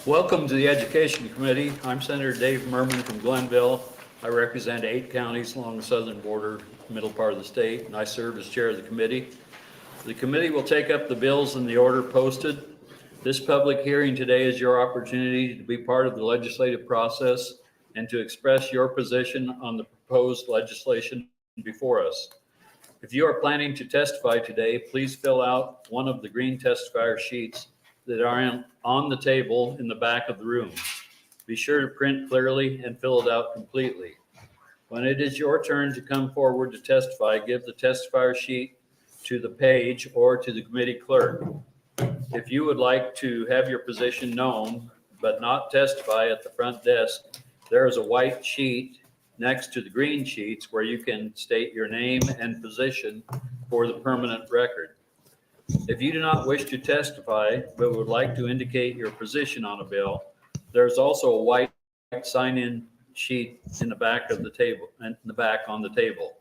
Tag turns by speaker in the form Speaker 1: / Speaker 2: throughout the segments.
Speaker 1: Welcome to the Education Committee. I'm Senator Dave Merman from Glenville. I represent 8 counties along the southern border, middle part of the state, and I serve as chair of the committee. The committee will take up the bills in the order posted. This public hearing today is your opportunity to be part of the legislative process and to express your position on the proposed legislation before us. If you are planning to testify today, please fill out one of the green testifier sheets that are on the table in the back of the room. Be sure to print clearly and fill it out completely. When it is your turn to come forward to testify, give the testifier sheet to the page or to the committee clerk. If you would like to have your position known but not testify at the front desk, there is a white sheet next to the green sheets where you can state your name and position for the permanent record. If you do not wish to testify but would like to indicate your position on a bill, there's also a white sign-in sheet in the back of the table, and in the back on the table.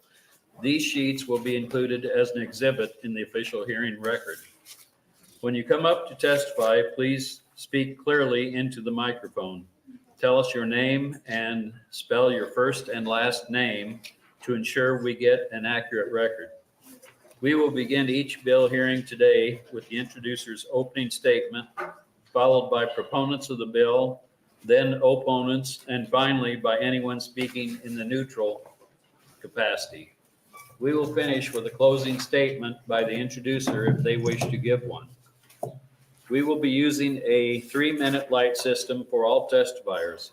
Speaker 1: These sheets will be included as an exhibit in the official hearing record. When you come up to testify, please speak clearly into the microphone. Tell us your name and spell your first and last name to ensure we get an accurate record. We will begin each bill hearing today with the introducer's opening statement, followed by proponents of the bill, then opponents, and finally by anyone speaking in the neutral capacity. We will finish with a closing statement by the introducer if they wish to give one. We will be using a 3-minute light system for all testifiers.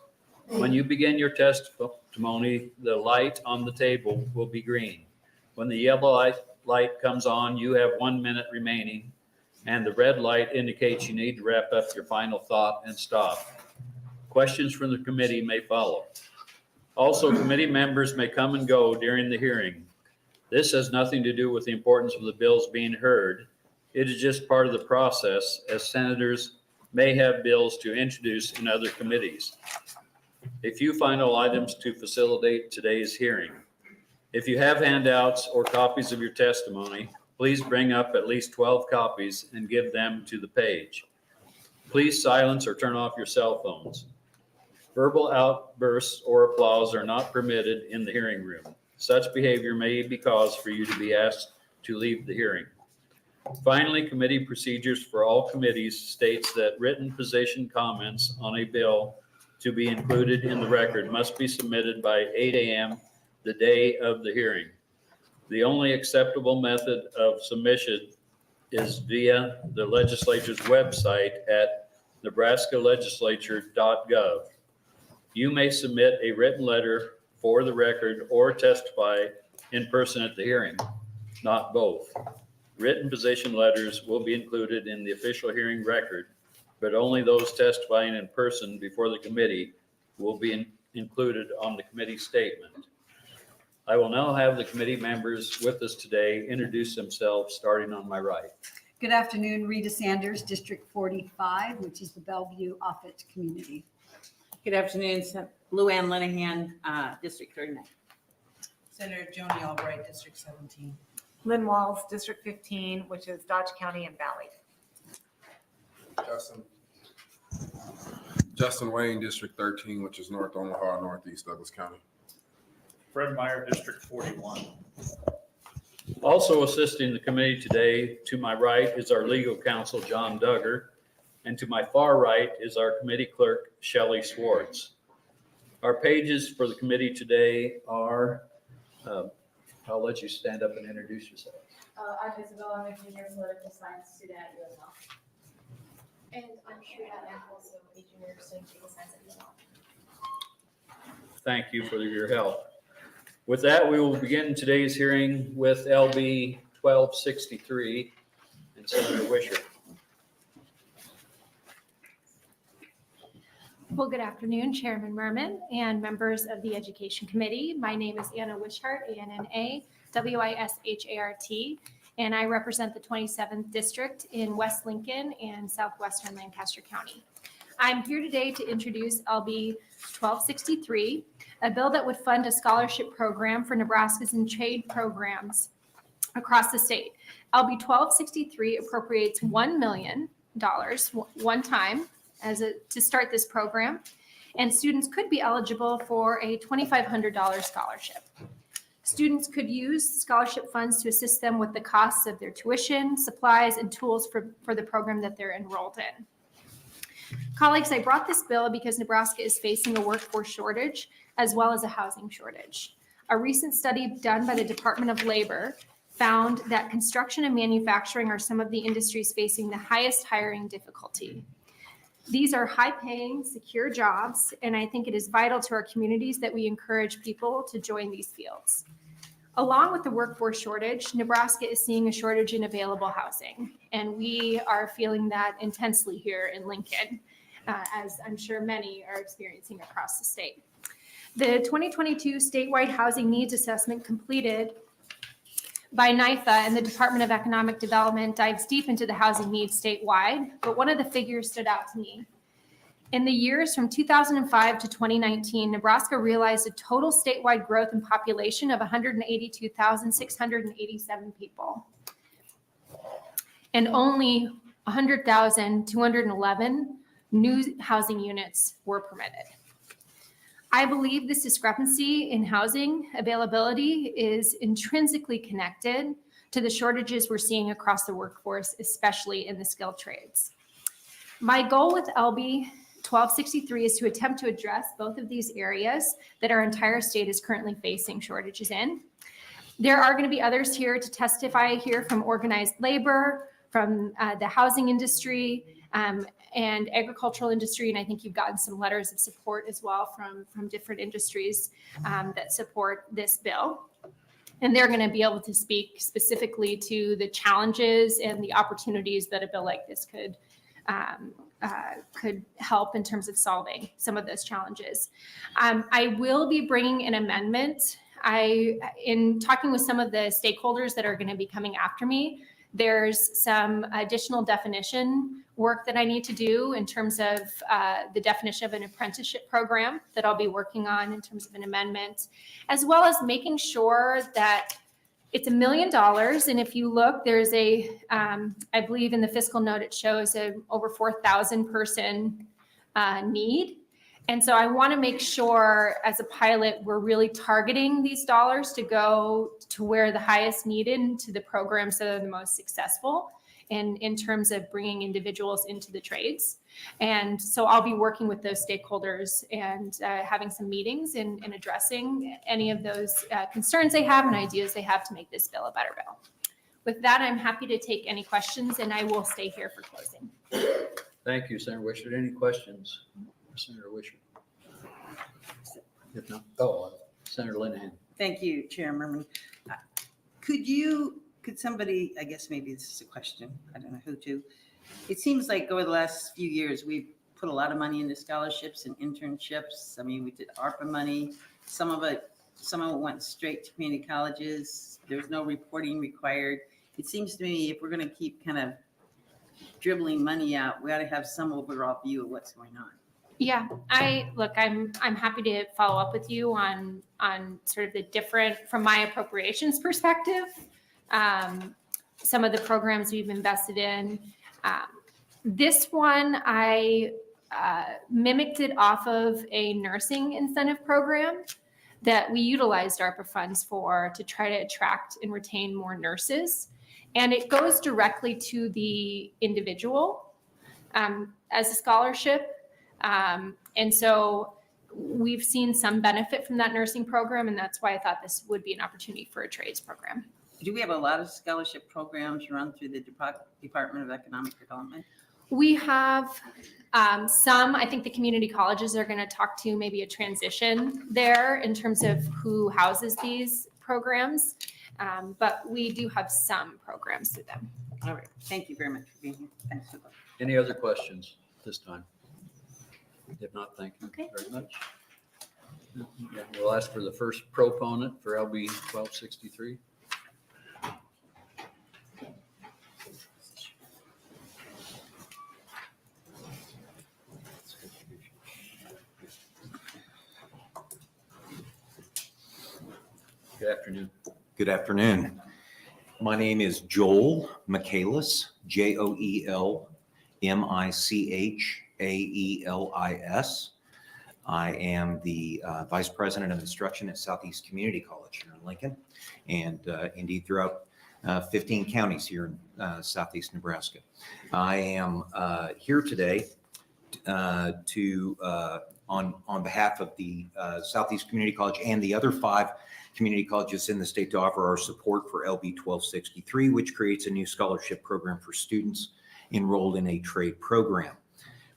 Speaker 1: When you begin your testimony, the light on the table will be green. When the yellow light comes on, you have 1 minute remaining, and the red light indicates you need to wrap up your final thought and stop. Questions from the committee may follow. Also, committee members may come and go during the hearing. This has nothing to do with the importance of the bills being heard. It is just part of the process, as senators may have bills to introduce in other committees. A few final items to facilitate today's hearing. If you have handouts or copies of your testimony, please bring up at least 12 copies and give them to the page. Please silence or turn off your cell phones. Verbal outbursts or applause are not permitted in the hearing room. Such behavior may be cause for you to be asked to leave the hearing. Finally, committee procedures for all committees states that written position comments on a bill to be included in the record must be submitted by 8 a.m. the day of the hearing. The only acceptable method of submission is via the legislature's website at nebraskalegislature.gov. You may submit a written letter for the record or testify in person at the hearing, not both. Written position letters will be included in the official hearing record, but only those testifying in person before the committee will be included on the committee statement. I will now have the committee members with us today introduce themselves, starting on my right.
Speaker 2: Good afternoon, Rita Sanders, District 45, which is the Bellevue Offutt community.
Speaker 3: Good afternoon, Lou Ann Linehan, District 39.
Speaker 4: Senator Joni Albright, District 17.
Speaker 5: Lynn Walls, District 15, which is Dodge County and Valley.
Speaker 6: Justin Wayne, District 13, which is North Omaha, Northeast Douglas County.
Speaker 7: Fred Meyer, District 41.
Speaker 1: Also assisting the committee today, to my right is our legal counsel, John Duggar, and to my far right is our committee clerk, Shelley Swartz. Our pages for the committee today are, I'll let you stand up and introduce yourself.
Speaker 8: I'm Isabel. I'm a junior political science student at USL. And I'm Shreya. I'm also a junior studying political science at USL.
Speaker 1: Thank you for your help. With that, we will begin today's hearing with LB 1263 and Senator Wishart.
Speaker 9: Well, good afternoon, Chairman Merman and members of the Education Committee. My name is Anna Wishart, A-N-N-A-W-I-S-H-A-R-T, and I represent the 27th District in West Lincoln and Southwestern Lancaster County. I'm here today to introduce LB 1263, a bill that would fund a scholarship program for Nebraska's in trade programs across the state. LB 1263 appropriates $1 million one time to start this program. And students could be eligible for a $2,500 scholarship. Students could use scholarship funds to assist them with the costs of their tuition, supplies, and tools for the program that they're enrolled in. Colleagues, I brought this bill because Nebraska is facing a workforce shortage as well as a housing shortage. A recent study done by the Department of Labor found that construction and manufacturing are some of the industries facing the highest hiring difficulty. These are high-paying, secure jobs, and I think it is vital to our communities that we encourage people to join these fields. Along with the workforce shortage, Nebraska is seeing a shortage in available housing, and we are feeling that intensely here in Lincoln, as I'm sure many are experiencing across the state. The 2022 statewide housing needs assessment completed by NYFA and the Department of Economic Development dives deep into the housing needs statewide, but one of the figures stood out to me. In the years from 2005 to 2019, Nebraska realized a total statewide growth in population of 182,687 people. And only 100,211 new housing units were permitted. I believe this discrepancy in housing availability is intrinsically connected to the shortages we're seeing across the workforce, especially in the skilled trades. My goal with LB 1263 is to attempt to address both of these areas that our entire state is currently facing shortages in. There are going to be others here to testify here from organized labor, from the housing industry, and agricultural industry, and I think you've gotten some letters of support as well from different industries that support this bill. And they're going to be able to speak specifically to the challenges and the opportunities that a bill like this could help in terms of solving some of those challenges. I will be bringing an amendment. In talking with some of the stakeholders that are going to be coming after me, there's some additional definition work that I need to do in terms of the definition of an apprenticeship program that I'll be working on in terms of an amendment, as well as making sure that it's $1 million. And if you look, there's I believe in the fiscal note, it shows over 4,000 person need. And so I want to make sure as a pilot, we're really targeting these dollars to go to where the highest needed to the programs that are the most successful in terms of bringing individuals into the trades. And so I'll be working with those stakeholders and having some meetings and addressing any of those concerns they have and ideas they have to make this bill a better bill. With that, I'm happy to take any questions, and I will stay here for closing.
Speaker 1: Thank you, Senator Wishart. Any questions? Senator Wishart? If not, Senator Linehan.
Speaker 3: Thank you, Chair Merman. Could somebody, I guess maybe this is a question, I don't know who to. It seems like over the last few years, we've put a lot of money into scholarships and internships. I mean, we did ARPA money. Some of it went straight to community colleges. There's no reporting required. It seems to me if we're going to keep kind of dribbling money out, we ought to have some overall view of what's going on.
Speaker 9: Yeah, I'm happy to follow up with you on sort of the different, from my appropriations perspective, some of the programs we've invested in. This one, I mimicked it off of a nursing incentive program that we utilized ARPA funds for to try to attract and retain more nurses. And it goes directly to the individual as a scholarship. And so we've seen some benefit from that nursing program, and that's why I thought this would be an opportunity for a trades program.
Speaker 3: Do we have a lot of scholarship programs run through the Department of Economic Development?
Speaker 9: We have some. I think the community colleges are going to talk to maybe a transition there in terms of who houses these programs, but we do have some programs through them.
Speaker 3: All right. Thank you very much for being here. Thanks for that.
Speaker 1: Any other questions this time? If not, thank you
Speaker 9: Okay.
Speaker 1: very much. Yeah, we'll ask for the first proponent for LB 1263. Good afternoon.
Speaker 10: Good afternoon. My name is Joel Michaelis, Joelmichich, A-E-L-I-S. I am the Vice President of Instruction at Southeast Community College here in Lincoln, and indeed throughout 15 counties here in Southeast Nebraska. I am here today on behalf of the Southeast Community College and the other 5 community colleges in the state to offer our support for LB 1263, which creates a new scholarship program for students enrolled in a trade program.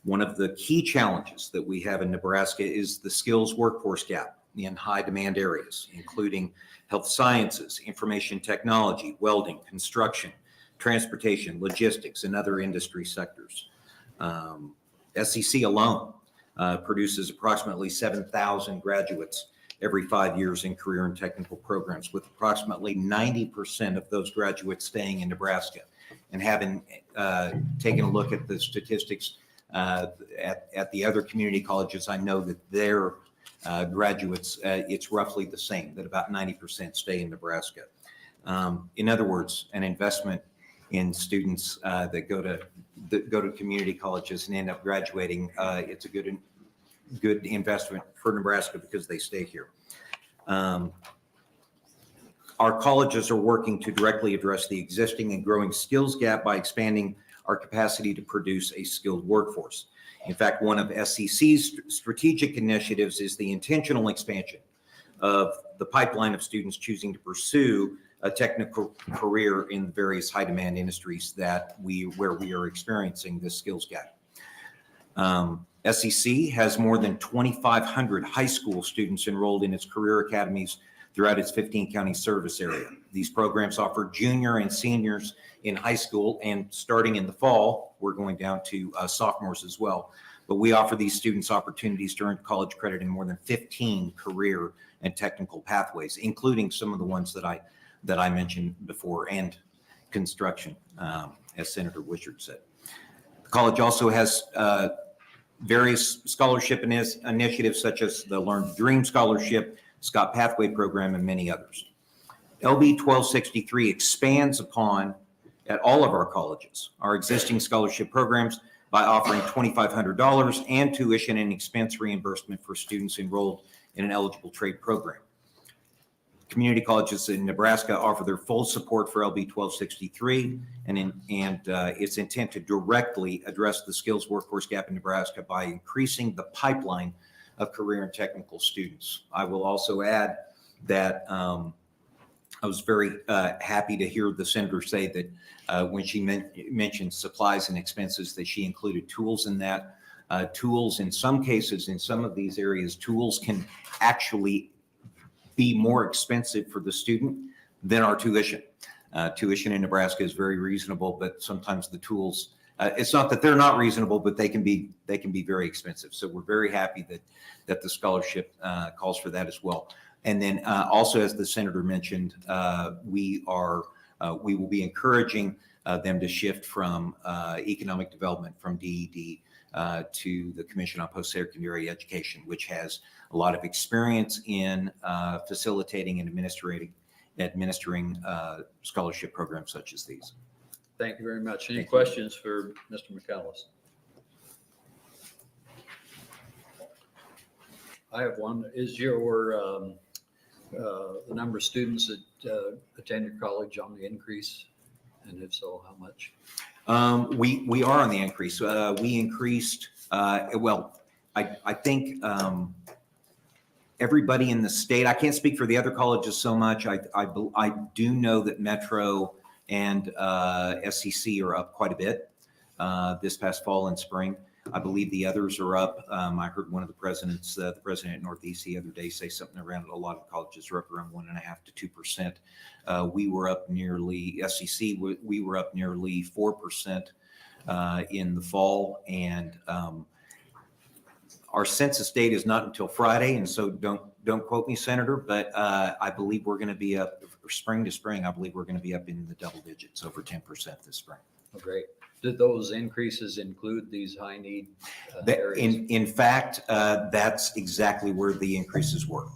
Speaker 10: One of the key challenges that we have in Nebraska is the skills workforce gap in high demand areas, including health sciences, information technology, welding, construction, transportation, logistics, and other industry sectors. SEC alone produces approximately 7,000 graduates every 5 years in career and technical programs, with approximately 90% of those graduates staying in Nebraska. And having taken a look at the statistics at the other community colleges, I know that their graduates, it's roughly the same, that about 90% stay in Nebraska. In other words, an investment in students that go to community colleges and end up graduating, it's a good investment for Nebraska because they stay here. Our colleges are working to directly address the existing and growing skills gap by expanding our capacity to produce a skilled workforce. In fact, one of SEC's strategic initiatives is the intentional expansion of the pipeline of students choosing to pursue a technical career in various high demand industries where we are experiencing this skills gap. SEC has more than 2,500 high school students enrolled in its career academies throughout its 15 county service area. These programs offer junior and seniors in high school, and starting in the fall, we're going down to sophomores as well. But we offer these students opportunities to earn college credit in more than 15 career and technical pathways, including some of the ones that I mentioned before, and construction, as Senator Wishart said. The college also has various scholarship initiatives such as the Learn to Dream Scholarship, Scott Pathway Program, and many others. LB 1263 expands upon, at all of our colleges, our existing scholarship programs by offering $2,500 and tuition and expense reimbursement for students enrolled in an eligible trade program. Community colleges in Nebraska offer their full support for LB 1263 and its intent to directly address the skills workforce gap in Nebraska by increasing the pipeline of career and technical students. I will also add that I was very happy to hear the senator say that when she mentioned supplies and expenses, that she included tools in that. Tools, in some cases, in some of these areas, tools can actually be more expensive for the student than our tuition. Tuition in Nebraska is very reasonable, but sometimes the tools, it's not that they're not reasonable, but they can be very expensive. So we're very happy that the scholarship calls for that as well. And then also, as the senator mentioned, we will be encouraging them to shift from economic development, from DED, to the Commission on Post-Secondary Education, which has a lot of experience in facilitating and administering scholarship programs such as these.
Speaker 1: Thank you very much. Any questions for Mr. McAllis? I have one. Is your the number of students that attend your college on the increase? And if so, how much?
Speaker 10: We are on the increase. We increased, well, I think everybody in the state, I can't speak for the other colleges so much. I do know that Metro and SEC are up quite a bit this past fall and spring. I believe the others are up. I heard one of the presidents, the president at Northeast the other day, say something around a lot of colleges are up around 1.5% to 2%. We were up nearly, SEC, we were up nearly 4% in the fall. And our census date is not until Friday. And so don't quote me, Senator, but I believe we're going to be up spring to spring. I believe we're going to be up in the double digits, over 10% this spring.
Speaker 1: Oh, great. Did those increases include these high need areas?
Speaker 10: In fact, that's exactly where the increases were.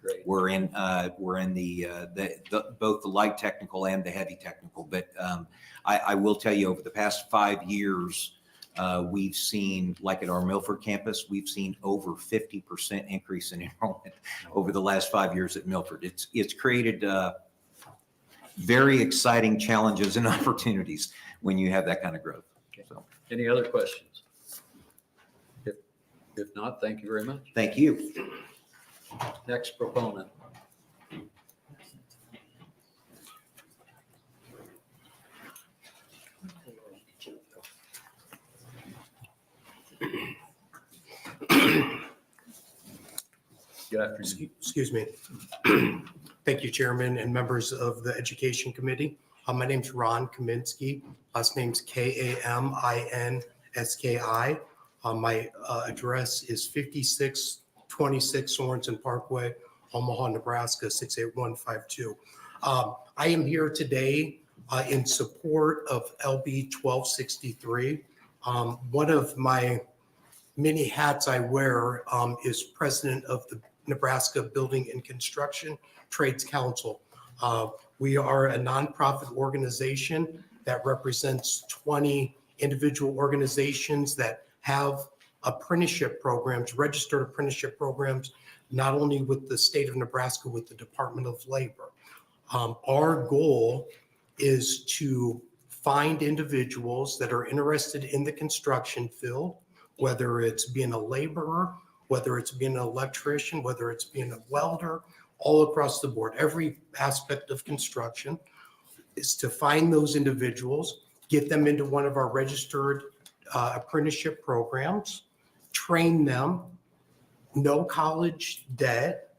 Speaker 1: Great.
Speaker 10: We're in both the light technical and the heavy technical. But I will tell you, over the past 5 years, We've seen, like at our Milford campus, we've seen over 50% increase in enrollment over the last 5 years at Milford. It's created very exciting challenges and opportunities when you have that kind of growth. So,
Speaker 1: Any other questions? If not, thank you very much.
Speaker 10: thank you.
Speaker 1: Next proponent. Good afternoon.
Speaker 11: Excuse me. Thank you, Chairman and members of the Education Committee. My name's Ron Kaminsky. Last name's Kaminski. My address is 5626 Sorensen Parkway, Omaha, Nebraska, 68152. I am here today in support of LB 1263. One of my many hats I wear is president of the Nebraska Building and Construction Trades Council. We are a nonprofit organization that represents 20 individual organizations that have apprenticeship programs, registered apprenticeship programs, not only with the state of Nebraska, with the Department of Labor. Our goal is to find individuals that are interested in the construction field, whether it's being a laborer, whether it's being an electrician, whether it's being a welder, all across the board, every aspect of construction, is to find those individuals, get them into one of our registered apprenticeship programs, train them, no college debt,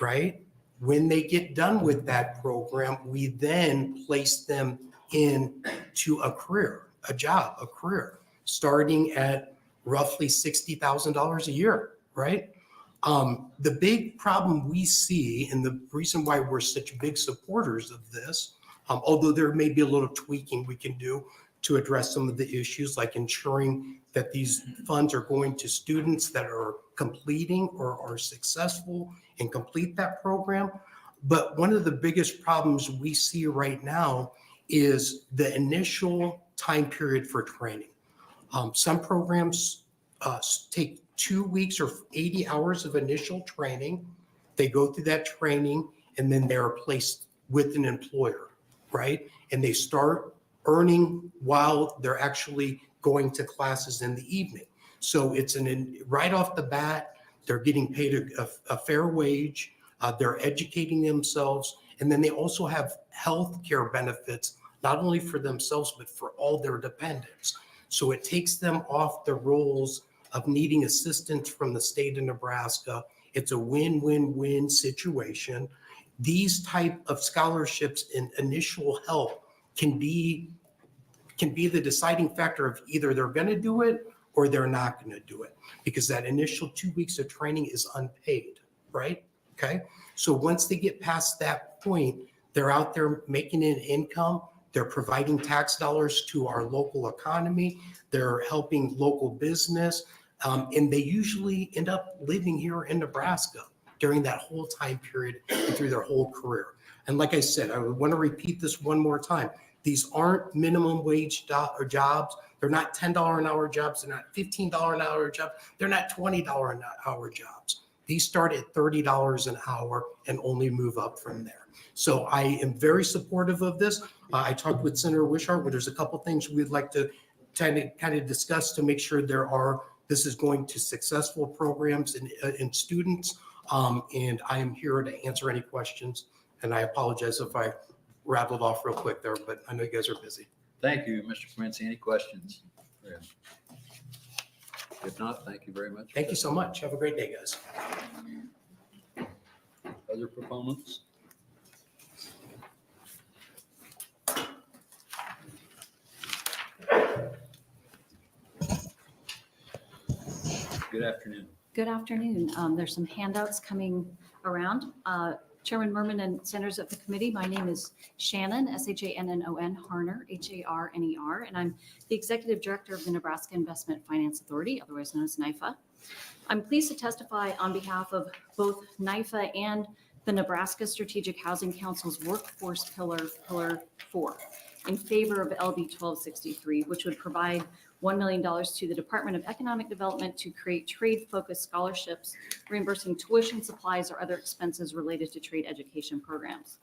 Speaker 11: right? When they get done with that program, we then place them into a career, a job, a career, starting at roughly $60,000 a year, right? The big problem we see, and the reason why we're such big supporters of this, although there may be a little tweaking we can do to address some of the issues, like ensuring that these funds are going to students that are completing or are successful and complete that program. But one of the biggest problems we see right now is the initial time period for training. Some programs take 2 weeks or 80 hours of initial training. They go through that training and then they're placed with an employer, right? And they start earning while they're actually going to classes in the evening. So it's right off the bat, they're getting paid a fair wage. They're educating themselves. And then they also have health care benefits, not only for themselves, but for all their dependents. So it takes them off the roles of needing assistance from the state of Nebraska. It's a win-win-win situation. These type of scholarships and initial help can be the deciding factor of either they're going to do it or they're not going to do it, because that initial 2 weeks of training is unpaid, right? Okay. So once they get past that point, they're out there making an income. They're providing tax dollars to our local economy. They're helping local business. And they usually end up living here in Nebraska during that whole time period and through their whole career. And like I said, I want to repeat this one more time. These aren't minimum wage jobs. They're not $10 an hour jobs. They're not $15 an hour jobs. They're not $20 an hour jobs. These start at $30 an hour and only move up from there. So I am very supportive of this. I talked with Senator Wishart, where there's a couple things we'd like to kind of discuss to make sure this is going to successful programs and students. And I am here to answer any questions. And I apologize if I rattled off real quick there, but I know you guys are busy.
Speaker 1: Thank you, Mr. Kaminsky. Any questions? Yeah. If not, thank you very much.
Speaker 11: Thank you so much. Have a great day, guys.
Speaker 1: Other proponents? Good afternoon.
Speaker 2: Good afternoon. There's some handouts coming around. Chairman Merman and senators of the committee, my name is Shannon, Shannon Harner, Harner, and I'm the Executive Director of the Nebraska Investment Finance Authority, otherwise known as NIFA. I'm pleased to testify on behalf of both NIFA and the Nebraska Strategic Housing Council's Workforce Pillar 4 in favor of LB 1263, which would provide $1 million to the Department of Economic Development to create trade-focused scholarships, reimbursing tuition, supplies, or other expenses related to trade education programs.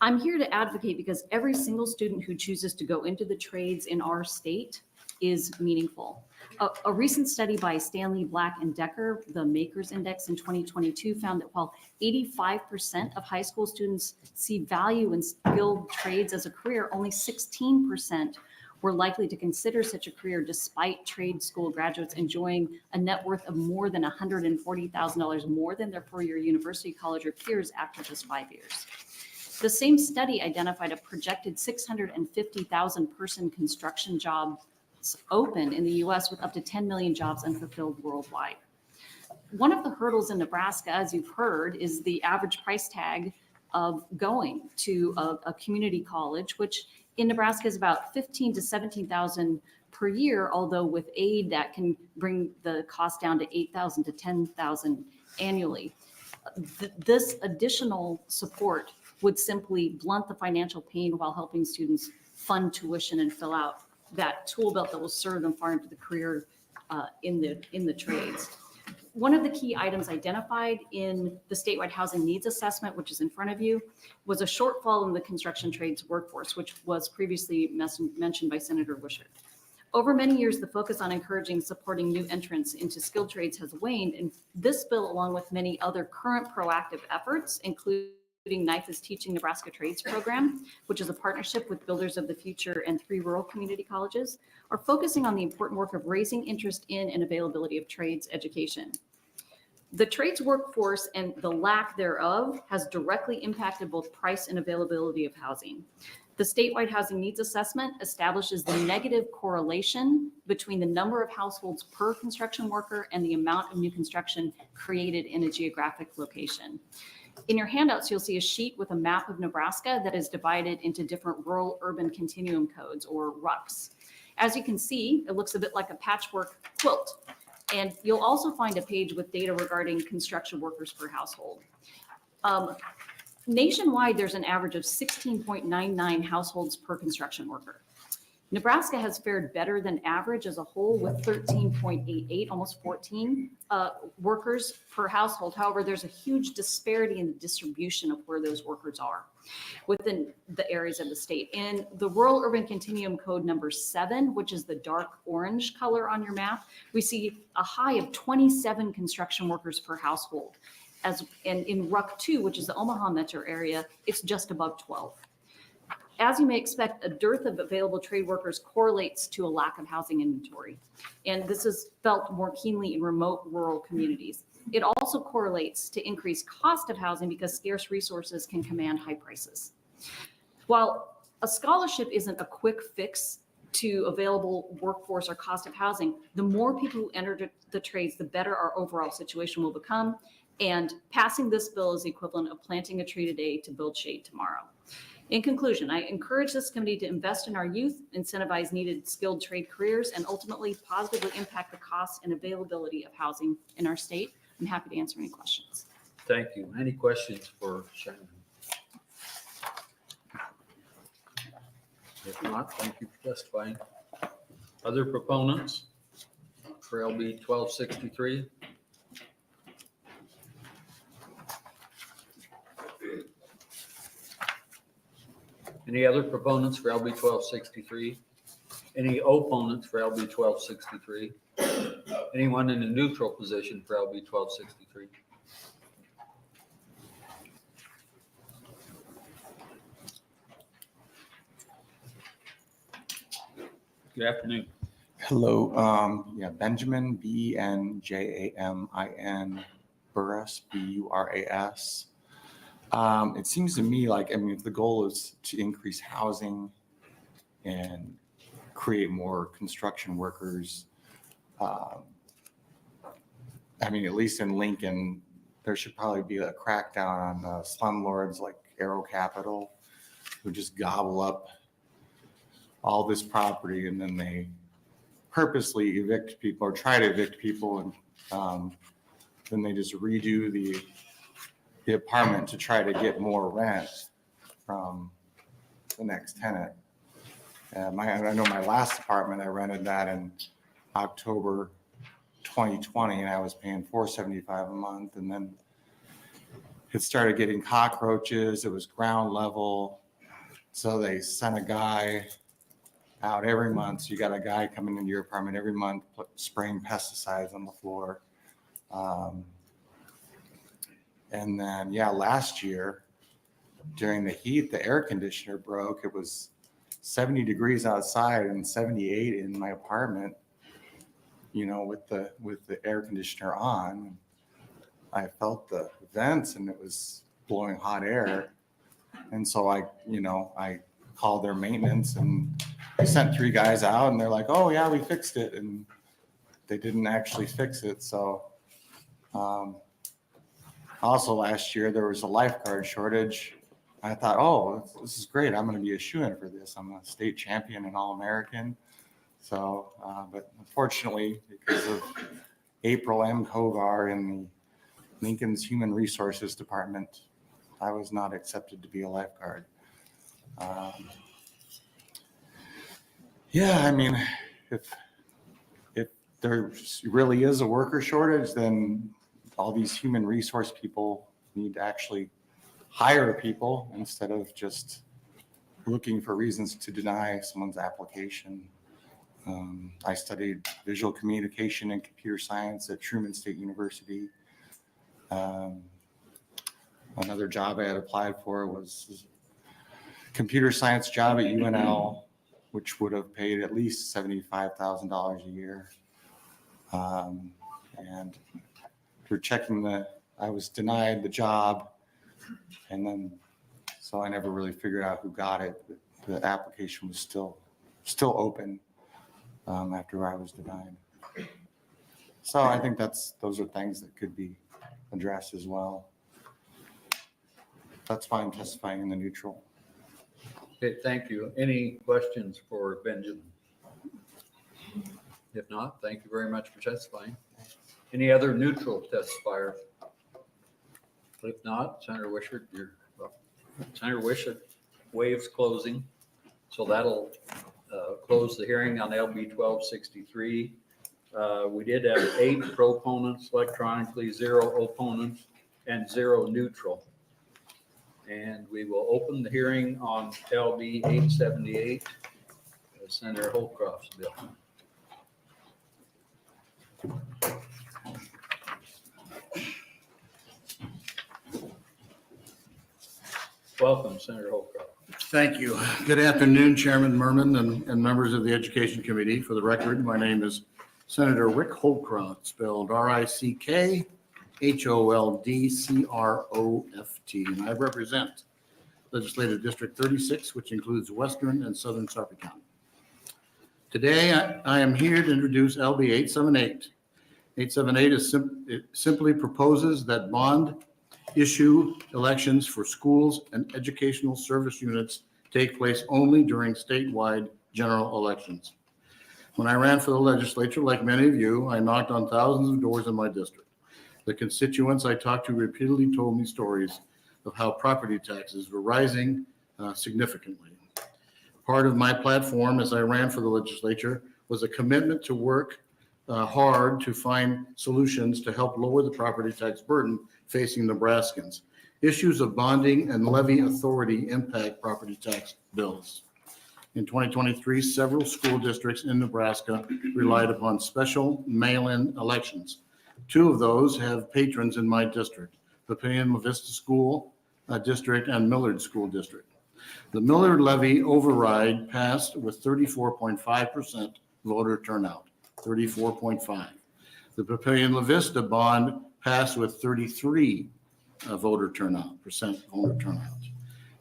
Speaker 2: I'm here to advocate because every single student who chooses to go into the trades in our state is meaningful. A recent study by Stanley Black and Decker, the Makers Index in 2022, found that while 85% of high school students see value in skilled trades as a career, only 16% were likely to consider such a career despite trade school graduates enjoying a net worth of more than $140,000 more than their four-year university, college, or peers after just 5 years. The same study identified a projected 650,000 person construction jobs open in the US with up to 10 million jobs unfulfilled worldwide. One of the hurdles in Nebraska, as you've heard, is the average price tag of going to a community college, which in Nebraska is about 15 to 17,000 per year, although with aid that can bring the cost down to 8,000 to 10,000 annually. This additional support would simply blunt the financial pain while helping students fund tuition and fill out that tool belt that will serve them far into the career in the trades. One of the key items identified in the statewide housing needs assessment, which is in front of you, was a shortfall in the construction trades workforce, which was previously mentioned by Senator Wishart. Over many years, the focus on encouraging and supporting new entrants into skilled trades has waned, and this bill, along with many other current proactive efforts, including Knife is Teaching Nebraska Trades Program, which is a partnership with Builders of the Future and 3 rural community colleges, are focusing on the important work of raising interest in and availability of trades education. The trades workforce and the lack thereof has directly impacted both price and availability of housing. The statewide housing needs assessment establishes the negative correlation between the number of households per construction worker and the amount of new construction created in a geographic location. In your handouts, you'll see a sheet with a map of Nebraska that is divided into different rural urban continuum codes, or RUCs. As you can see, it looks a bit like a patchwork quilt. And you'll also find a page with data regarding construction workers per household. Nationwide, there's an average of 16.99 households per construction worker. Nebraska has fared better than average as a whole with 13.88, almost 14 workers per household. However, there's a huge disparity in the distribution of where those workers are within the areas of the state. In the rural urban continuum code number 7, which is the dark orange color on your map, we see a high of 27 construction workers per household. And in RUC 2, which is the Omaha metro area, it's just above 12. As you may expect, a dearth of available trade workers correlates to a lack of housing inventory. And this is felt more keenly in remote rural communities. It also correlates to increased cost of housing because scarce resources can command high prices. While a scholarship isn't a quick fix to available workforce or cost of housing, the more people who enter the trades, the better our overall situation will become. And passing this bill is the equivalent of planting a tree today to build shade tomorrow. In conclusion, I encourage this committee to invest in our youth, incentivize needed skilled trade careers, and ultimately positively impact the cost and availability of housing in our state. I'm happy to answer any questions.
Speaker 1: Thank you. Any questions for Shannon? If not, thank you for testifying. Other proponents for LB 1263? Any other proponents for LB 1263? Any opponents for LB 1263? Anyone in a neutral position for LB 1263? Good afternoon.
Speaker 12: Hello, Benjamin, Benjamin, Burras, Buras. It seems to me like, if the goal is to increase housing and create more construction workers, at least in Lincoln, there should probably be a crackdown on slumlords like Aero Capital, who just gobble up all this property and then they purposely evict people or try to evict people, and then they just redo the apartment to try to get more rent from the next tenant. I know my last apartment, I rented that in October 2020, and I was paying $475 a month. And then it started getting cockroaches. It was ground level. So they sent a guy out every month. So you got a guy coming into your apartment every month, spraying pesticides on the floor. And then, last year during the heat, the air conditioner broke. It was 70 degrees outside and 78 in my apartment, with the air conditioner on. I felt the vents and it was blowing hot air. And so I called their maintenance and I sent 3 guys out and they're like, oh yeah, we fixed it. And they didn't actually fix it. So, also last year there was a lifeguard shortage. I thought, oh, this is great. I'm going to be a shoo-in for this. I'm a state champion and All-American. So, but unfortunately, because of April M. Kogar in the Lincoln's Human Resources Department, I was not accepted to be a lifeguard. If there really is a worker shortage, then all these human resource people need to actually hire people instead of just looking for reasons to deny someone's application. I studied visual communication and computer science at Truman State University. Another job I had applied for was a computer science job at UNL, which would have paid at least $75,000 a year. And for checking I was denied the job. And then, so I never really figured out who got it. The application was still open after I was denied. So I think those are things that could be addressed as well. That's why I'm testifying in the neutral.
Speaker 1: Okay, thank you. Any questions for Benjamin? If not, thank you very much for testifying. Any other neutral testifier? If not, Senator Wishart, Senator Wishart waives closing. So that'll close the hearing on LB 1263. We did have 8 proponents electronically, 0 opponents, and 0 neutral. And we will open the hearing on LB 878, Senator Holdcroft's bill. Welcome, Senator Holdcroft.
Speaker 13: Thank you. Good afternoon, Chairman Merman and members of the Education Committee. For the record, my name is Senator Rick Holdcroft, spelled RICK HOLDCROFT, and I represent Legislative District 36, which includes Western and Southern Suffolk County. Today, I am here to introduce LB 878. 878 simply proposes that bond issue elections for schools and educational service units take place only during statewide general elections. When I ran for the legislature, like many of you, I knocked on thousands of doors in my district. The constituents I talked to repeatedly told me stories of how property taxes were rising significantly. Part of my platform as I ran for the legislature was a commitment to work hard to find solutions to help lower the property tax burden facing Nebraskans. Issues of bonding and levy authority impact property tax bills. In 2023, several school districts in Nebraska relied upon special mail-in elections. 2 of those have patrons in my district, Papillion La Vista School District and Millard School District. The Millard levy override passed with 34.5% voter turnout, 34.5. The Papillion La Vista bond passed with 33% voter turnout.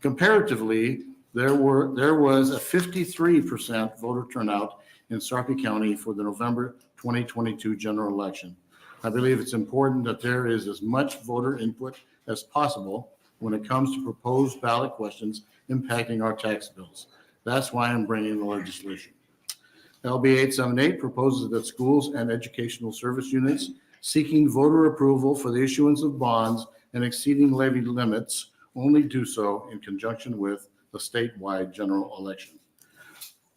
Speaker 13: Comparatively, there was a 53% voter turnout in Sarpy County for the November 2022 general election. I believe it's important that there is as much voter input as possible when it comes to proposed ballot questions impacting our tax bills. That's why I'm bringing the legislation. LB 878 proposes that schools and educational service units seeking voter approval for the issuance of bonds and exceeding levy limits only do so in conjunction with the statewide general election.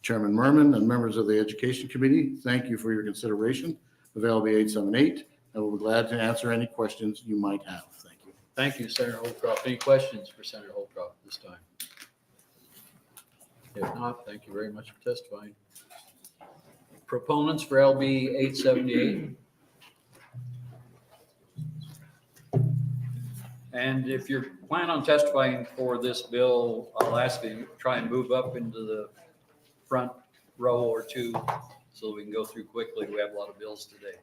Speaker 13: Chairman Merman and members of the Education Committee, thank you for your consideration of LB 878, and we'll be glad to answer any questions you might have. Thank you.
Speaker 1: Thank you, Senator Holdcroft. Any questions for Senator Holdcroft this time? If not, thank you very much for testifying. Proponents for LB 878. And if you plan on testifying for this bill, I'll ask you to try and move up into the front row or two so we can go through quickly. We have a lot of bills today.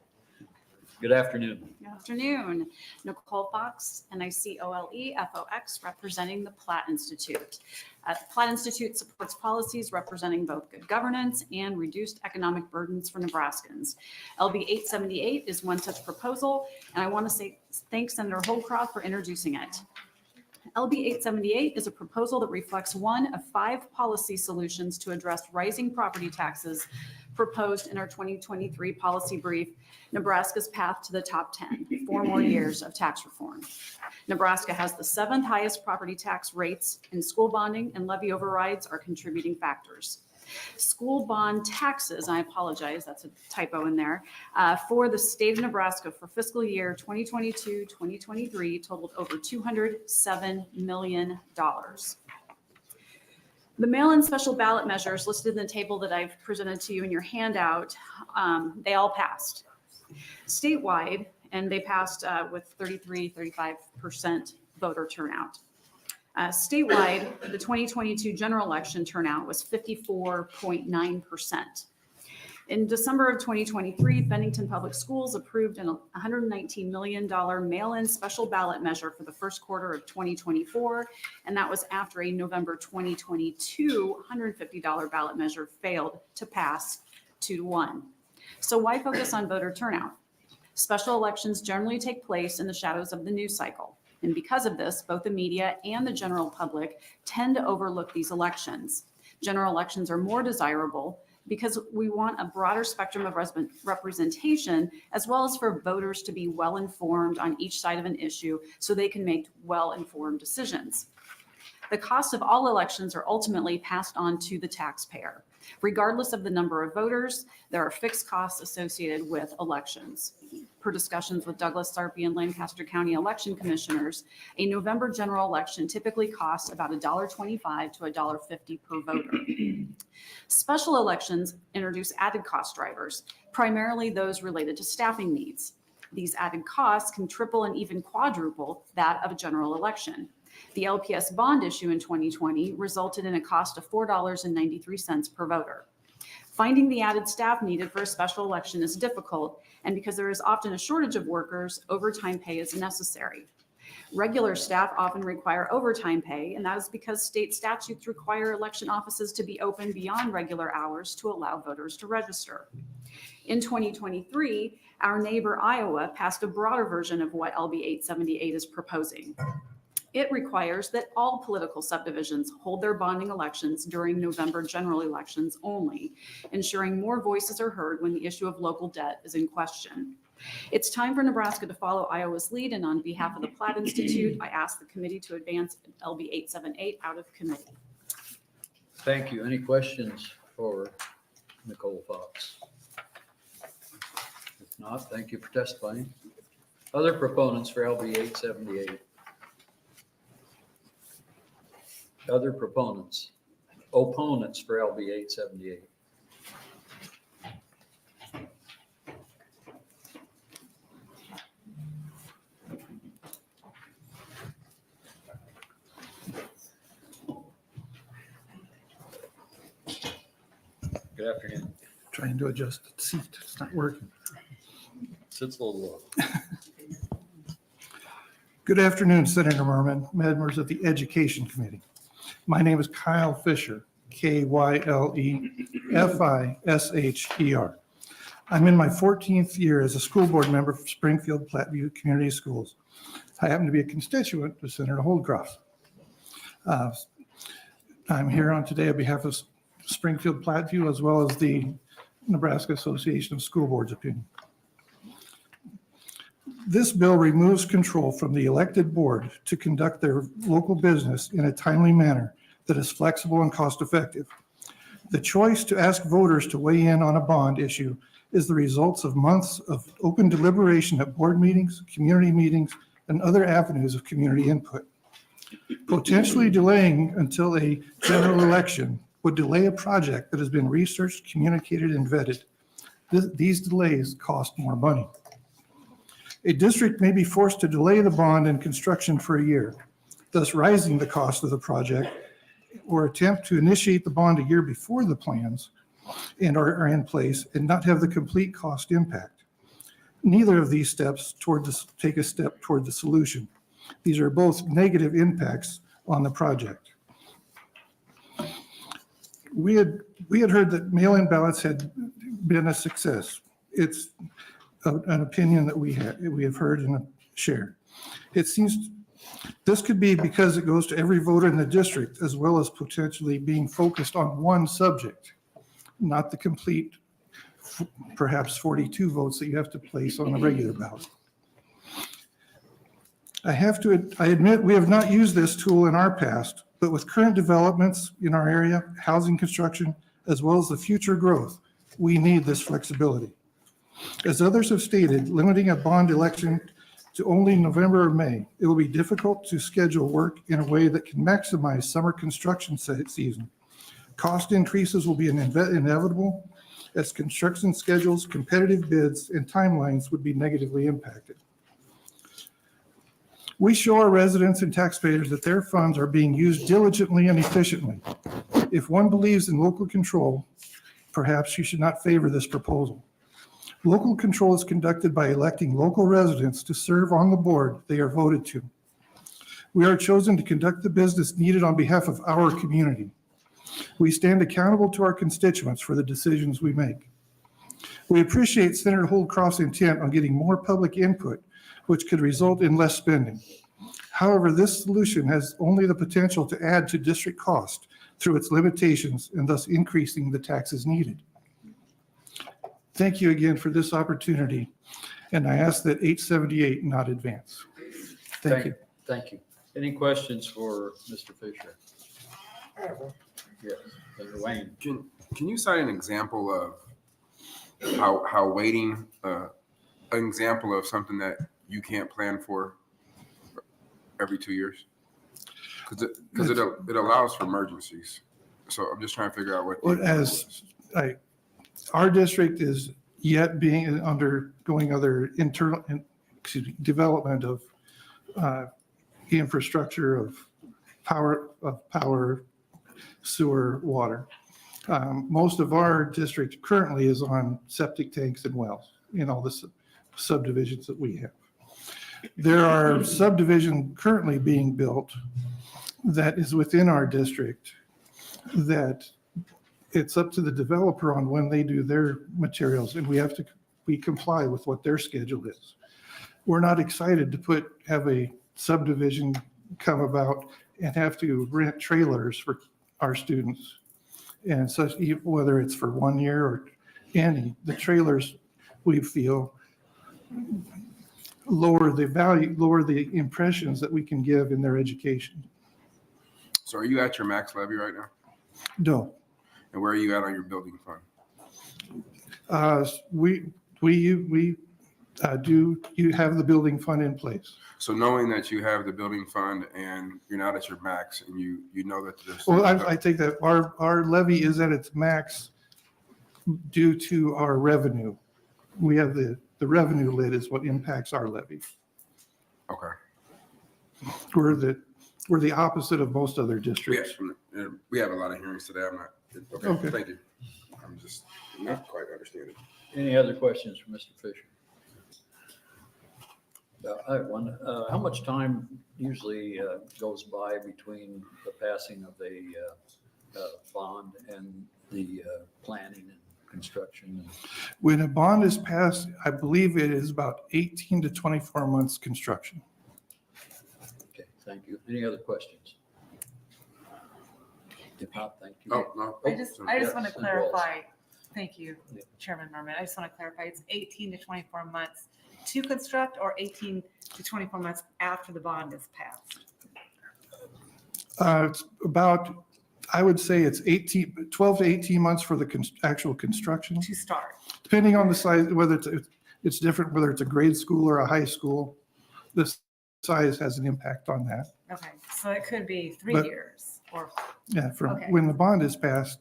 Speaker 1: Good afternoon.
Speaker 2: Good afternoon. Nicole Fox, NICOLEFOX, representing the Platt Institute. The Platt Institute supports policies representing both good governance and reduced economic burdens for Nebraskans. LB 878 is one such proposal, and I want to say thanks Senator Holdcroft for introducing it. LB 878 is a proposal that reflects one of 5 policy solutions to address rising property taxes proposed in our 2023 policy brief, Nebraska's Path to the Top 10, 4 more years of tax reform. Nebraska has the 7th highest property tax rates, and school bonding and levy overrides are contributing factors. School bond taxes, I apologize, that's a typo in there, for the state of Nebraska for fiscal year 2022-2023 totaled over $207 million. The mail-in special ballot measures listed in the table that I've presented to you in your handout, they all passed. Statewide, and they passed with 35% voter turnout. Statewide, the 2022 general election turnout was 54.9%. In December of 2023, Bennington Public Schools approved a $119 million mail-in special ballot measure for the first quarter of 2024, and that was after a November 2022 $150 ballot measure failed to pass 2-1. So why focus on voter turnout? Special elections generally take place in the shadows of the news cycle. And because of this, both the media and the general public tend to overlook these elections. General elections are more desirable because we want a broader spectrum of representation, as well as for voters to be well-informed on each side of an issue so they can make well-informed decisions. The costs of all elections are ultimately passed on to the taxpayer. Regardless of the number of voters, there are fixed costs associated with elections. Per discussions with Douglas, Sarpy, and Lancaster County election commissioners, a November general election typically costs about $1.25 to $1.50 per voter. Special elections introduce added cost drivers, primarily those related to staffing needs. These added costs can triple and even quadruple that of a general election. The LPS bond issue in 2020 resulted in a cost of $4.93 per voter. Finding the added staff needed for a special election is difficult, and because there is often a shortage of workers, overtime pay is necessary. Regular staff often require overtime pay, and that is because state statutes require election offices to be open beyond regular hours to allow voters to register. In 2023, our neighbor Iowa passed a broader version of what LB 878 is proposing. It requires that all political subdivisions hold their bonding elections during November general elections only, ensuring more voices are heard when the issue of local debt is in question. It's time for Nebraska to follow Iowa's lead, and on behalf of the Platt Institute, I ask the committee to advance LB 878 out of committee.
Speaker 1: Thank you. Any questions for Nicole Fox? If not, thank you for testifying. Other proponents for LB 878? Other proponents, opponents for LB 878. Good afternoon.
Speaker 14: Trying to adjust the seat. It's not working.
Speaker 1: Sits a little low.
Speaker 14: Good afternoon, Senator Merman, members of the Education Committee. My name is Kyle Fisher, KYLEFISHER. I'm in my 14th year as a school board member for Springfield Platteview Community Schools. I happen to be a constituent of Senator Holdcroft. I'm here on today on behalf of Springfield Platteview, as well as the Nebraska Association of School Boards opinion. This bill removes control from the elected board to conduct their local business in a timely manner that is flexible and cost effective. The choice to ask voters to weigh in on a bond issue is the results of months of open deliberation at board meetings, community meetings, and other avenues of community input. Potentially delaying until a general election would delay a project that has been researched, communicated, and vetted. These delays cost more money. A district may be forced to delay the bond and construction for a year, thus rising the cost of the project, or attempt to initiate the bond a year before the plans and are in place and not have the complete cost impact. Neither of these steps take a step toward the solution. These are both negative impacts on the project. We had heard that mail-in ballots had been a success. It's an opinion that we have heard and shared. It seems this could be because it goes to every voter in the district, as well as potentially being focused on one subject, not the complete, perhaps 42 votes that you have to place on a regular ballot. I admit we have not used this tool in our past, but with current developments in our area, housing construction, as well as the future growth, we need this flexibility. As others have stated, limiting a bond election to only November or May, it will be difficult to schedule work in a way that can maximize summer construction season. Cost increases will be inevitable as construction schedules, competitive bids, and timelines would be negatively impacted. We show our residents and taxpayers that their funds are being used diligently and efficiently. If one believes in local control, perhaps you should not favor this proposal. Local control is conducted by electing local residents to serve on the board they are voted to. We are chosen to conduct the business needed on behalf of our community. We stand accountable to our constituents for the decisions we make. We appreciate Senator Holdcroft's intent on getting more public input, which could result in less spending. However, this solution has only the potential to add to district cost through its limitations and thus increasing the taxes needed. Thank you again for this opportunity, and I ask that 878 not advance. Thank you.
Speaker 1: Thank you. Any questions for Mr. Fisher? Yes, Senator Wayne.
Speaker 6: Can you cite an example of how waiting, an example of something that you can't plan for every 2 years? Because it allows for emergencies. So I'm just trying to figure out what.
Speaker 14: Our district is yet being undergoing other development of infrastructure of power, sewer, water. Most of our district currently is on septic tanks and wells in all the subdivisions that we have. There are subdivisions currently being built that is within our district that it's up to the developer on when they do their materials, and we comply with what their schedule is. We're not excited to have a subdivision come about and have to rent trailers for our students. And such, whether it's for 1 year or any, the trailers, we feel, lower the value, lower the impressions that we can give in their education.
Speaker 6: So are you at your max levy right now?
Speaker 14: No.
Speaker 6: And where are you at on your building fund?
Speaker 14: You have the building fund in place.
Speaker 6: So knowing that you have the building fund and you're not at your max and you know that there's.
Speaker 14: Well, I think that our levy is at its max due to our revenue. We have the revenue lid is what impacts our levy.
Speaker 6: Okay.
Speaker 14: We're the opposite of most other districts.
Speaker 6: Yeah, we have a lot of hearings today. I'm not. Okay. Thank you. I'm just not quite understanding.
Speaker 1: Any other questions for Mr. Fisher? I have one. How much time usually goes by between the passing of a bond and the planning and construction?
Speaker 14: When a bond is passed, I believe it is about 18 to 24 months construction.
Speaker 1: Okay, thank you. Any other questions? If not, thank you.
Speaker 6: Oh, no.
Speaker 5: I just want to clarify. Thank you, Chairman Merman. I just want to clarify. It's 18 to 24 months to construct, or 18 to 24 months after the bond is passed?
Speaker 14: It's about, I would say it's 12 to 18 months for the actual construction,
Speaker 5: To start.
Speaker 14: depending on the size, whether it's different, whether it's a grade school or a high school. The size has an impact on that.
Speaker 5: Okay, so it could be 3
Speaker 14: But-
Speaker 5: years or,
Speaker 14: Yeah, from
Speaker 5: Okay.
Speaker 14: when the bond is passed,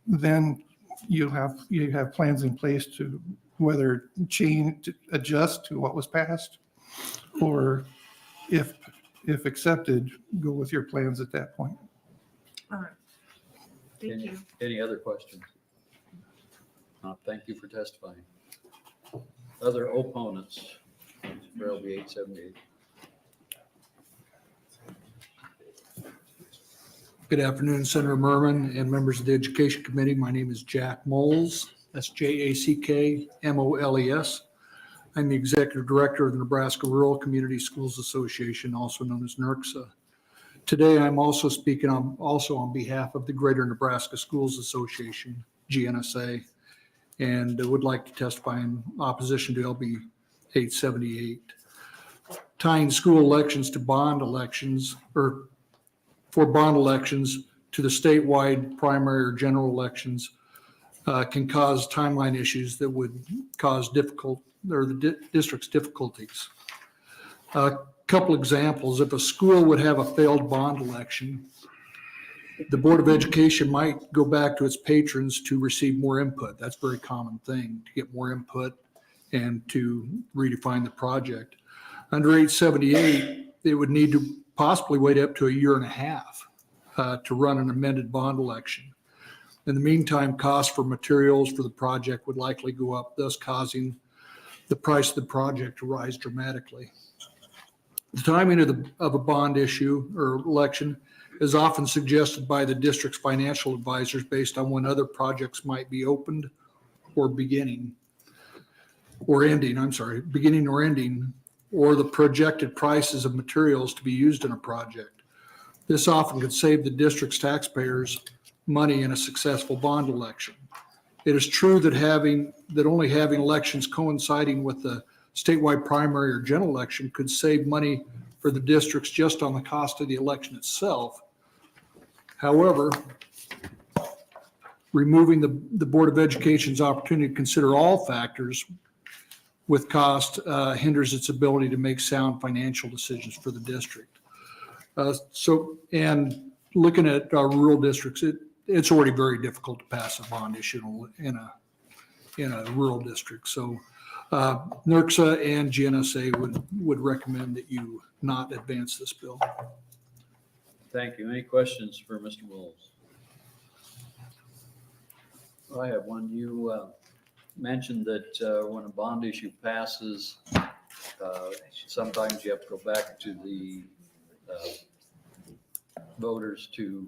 Speaker 14: then you have plans in place to whether to adjust to what was passed, or if accepted, go with your plans at that point.
Speaker 5: all right. Thank you.
Speaker 1: Any other questions? Thank you for testifying. Other opponents for LB 878?
Speaker 15: Good afternoon, Senator Merman and members of the Education Committee. My name is Jack Moles. That's JACKMOLES. I'm the Executive Director of the Nebraska Rural Community Schools Association, also known as NERCSA. Today, I'm also speaking on behalf of the Greater Nebraska Schools Association, GNSA, and would like to testify in opposition to LB 878. Tying school elections to bond elections, or for bond elections to the statewide primary or general elections can cause timeline issues that would cause the district's difficulties. A couple examples: if a school would have a failed bond election, the Board of Education might go back to its patrons to receive more input. That's a very common thing, to get more input and to redefine the project. Under 878, it would need to possibly wait up to a year and a half to run an amended bond election. In the meantime, costs for materials for the project would likely go up, thus causing the price of the project to rise dramatically. The timing of a bond issue or election is often suggested by the district's financial advisors based on when other projects might be opened or beginning or ending, or the projected prices of materials to be used in a project. This often could save the district's taxpayers money in a successful bond election. It is true that only having elections coinciding with the statewide primary or general election could save money for the districts just on the cost of the election itself. However, removing the Board of Education's opportunity to consider all factors with cost hinders its ability to make sound financial decisions for the district. And looking at our rural districts, it's already very difficult to pass a bond issue in a rural district. So NERCSA and GNSA would recommend that you not advance this bill.
Speaker 1: Thank you. Any questions for Mr. Wills? I have one. You mentioned that when a bond issue passes, sometimes you have to go back to the voters to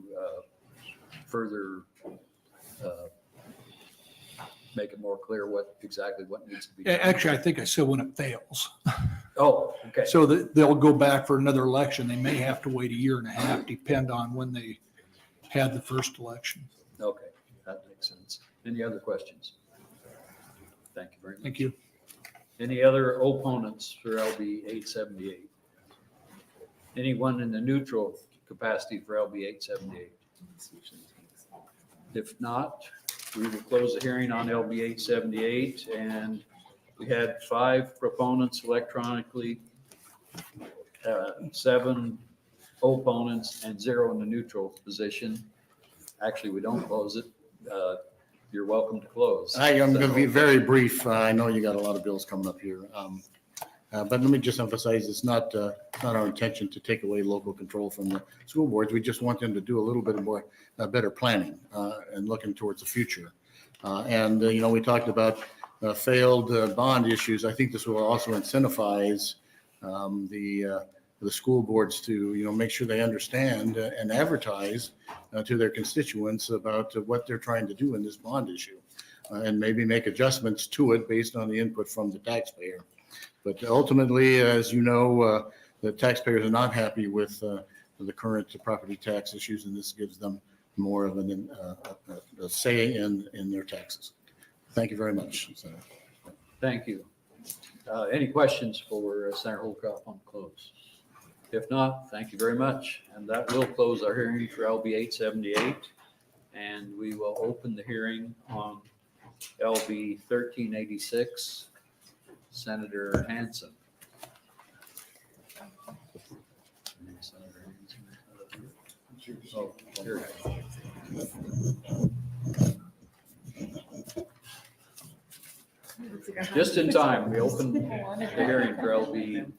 Speaker 1: further make it more clear what needs to be done.
Speaker 15: Actually, I think I said when it fails.
Speaker 1: Oh, okay.
Speaker 15: So that they'll go back for another election. They may have to wait a year and a half, depend on when they had the first election.
Speaker 1: Okay, that makes sense. Any other questions? Thank you very much.
Speaker 15: Thank you.
Speaker 1: Any other opponents for LB 878? Anyone in the neutral capacity for LB 878? If not, we will close the hearing on LB 878, and we had 5 proponents electronically, 7 opponents, and 0 in the neutral position. Actually, we don't close it. You're welcome to close.
Speaker 13: I am going to be very brief. I know you got a lot of bills coming up here. But let me just emphasize, it's not our intention to take away local control from the school boards. We just want them to do a little bit more, better planning and looking towards the future. We talked about failed bond issues. I think this will also incentivize the school boards to, make sure they understand and advertise to their constituents about what they're trying to do in this bond issue, and maybe make adjustments to it based on the input from the taxpayer. But ultimately, as you know, the taxpayers are not happy with the current property tax issues, and this gives them more of a say in their taxes. Thank you very much.
Speaker 1: Thank you. Any questions for Senator Holdcroft on close? If not, thank you very much. And that will close our hearing for LB 878. And we will open the hearing on LB 1386, Senator Hansen. Oh, here. Just in time, we opened the hearing for LB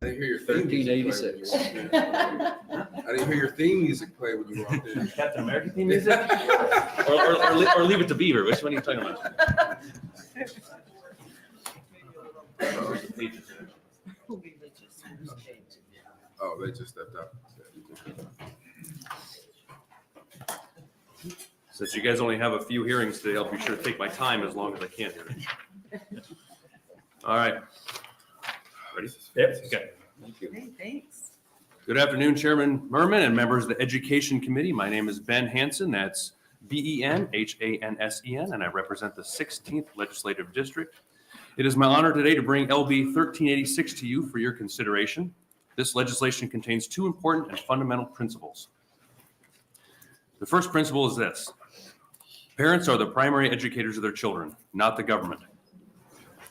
Speaker 6: I didn't hear your theme music
Speaker 1: 1386.
Speaker 6: play when you walked in. I didn't hear your theme music play when you walked in.
Speaker 16: Captain America theme music? or Leave It to Beaver, which one are you talking about?
Speaker 6: Oh, they just stepped up.
Speaker 16: Since you guys only have a few hearings today, I'll be sure to take my time as long as I can here. All right. Ready? Yep. Okay.
Speaker 1: Thank you.
Speaker 3: Hey, thanks.
Speaker 16: Good afternoon, Chairman Merman and members of the Education Committee. My name is Ben Hansen. That's BenHansen, and I represent the 16th Legislative District. It is my honor today to bring LB 1386 to you for your consideration. This legislation contains two important and fundamental principles. The first principle is this: parents are the primary educators of their children, not the government.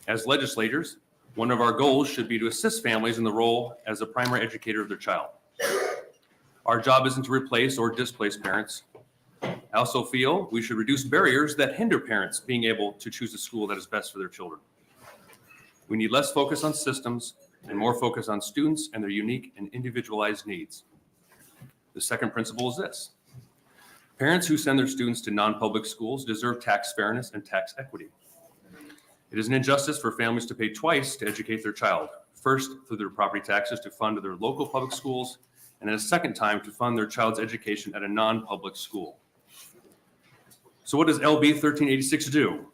Speaker 16: As legislators, one of our goals should be to assist families in the role as a primary educator of their child. Our job isn't to replace or displace parents. I also feel we should reduce barriers that hinder parents being able to choose a school that is best for their children. We need less focus on systems and more focus on students and their unique and individualized needs. The second principle is this: parents who send their students to non-public schools deserve tax fairness and tax equity. It is an injustice for families to pay twice to educate their child, first through their property taxes to fund their local public schools, and then a second time to fund their child's education at a non-public school. So what does LB 1386 do?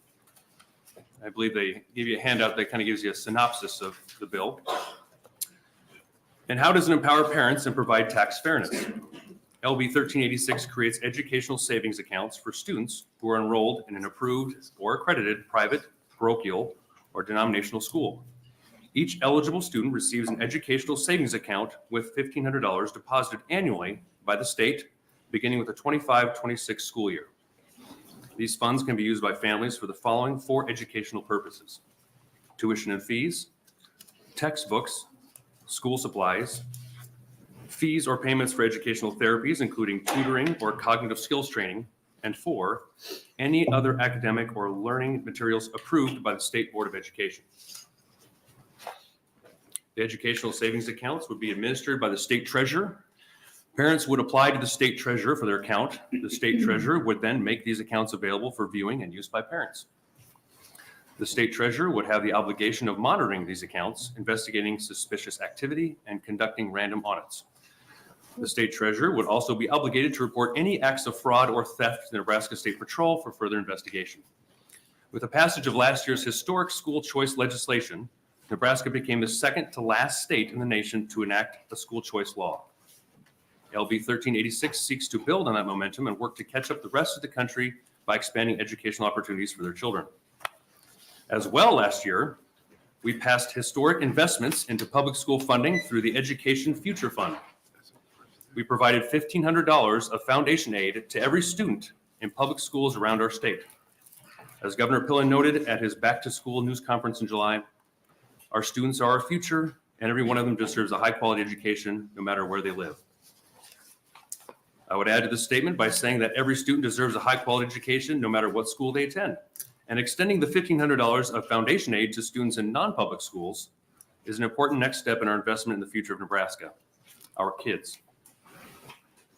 Speaker 16: I believe they give you a handout that kind of gives you a synopsis of the bill. And how does it empower parents and provide tax fairness? LB 1386 creates educational savings accounts for students who are enrolled in an approved or accredited private, parochial, or denominational school. Each eligible student receives an educational savings account with $1,500 deposited annually by the state, beginning with the 25-26 school year. These funds can be used by families for the following four educational purposes: tuition and fees, textbooks, school supplies, fees or payments for educational therapies, including tutoring or cognitive skills training, and four, any other academic or learning materials approved by the State Board of Education. The educational savings accounts would be administered by the state treasurer. Parents would apply to the state treasurer for their account. The state treasurer would then make these accounts available for viewing and use by parents. The state treasurer would have the obligation of monitoring these accounts, investigating suspicious activity, and conducting random audits. The state treasurer would also be obligated to report any acts of fraud or theft to the Nebraska State Patrol for further investigation. With the passage of last year's historic school choice legislation, Nebraska became the second to last state in the nation to enact a school choice law. LB 1386 seeks to build on that momentum and work to catch up the rest of the country by expanding educational opportunities for their children. As well, last year, we passed historic investments into public school funding through the Education Future Fund. We provided $1,500 of foundation aid to every student in public schools around our state. As Governor Pillen noted at his Back to School news conference in July, our students are our future, and every one of them deserves a high-quality education no matter where they live. I would add to this statement by saying that every student deserves a high-quality education no matter what school they attend. And extending the $1,500 of foundation aid to students in non-public schools is an important next step in our investment in the future of Nebraska, our kids.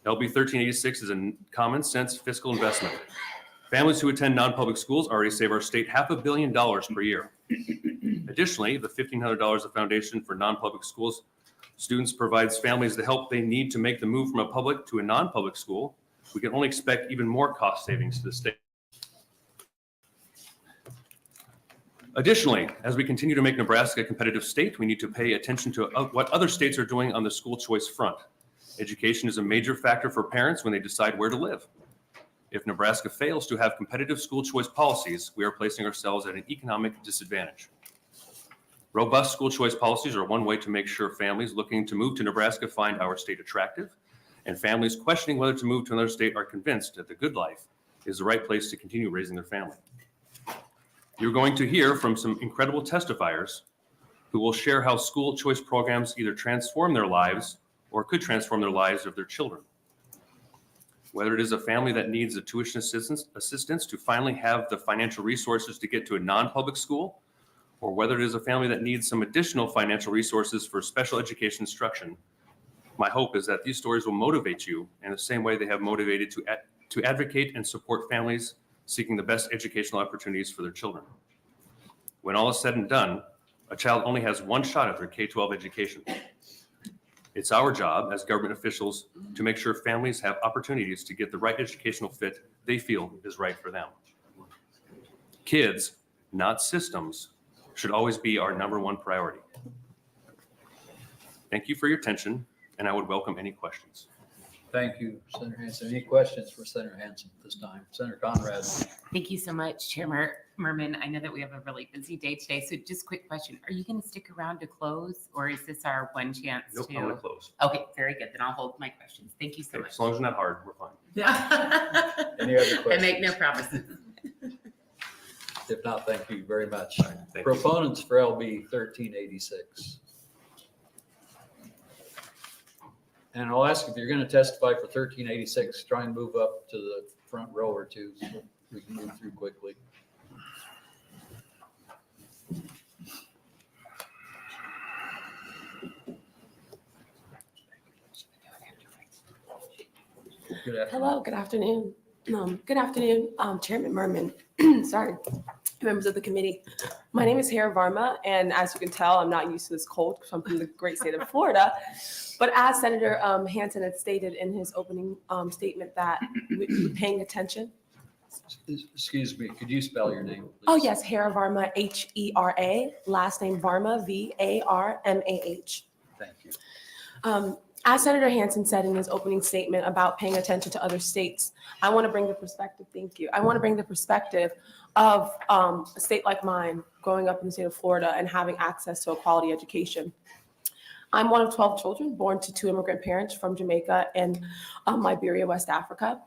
Speaker 16: LB 1386 is a common sense fiscal investment. Families who attend non-public schools already save our state $500 million per year. Additionally, the $1,500 of foundation for non-public schools students provides families the help they need to make the move from a public to a non-public school. We can only expect even more cost savings to the state. Additionally, as we continue to make Nebraska a competitive state, we need to pay attention to what other states are doing on the school choice front. Education is a major factor for parents when they decide where to live. If Nebraska fails to have competitive school choice policies, we are placing ourselves at an economic disadvantage. Robust school choice policies are one way to make sure families looking to move to Nebraska find our state attractive, and families questioning whether to move to another state are convinced that the good life is the right place to continue raising their family. You're going to hear from some incredible testifiers who will share how school choice programs either transform their lives or could transform their lives of their children. Whether it is a family that needs a tuition assistance to finally have the financial resources to get to a non-public school, or whether it is a family that needs some additional financial resources for special education instruction, my hope is that these stories will motivate you in the same way they have motivated to advocate and support families seeking the best educational opportunities for their children. When all is said and done, a child only has one shot at their K-12 education. It's our job as government officials to make sure families have opportunities to get the right educational fit they feel is right for them. Kids, not systems, should always be our number one priority. Thank you for your attention, and I would welcome any questions.
Speaker 1: Thank you, Senator Hansen. Any questions for Senator Hansen this time? Senator Conrad.
Speaker 17: Thank you so much, Chairman Merman. I know that we have a really busy day today, so just quick question. Are you going to stick around to close, or is this our one chance
Speaker 16: Nope,
Speaker 17: to?
Speaker 16: I'm going to close.
Speaker 17: Okay, very good. Then I'll hold my questions. Thank you so much.
Speaker 16: As long as it's not hard, we're fine.
Speaker 1: Any other questions?
Speaker 17: I make no promises.
Speaker 1: If not, thank you very much.
Speaker 16: Thank you.
Speaker 1: Proponents for LB 1386. And I'll ask if you're going to testify for 1386, try and move up to the front row or two so we can move through quickly. Good afternoon.
Speaker 18: Hello, good afternoon. Good afternoon, Chairman Merman. Sorry, members of the committee. My name is Hera Varma, and as you can tell, I'm not used to this cold because I'm from the great state of Florida. But as Senator Hansen had stated in his opening statement that we're paying attention.
Speaker 1: Excuse me, could you spell your name, please?
Speaker 18: Oh, yes, Hera Varma, Hera, last name Varma, Varmah.
Speaker 1: Thank you.
Speaker 18: As Senator Hansen said in his opening statement about paying attention to other states, I want to bring the perspective, thank you. I want to bring the perspective of a state like mine, growing up in the state of Florida and having access to a quality education. I'm one of 12 children born to 2 immigrant parents from Jamaica and Liberia, West Africa.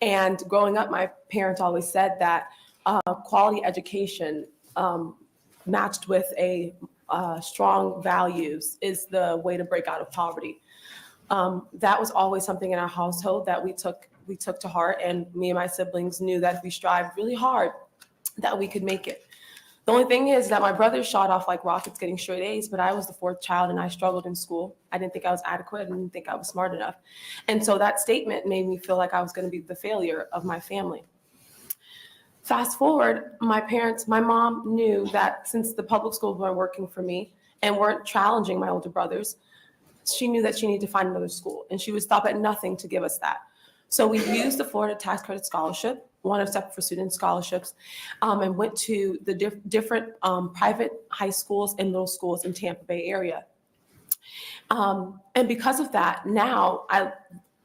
Speaker 18: And growing up, my parents always said that quality education matched with a strong values is the way to break out of poverty. That was always something in our household that we took to heart, and me and my siblings knew that if we strived really hard, that we could make it. The only thing is that my brothers shot off like rockets getting straight A's, but I was the 4th child and I struggled in school. I didn't think I was adequate. I didn't think I was smart enough. And so that statement made me feel like I was going to be the failure of my family. Fast forward, my mom knew that since the public schools weren't working for me and weren't challenging my older brothers, she knew that she needed to find another school, and she would stop at nothing to give us that. So we used the Florida Tax Credit Scholarship, one of Separate for Student Scholarships, and went to the different private high schools and middle schools in Tampa Bay area. And because of that, now I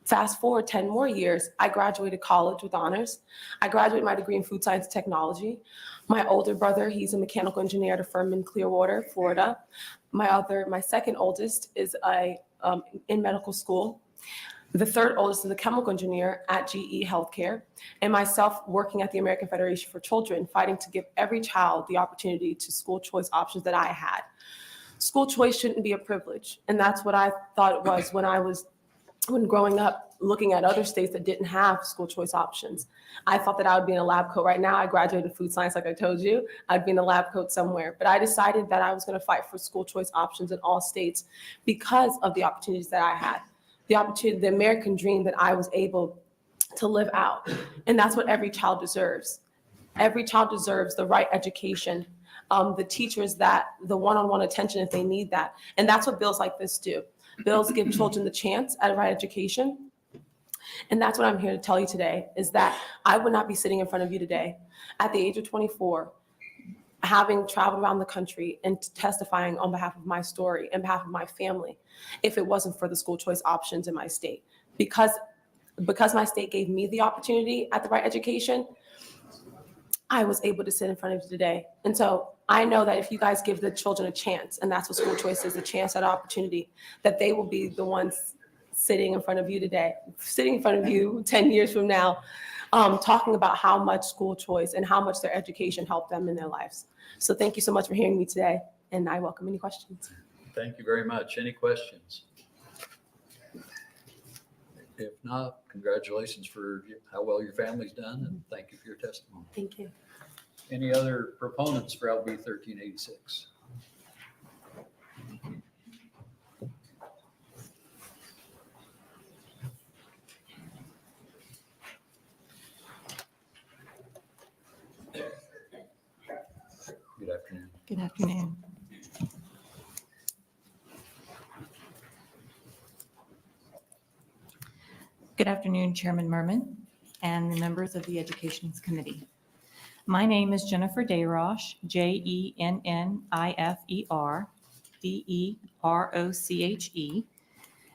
Speaker 18: fast forward 10 more years, I graduated college with honors. I graduated my degree in food science and technology. My older brother, he's a mechanical engineer at a firm in Clearwater, Florida. My second oldest is in medical school. The third oldest is a chemical engineer at GE Healthcare, and myself working at the American Federation for Children, fighting to give every child the opportunity to school choice options that I had. School choice shouldn't be a privilege, and that's what I thought it was when growing up, looking at other states that didn't have school choice options. I thought that I would be in a lab coat right now. I graduated food science, like I told you. I'd be in a lab coat somewhere. But I decided that I was going to fight for school choice options in all states because of the opportunities that I had, the American dream that I was able to live out. And that's what every child deserves. Every child deserves the right education, the teachers the one-on-one attention if they need that. And that's what bills like this do. Bills give children the chance at a right education. And that's what I'm here to tell you today, is that I would not be sitting in front of you today at the age of 24, having traveled around the country and testifying on behalf of my story and behalf of my family, if it wasn't for the school choice options in my state. Because my state gave me the opportunity at the right education, I was able to sit in front of you today. And so I know that if you guys give the children a chance, and that's what school choice is, a chance at opportunity, that they will be the ones sitting in front of you today, sitting in front of you 10 years from now, talking about how much school choice and how much their education helped them in their lives. So thank you so much for hearing me today, and I welcome any questions.
Speaker 1: Thank you very much. Any questions? If not, congratulations for how well your family's done, and thank you for your testimony.
Speaker 18: Thank you.
Speaker 1: Any other proponents for LB 1386? Good afternoon.
Speaker 19: Good afternoon. Good afternoon, Chairman Merman and the members of the Education Committee. My name is Jennifer Dayrosh, Jennnifer Deroche,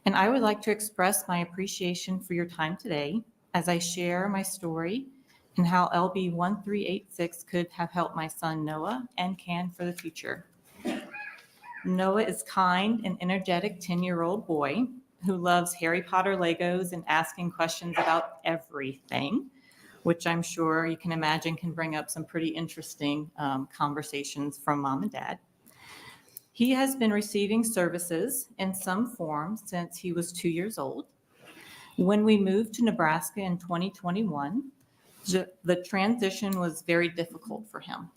Speaker 19: and I would like to express my appreciation for your time today as I share my story and how LB 1386 could have helped my son Noah and can for the future. Noah is kind and energetic 10-year-old boy who loves Harry Potter Legos and asking questions about everything, which I'm sure you can imagine can bring up some pretty interesting conversations from mom and dad. He has been receiving services in some form since he was 2 years old. When we moved to Nebraska in 2021, the transition was very difficult for him.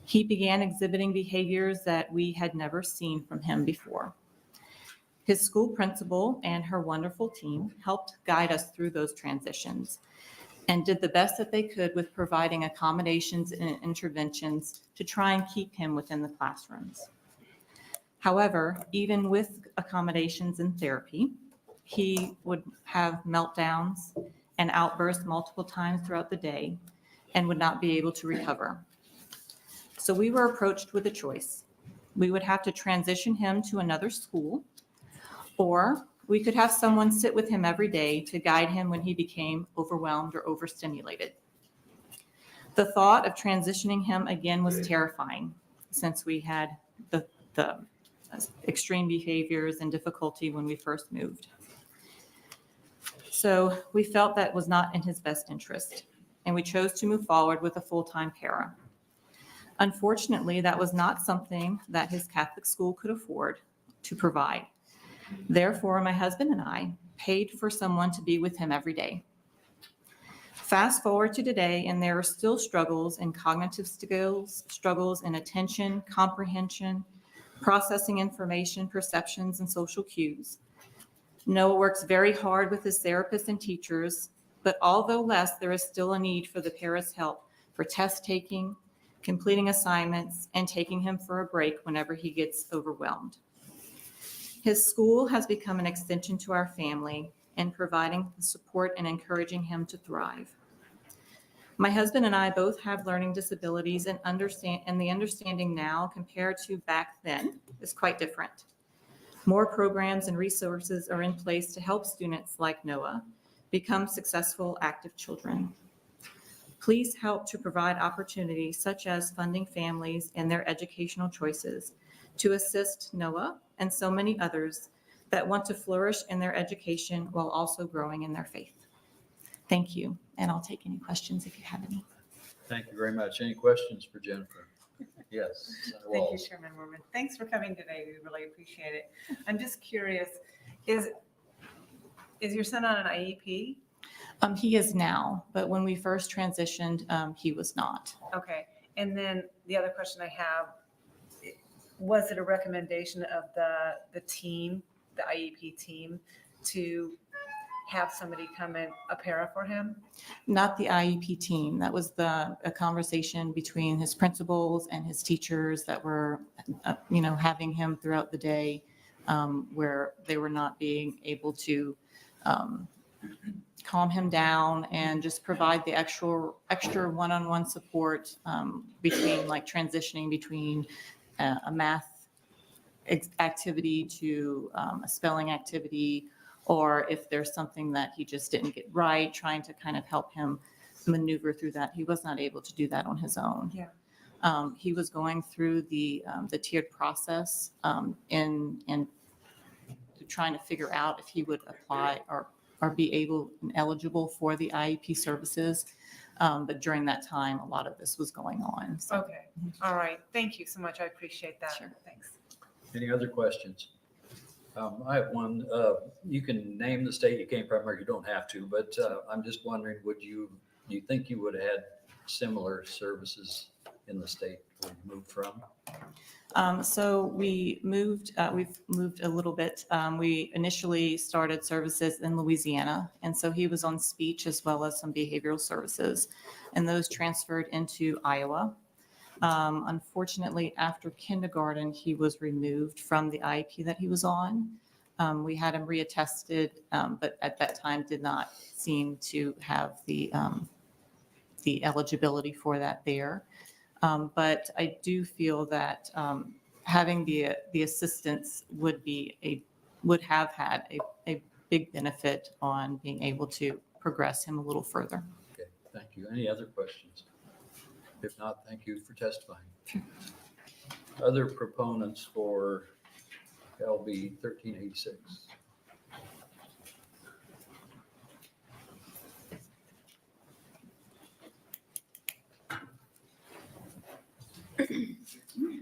Speaker 19: He began exhibiting behaviors that we had never seen from him before. His school principal and her wonderful team helped guide us through those transitions and did the best that they could with providing accommodations and interventions to try and keep him within the classrooms. However, even with accommodations and therapy, he would have meltdowns and outbursts multiple times throughout the day and would not be able to recover. So we were approached with a choice. We would have to transition him to another school, or we could have someone sit with him every day to guide him when he became overwhelmed or overstimulated. The thought of transitioning him again was terrifying since we had the extreme behaviors and difficulty when we first moved. So we felt that was not in his best interest, and we chose to move forward with a full-time para. Unfortunately, that was not something that his Catholic school could afford to provide. Therefore, my husband and I paid for someone to be with him every day. Fast forward to today, and there are still struggles in cognitive skills, struggles in attention, comprehension, processing information, perceptions, and social cues. Noah works very hard with his therapists and teachers, but although less, there is still a need for the para's help for test taking, completing assignments, and taking him for a break whenever he gets overwhelmed. His school has become an extension to our family in providing the support and encouraging him to thrive. My husband and I both have learning disabilities, and the understanding now compared to back then is quite different. More programs and resources are in place to help students like Noah become successful, active children. Please help to provide opportunities such as funding families and their educational choices to assist Noah and so many others that want to flourish in their education while also growing in their faith. Thank you, and I'll take any questions if you have any.
Speaker 1: Thank you very much. Any questions for Jennifer? Yes. Senator
Speaker 5: Thank you,
Speaker 1: Walls.
Speaker 5: Chairman Merman. Thanks for coming today. We really appreciate it. I'm just curious, is your son on an IEP?
Speaker 19: He is now, but when we first transitioned, he was not.
Speaker 5: Okay. And then the other question I have, was it a recommendation of the team, the IEP team, to have somebody come in, a para for him?
Speaker 19: Not the IEP team. That was a conversation between his principals and his teachers that were, having him throughout the day, where they were not being able to calm him down and just provide the extra one-on-one support between, like, transitioning between a math activity to a spelling activity, or if there's something that he just didn't get right, trying to kind of help him maneuver through that. He was not able to do that on his own.
Speaker 5: Yeah.
Speaker 19: He was going through the tiered process and trying to figure out if he would apply or be able and eligible for the IEP services. But during that time, a lot of this was going on. So.
Speaker 5: Okay, all right. Thank you so much. I appreciate that.
Speaker 19: Sure.
Speaker 5: Thanks.
Speaker 1: Any other questions? I have one. You can name the state you came from, or you don't have to, but I'm just wondering, do you think you would have had similar services in the state where you moved from?
Speaker 19: So we've moved a little bit. We initially started services in Louisiana, and so he was on speech as well as some behavioral services, and those transferred into Iowa. Unfortunately, after kindergarten, he was removed from the IEP that he was on. We had him reattested, but at that time did not seem to have the eligibility for that there. But I do feel that having the assistance would have had a big benefit on being able to progress him a little further.
Speaker 1: Okay, thank you. Any other questions? If not, thank you for testifying.
Speaker 19: Sure.
Speaker 1: Other proponents for LB 1386?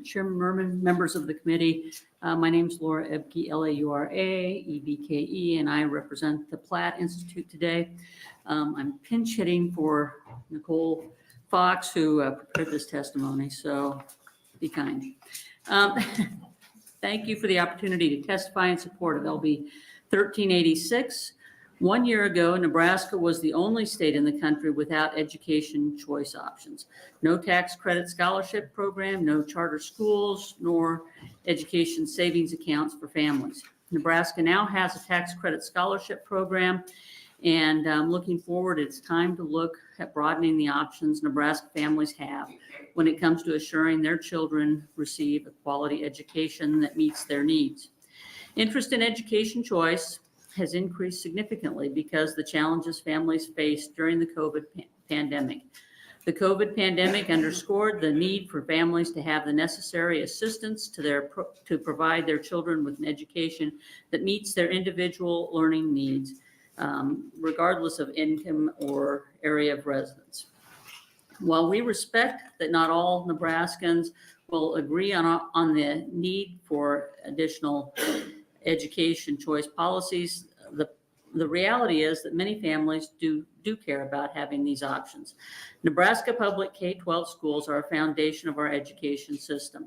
Speaker 20: Chairman Merman, members of the committee, my name is Laura Ebke, Laura, EBKE, and I represent the Platt Institute today. I'm pinch hitting for Nicole Fox, who prepared this testimony, so be kind. Thank you for the opportunity to testify in support of LB 1386. 1 year ago, Nebraska was the only state in the country without education choice options. No tax credit scholarship program, no charter schools, nor education savings accounts for families. Nebraska now has a tax credit scholarship program, and looking forward, it's time to look at broadening the options Nebraska families have when it comes to assuring their children receive a quality education that meets their needs. Interest in education choice has increased significantly because the challenges families faced during the COVID pandemic. The COVID pandemic underscored the need for families to have the necessary assistance to provide their children with an education that meets their individual learning needs, regardless of income or area of residence. While we respect that not all Nebraskans will agree on the need for additional education choice policies, the reality is that many families do care about having these options. Nebraska public K-12 schools are a foundation of our education system.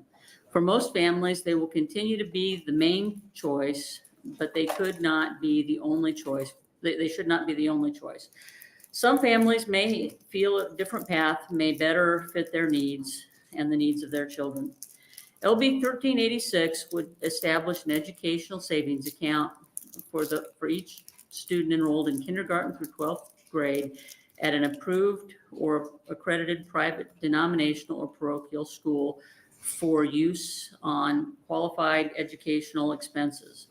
Speaker 20: For most families, they will continue to be the main choice, but they could not be the only choice. They should not be the only choice. Some families may feel a different path may better fit their needs and the needs of their children. LB 1386 would establish an educational savings account for each student enrolled in kindergarten through 12th grade at an approved or accredited private denominational or parochial school for use on qualified educational expenses.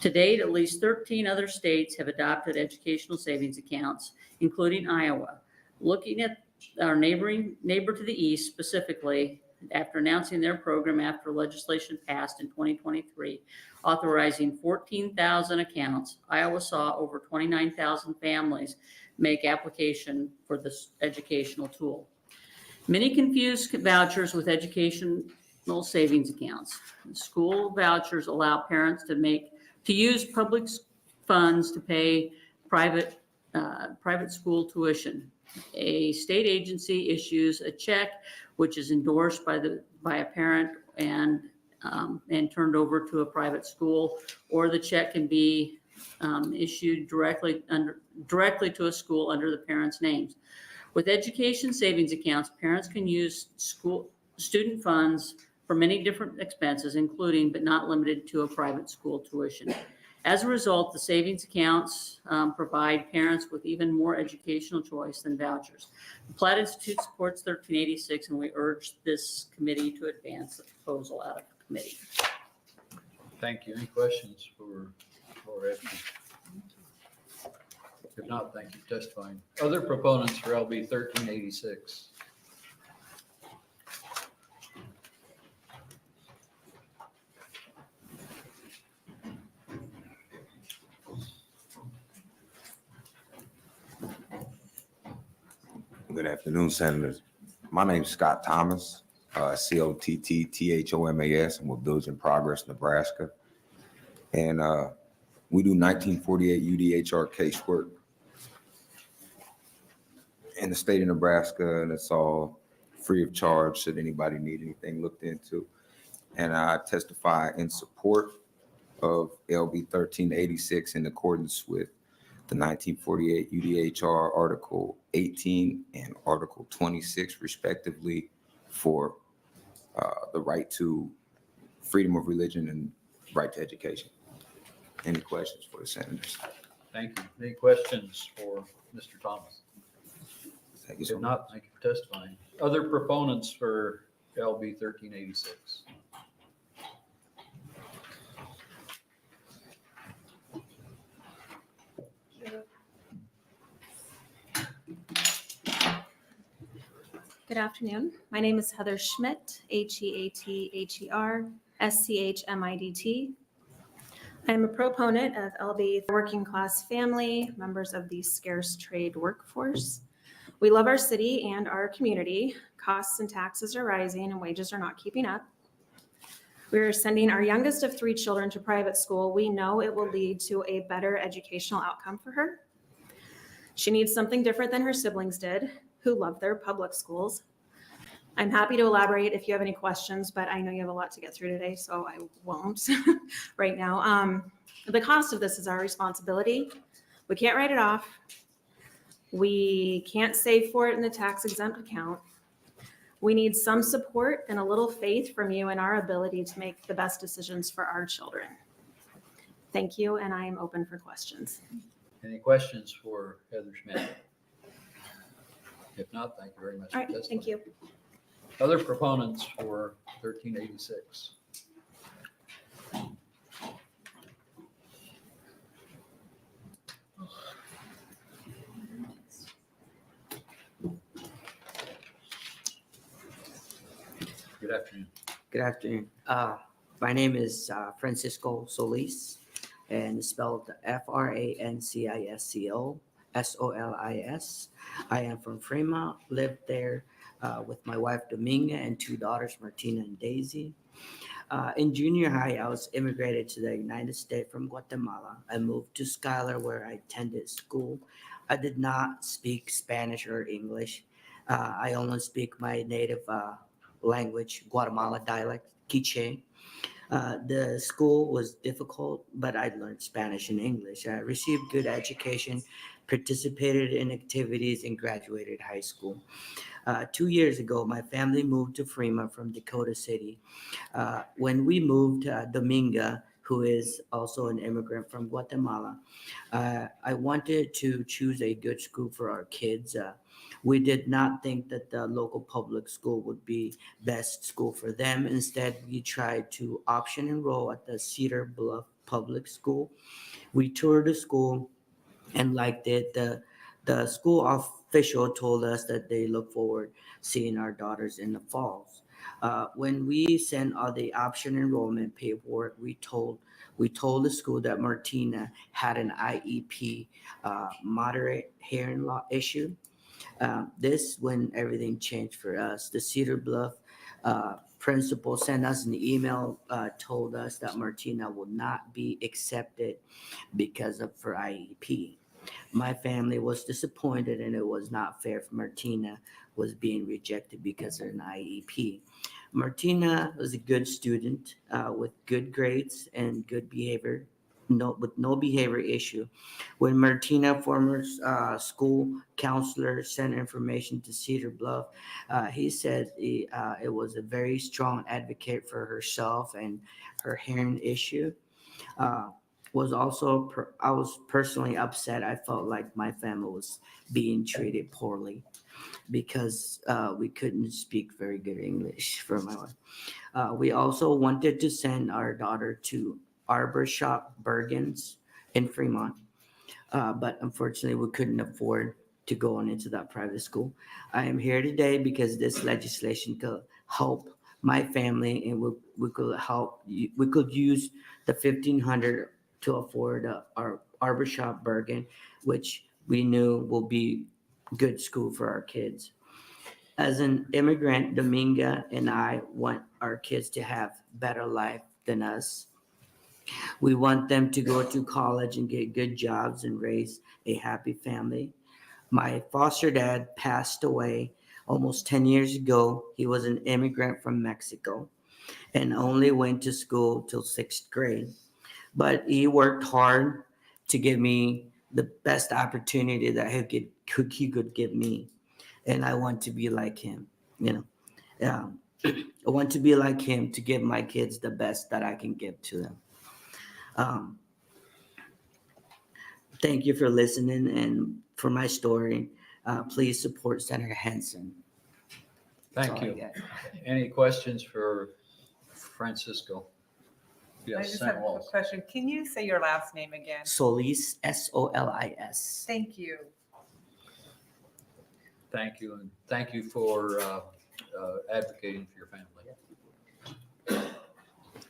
Speaker 20: To date, at least 13 other states have adopted educational savings accounts, including Iowa. Looking at our neighbor to the east specifically, after announcing their program after legislation passed in 2023, authorizing 14,000 accounts, Iowa saw over 29,000 families make application for this educational tool. Many confuse vouchers with educational savings accounts. School vouchers allow parents to use public funds to pay private school tuition. A state agency issues a check which is endorsed by a parent and turned over to a private school, or the check can be issued directly to a school under the parents' names. With education savings accounts, parents can use student funds for many different expenses, including but not limited to a private school tuition. As a result, the savings accounts provide parents with even more educational choice than vouchers. The Platt Institute supports 1386, and we urge this committee to advance the proposal out of committee.
Speaker 1: Thank you. Any questions for Edmund? If not, thank you for testifying. Other proponents for LB 1386?
Speaker 21: Good afternoon, Senators. My name's Scott Thomas, COTTTHOMAS. I'm with Village in Progress, Nebraska. And we do 1948 UDHR casework in the state of Nebraska, and it's all free of charge should anybody need anything looked into. And I testify in support of LB 1386 in accordance with the 1948 UDHR Article 18 and Article 26 respectively for the right to freedom of religion and right to education. Any questions for the senators?
Speaker 1: Thank you. Any questions for Mr. Thomas?
Speaker 21: Thank you so
Speaker 1: If
Speaker 21: much.
Speaker 1: not, thank you for testifying. Other proponents for LB 1386?
Speaker 22: Good afternoon. My name is Heather Schmidt, Heather Schmidt. I am a proponent of LB working class family, members of the scarce trade workforce. We love our city and our community. Costs and taxes are rising and wages are not keeping up. We are sending our youngest of 3 children to private school. We know it will lead to a better educational outcome for her. She needs something different than her siblings did, who love their public schools. I'm happy to elaborate if you have any questions, but I know you have a lot to get through today, so I won't right now. The cost of this is our responsibility. We can't write it off. We can't save for it in the tax exempt account. We need some support and a little faith from you in our ability to make the best decisions for our children. Thank you, and I am open for questions.
Speaker 1: Any questions for Heather Schmidt? If not, thank you very much.
Speaker 22: All right, thank you.
Speaker 1: Other proponents for 1386? Good afternoon.
Speaker 23: Good afternoon. My name is Francisco Solis, and it's spelled Francisco Solis. I am from Fremont, lived there with my wife Dominga and 2 daughters, Martina and Daisy. In junior high, I was immigrated to the United States from Guatemala. I moved to Schuyler where I attended school. I did not speak Spanish or English. I only speak my native language, Guatemala dialect, Quiche. The school was difficult, but I learned Spanish and English. I received good education, participated in activities, and graduated high school. 2 years ago, my family moved to Fremont from Dakota City. When we moved, Dominga, who is also an immigrant from Guatemala, I wanted to choose a good school for our kids. We did not think that the local public school would be best school for them. Instead, we tried to option enroll at the Cedar Bluff Public School. We toured the school and liked it. The school official told us that they look forward seeing our daughters in the falls. When we sent all the option enrollment paperwork, we told the school that Martina had an IEP, moderate hearing loss issue. This when everything changed for us. The Cedar Bluff principal sent us an email, told us that Martina will not be accepted because of her IEP. My family was disappointed, and it was not fair for Martina was being rejected because of an IEP. Martina was a good student with good grades and good behavior. With no behavior issue. When Martina, former school counselor, sent information to Cedar Bluff, he said it was a very strong advocate for herself and her hearing issue. I was personally upset. I felt like my family was being treated poorly because we couldn't speak very good English for my wife. We also wanted to send our daughter to Arbor Shop Bergens in Fremont. but unfortunately we couldn't afford to go on into that private school. I am here today because this legislation could help my family, and we could help. We could use the $1,500 to afford our Arborshop Bergen, which we knew will be good school for our kids. As an immigrant, Dominga and I want our kids to have better life than us. We want them to go to college and get good jobs and raise a happy family. My foster dad passed away almost 10 years ago. He was an immigrant from Mexico and only went to school till 6th grade. But he worked hard to give me the best opportunity that he could give me. And I want to be like him, you know. I want to be like him to give my kids the best that I can give to them. Thank you for listening, and for my story, please support Senator Hansen.
Speaker 1: Thank you. Any questions for Francisco?
Speaker 5: I
Speaker 1: Yes,
Speaker 5: just have
Speaker 1: Senator
Speaker 5: a
Speaker 1: Wallace.
Speaker 5: question. Can you say your last name again?
Speaker 23: Solis, Solis.
Speaker 5: Thank you.
Speaker 1: Thank you, and thank you for advocating for your family.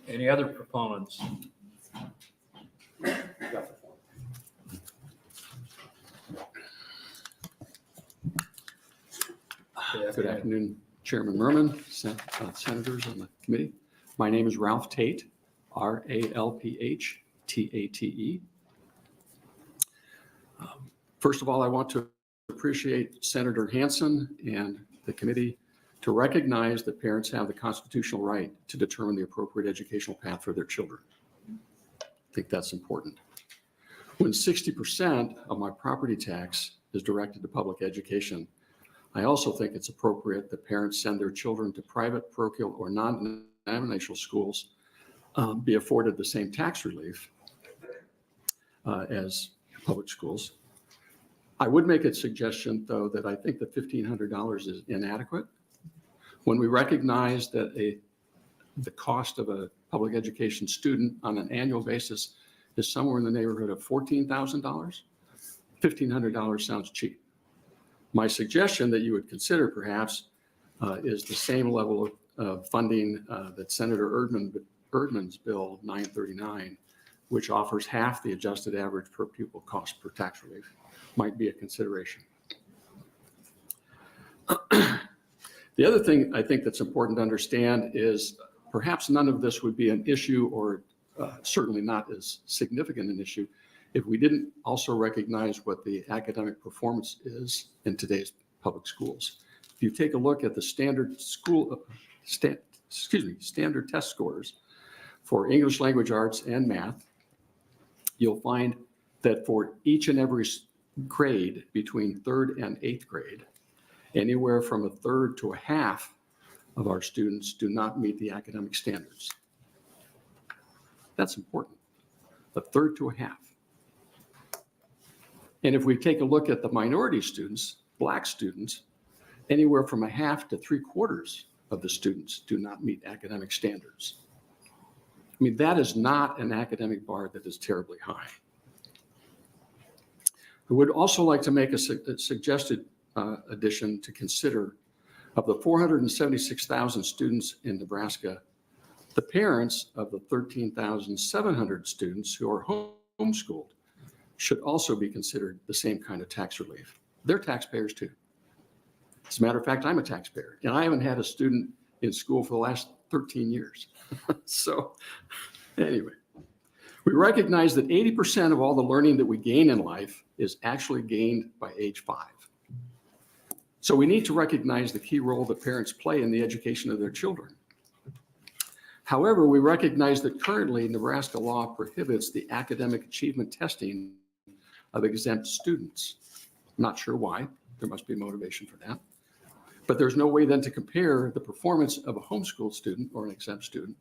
Speaker 1: Any other proponents?
Speaker 4: Good afternoon, Chairman Merman, senators on the committee. My name is Ralph Tate, R-A-L-P-H-T-A-T-E. First of all, I want to appreciate Senator Hansen and the committee to recognize that parents have the constitutional right to determine the appropriate educational path for their children. I think that's important. When 60% of my property tax is directed to public education, I also think it's appropriate that parents send their children to private, parochial, or non-denominational schools be afforded the same tax relief as public schools. I would make a suggestion, though, that I think that $1,500 is inadequate. When we recognize that the cost of a public education student on an annual basis is somewhere in the neighborhood of $14,000, $1,500 sounds cheap. My suggestion that you would consider perhaps is the same level of funding that Senator Erdman's Bill 939, which offers half the adjusted average per pupil cost per tax relief, might be a consideration. The other thing I think that's important to understand is perhaps none of this would be an issue, or certainly not as significant an issue, if we didn't also recognize what the academic performance is in today's public schools. If you take a look at the standard test scores for English language arts and math, you'll find that for each and every grade between 3rd and 8th grade, anywhere from a third to a half of our students do not meet the academic standards. That's important, a third to a half. And if we take a look at the minority students, Black students, anywhere from a half to 3/4 of the students do not meet academic standards. I mean, that is not an academic bar that is terribly high. I would also like to make a suggested addition to consider. Of the 476,000 students in Nebraska, the parents of the 13,700 students who are homeschooled should also be considered the same kind of tax relief. They're taxpayers too. As a matter of fact, I'm a taxpayer, and I haven't had a student in school for the last 13 years. So anyway, we recognize that 80% of all the learning that we gain in life is actually gained by age 5. So we need to recognize the key role that parents play in the education of their children. However, we recognize that currently Nebraska law prohibits the academic achievement testing of exempt students. I'm not sure why. There must be motivation for that. But there's no way then to compare the performance of a homeschooled student or an exempt student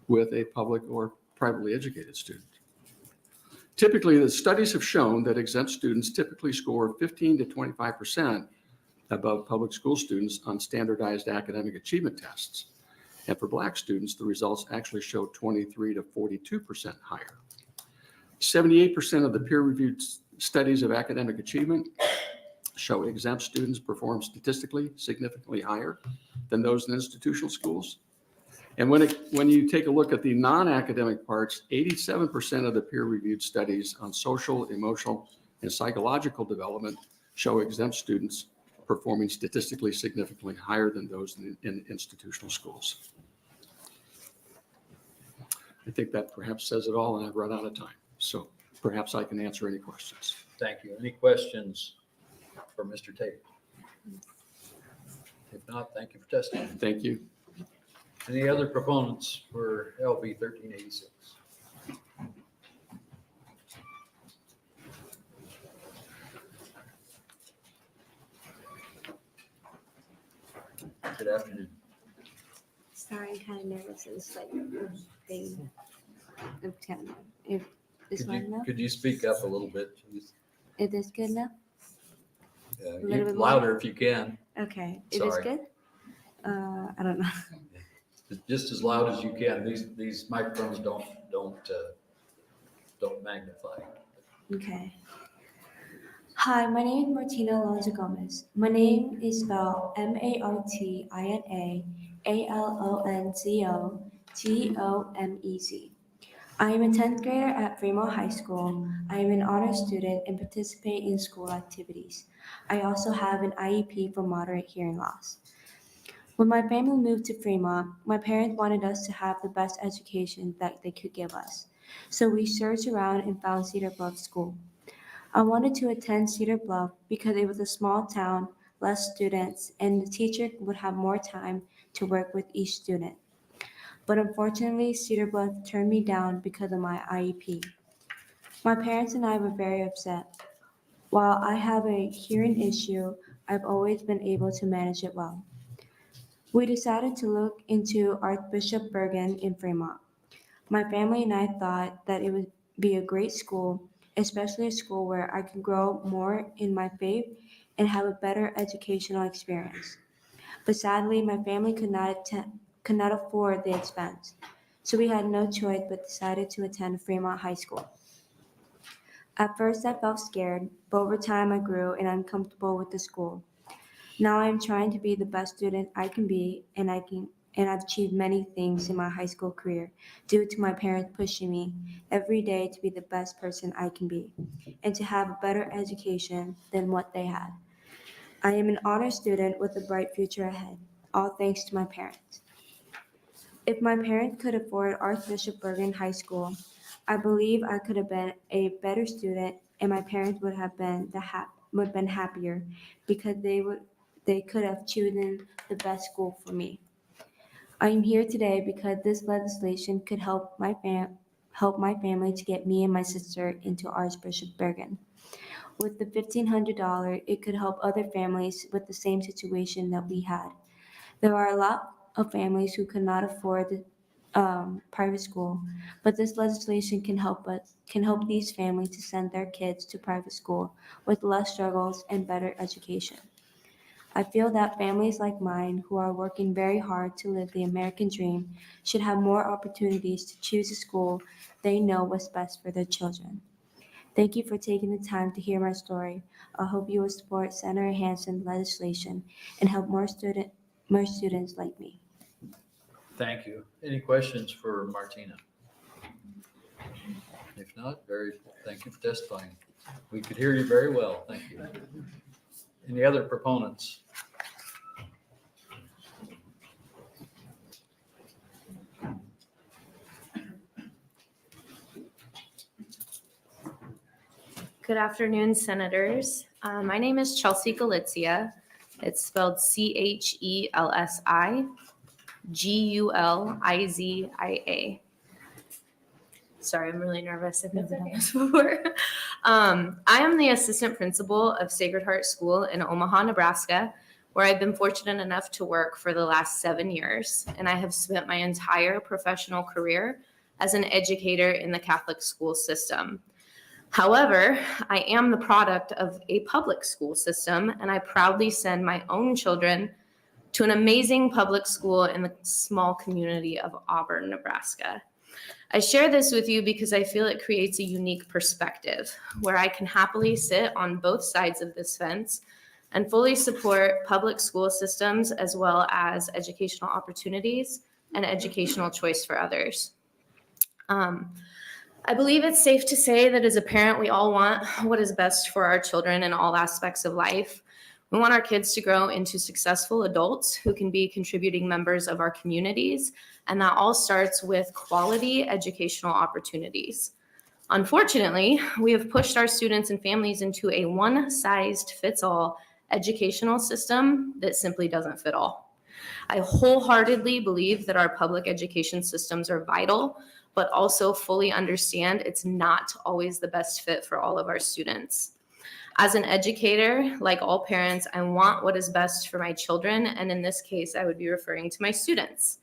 Speaker 4: with a public or privately educated student. Typically, the studies have shown that exempt students typically score 15 to 25% above public school students on standardized academic achievement tests. And for Black students, the results actually show 23 to 42% higher. 78% of the peer-reviewed Studies of academic achievement show exempt students perform statistically significantly higher than those in institutional schools. And when you take a look at the non-academic parts, 87% of the peer-reviewed studies on social, emotional, and psychological development show exempt students performing statistically significantly higher than those in institutional schools. I think that perhaps says it all, and I've run out of time. So perhaps I can answer any questions.
Speaker 1: Thank you. Any questions for Mr. Tate? If not, thank you for testifying.
Speaker 4: Thank you.
Speaker 1: Any other proponents for LB 1386? Good afternoon.
Speaker 7: Sorry, I'm kind of nervous. It's like thing.
Speaker 1: Could you speak up a little bit, please?
Speaker 7: Is this good enough?
Speaker 1: You
Speaker 7: little bit
Speaker 1: louder
Speaker 7: more?
Speaker 1: if you can.
Speaker 7: Okay. It is
Speaker 1: Sorry.
Speaker 7: good? I don't know.
Speaker 1: Just as loud as you can. These microphones don't magnify.
Speaker 7: Okay. Hi, my name is Martina Alonso Gomez. My name is spelled MartinaAlonzogomez. I am a 10th grader at Fremont High School. I am an honor student and participate in school activities. I also have an IEP for moderate hearing loss. When my family moved to Fremont, my parents wanted us to have the best education that they could give us. So we searched around and found Cedar Bluff School. I wanted to attend Cedar Bluff because it was a small town, less students, and the teacher would have more time to work with each student. But unfortunately, Cedar Bluff turned me down because of my IEP. My parents and I were very upset. While I have a hearing issue, I've always been able to manage it well. We decided to look into Archbishop Bergen in Fremont. My family and I thought that it would be a great school, especially a school where I could grow more in my faith and have a better educational experience. But sadly, my family could not afford the expense, so we had no choice but decided to attend Fremont High School. At first, I felt scared, but over time I grew and I'm comfortable with the school. Now I'm trying to be the best student I can be, and I've achieved many things in my high school career due to my parents pushing me every day to be the best person I can be and to have a better education than what they had. I am an honor student with a bright future ahead, all thanks to my parents. If my parents could afford Archbishop Bergen High School, I believe I could have been a better student and my parents would have been happier because they could have chosen the best school for me. I am here today because this legislation could help my family to get me and my sister into Archbishop Bergen. With the $1,500, it could help other families with the same situation that we had. There are a lot of families who could not afford private school, but this legislation can help these families to send their kids to private school with less struggles and better education. I feel that families like mine who are working very hard to live the American dream should have more opportunities to choose a school they know what's best for their children. Thank you for taking the time to hear my story. I hope you will support Senator Hansen legislation and help more students like me.
Speaker 1: Thank you. Any questions for Martina? If not, thank you for testifying. We could hear you very well. Thank you. Any other proponents?
Speaker 22: Good afternoon, Senators. My name is Chelsea Galizia. It's spelled CHELSI-GULIZIA. Sorry, I'm really nervous. I've never done this before. I am the assistant principal of Sacred Heart School in Omaha, Nebraska, where I've been fortunate enough to work for the last 7 years, and I have spent my entire professional career as an educator in the Catholic school system. However, I am the product of a public school system, and I proudly send my own children to an amazing public school in the small community of Auburn, Nebraska.
Speaker 8: I share this with you because I feel it creates a unique perspective where I can happily sit on both sides of this fence and fully support public school systems as well as educational opportunities and educational choice for others. I believe it's safe to say that as a parent, we all want what is best for our children in all aspects of life. We want our kids to grow into successful adults who can be contributing members of our communities, and that all starts with quality educational opportunities. Unfortunately, we have pushed our students and families into a one-size-fits-all educational system that simply doesn't fit all. I wholeheartedly believe that our public education systems are vital, but also fully understand it's not always the best fit for all of our students. As an educator, like all parents, I want what is best for my children, and in this case, I would be referring to my students.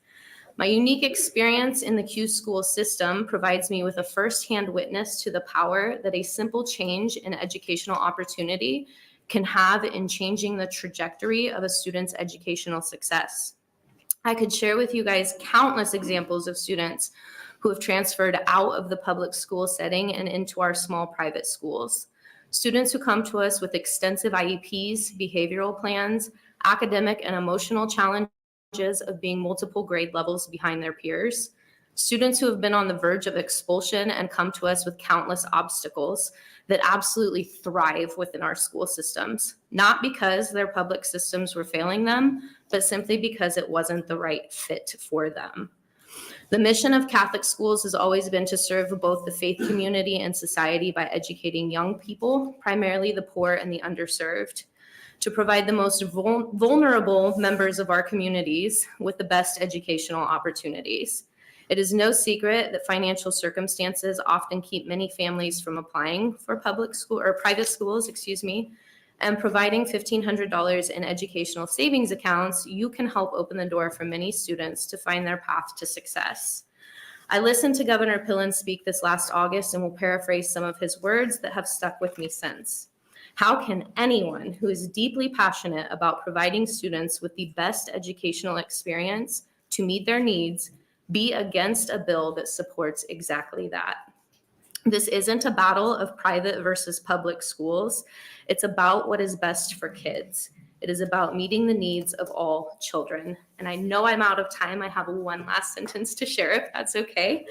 Speaker 8: My unique experience in the Q school system provides me with a firsthand witness to the power that a simple change in educational opportunity can have in changing the trajectory of a student's educational success. I could share with you guys countless examples of students who have transferred out of the public school setting and into our small private schools. Students who come to us with extensive IEPs, behavioral plans, academic and emotional challenges of being multiple grade levels behind their peers. Students who have been on the verge of expulsion and come to us with countless obstacles that absolutely thrive within our school systems, not because their public systems were failing them, but simply because it wasn't the right fit for them. The mission of Catholic schools has always been to serve both the faith community and society by educating young people, primarily the poor and the underserved, to provide the most vulnerable members of our communities with the best educational opportunities. It is no secret that financial circumstances often keep many families from applying for public school or private schools, and providing $1,500 in educational savings accounts, you can help open the door for many students to find their path to success. I listened to Governor Pillen speak this last August and will paraphrase some of his words that have stuck with me since. How can anyone who is deeply passionate about providing students with the best educational experience to meet their needs be against a bill that supports exactly that? This isn't a battle of private versus public schools. It's about what is best for kids. It is about meeting the needs of all children. And I know I'm out of time. I have one last sentence to share, if that's okay.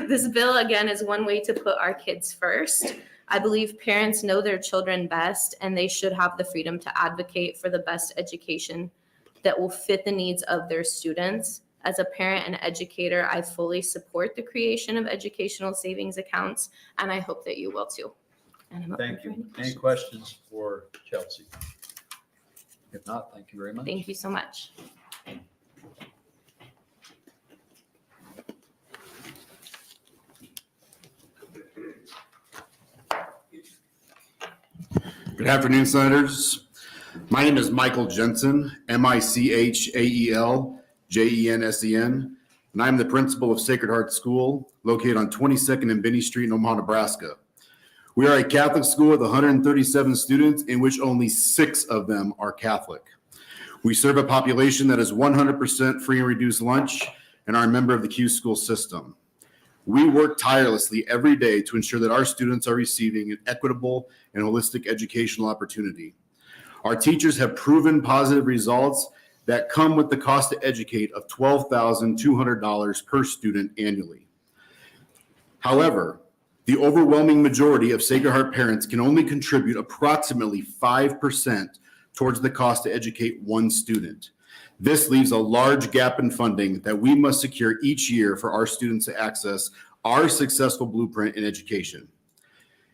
Speaker 8: This bill, again, is one way to put our kids first. I believe parents know their children best, and they should have the freedom to advocate for the best education that will fit the needs of their students. As a parent and educator, I fully support the creation of educational savings accounts, and I hope that you will too. And I'm open
Speaker 1: Thank
Speaker 8: for
Speaker 1: you.
Speaker 8: any
Speaker 1: Any questions for Chelsea? If not, thank you very much.
Speaker 8: Thank you so much.
Speaker 9: Good afternoon, Senators. My name is Michael Jensen, Michaeljensen, and I'm the principal of Sacred Heart School, located on 22nd and Binney Street in Omaha, Nebraska. We are a Catholic school with 137 students, in which only 6 of them are Catholic. We serve a population that is 100% free and reduced lunch and are a member of the Q school system. We work tirelessly every day to ensure that our students are receiving an equitable and holistic educational opportunity. Our teachers have proven positive results that come with the cost to educate of $12,200 per student annually. However, the overwhelming majority of Sacred Heart parents can only contribute approximately 5% towards the cost to educate one student. This leaves a large gap in funding that we must secure each year for our students to access our successful blueprint in education.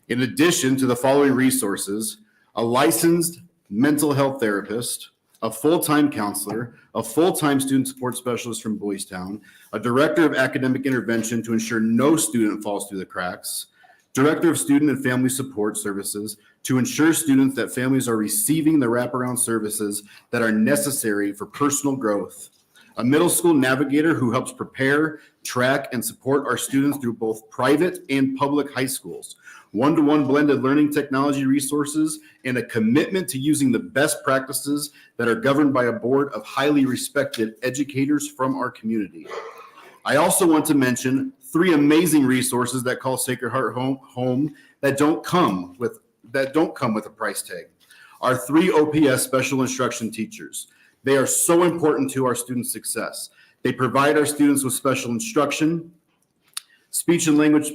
Speaker 9: In addition to the following resources, a licensed mental health therapist, a full-time counselor, a full-time student support specialist from Boys Town, a director of academic intervention to ensure no student falls through the cracks, director of student and family support services to ensure students that families are receiving the wraparound services that are necessary for personal growth, a middle school navigator who helps prepare, track, and support our students through both private and public high schools, one-to-one blended learning technology resources, and a commitment to using the best practices that are governed by a board of highly respected educators from our community. I also want to mention three amazing resources that call Sacred Heart home that don't come with a price tag. Our 3 OPS special instruction teachers. They are so important to our students' success. They provide our students with special instruction, speech and language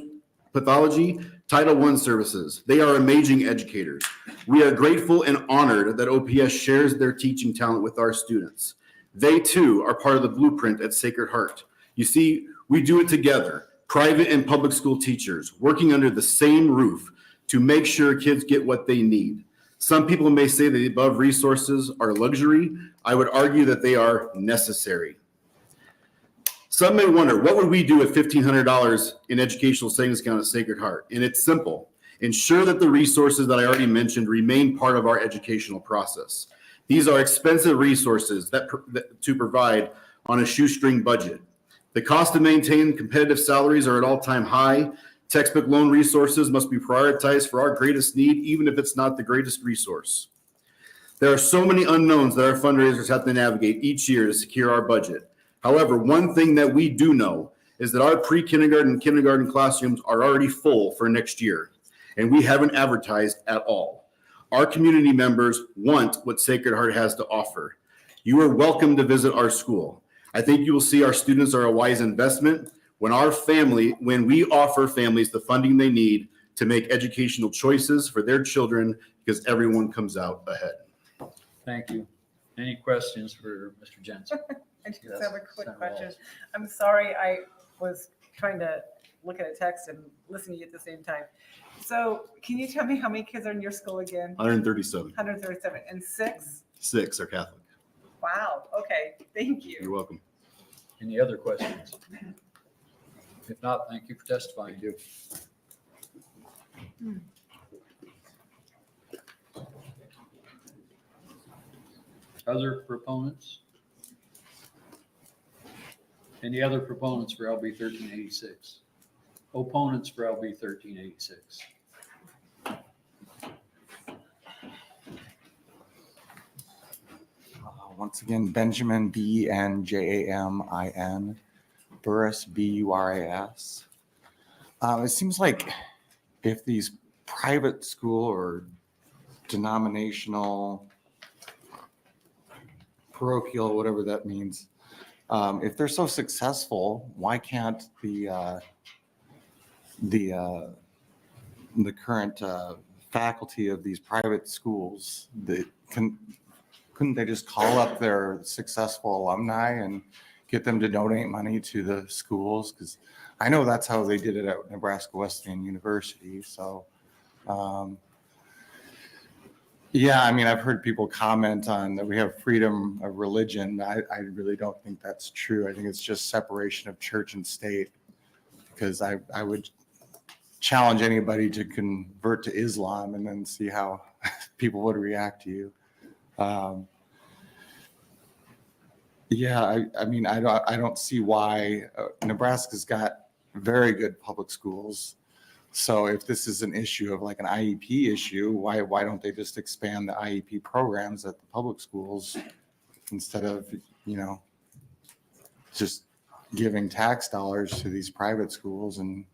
Speaker 9: pathology, Title I services. They are amazing educators. We are grateful and honored that OPS shares their teaching talent with our students. They too are part of the blueprint at Sacred Heart. You see, we do it together, private and public school teachers, working under the same roof to make sure kids get what they need. Some people may say that the above resources are luxury. I would argue that they are necessary. Some may wonder, what would we do with $1,500 in educational savings account at Sacred Heart? And it's simple. Ensure that the resources that I already mentioned remain part of our educational process. These are expensive resources to provide on a shoestring budget. The cost to maintain competitive salaries are at all-time high. Textbook loan resources must be prioritized for our greatest need, even if it's not the greatest resource. There are so many unknowns that our fundraisers have to navigate each year to secure our budget. However, one thing that we do know is that our pre-kindergarten and kindergarten classrooms are already full for next year, and we haven't advertised at all. Our community members want what Sacred Heart has to offer. You are welcome to visit our school. I think you will see our students are a wise investment when we offer families the funding they need to make educational choices for their children, because everyone comes out ahead.
Speaker 1: Thank you. Any questions for Mr. Jensen?
Speaker 5: I just have a quick question. I'm sorry, I was trying to look at a text and listen to you at the same time. So can you tell me how many kids are in your school again?
Speaker 9: 137.
Speaker 5: 137. And 6?
Speaker 9: 6 are Catholic.
Speaker 5: Wow. Okay. Thank you.
Speaker 9: You're welcome.
Speaker 1: Any other questions? If not, thank you for testifying.
Speaker 9: Thank you.
Speaker 1: Other proponents? Any other proponents for LB 1386? Opponents for LB 1386?
Speaker 10: Once again, Benjamin, B-N-J-A-M-I-N, Burris, B-U-R-A-S. It seems like if these private school or denominational, parochial, whatever that means, if they're so successful, why can't the current faculty of these private schools couldn't they just call up their successful alumni and get them to donate money to the schools? Because I know that's how they did it at Nebraska Wesleyan University. So, yeah, I mean, I've heard people comment on that we have freedom of religion. I really don't think that's true. I think it's just separation of church and state, because I would challenge anybody to convert to Islam and then see how people would react to you. Yeah, I mean, I don't see why Nebraska's got very good public schools. So if this is an issue of like an IEP issue, why don't they just expand the IEP programs at the public schools instead of, just giving tax dollars to these private schools, and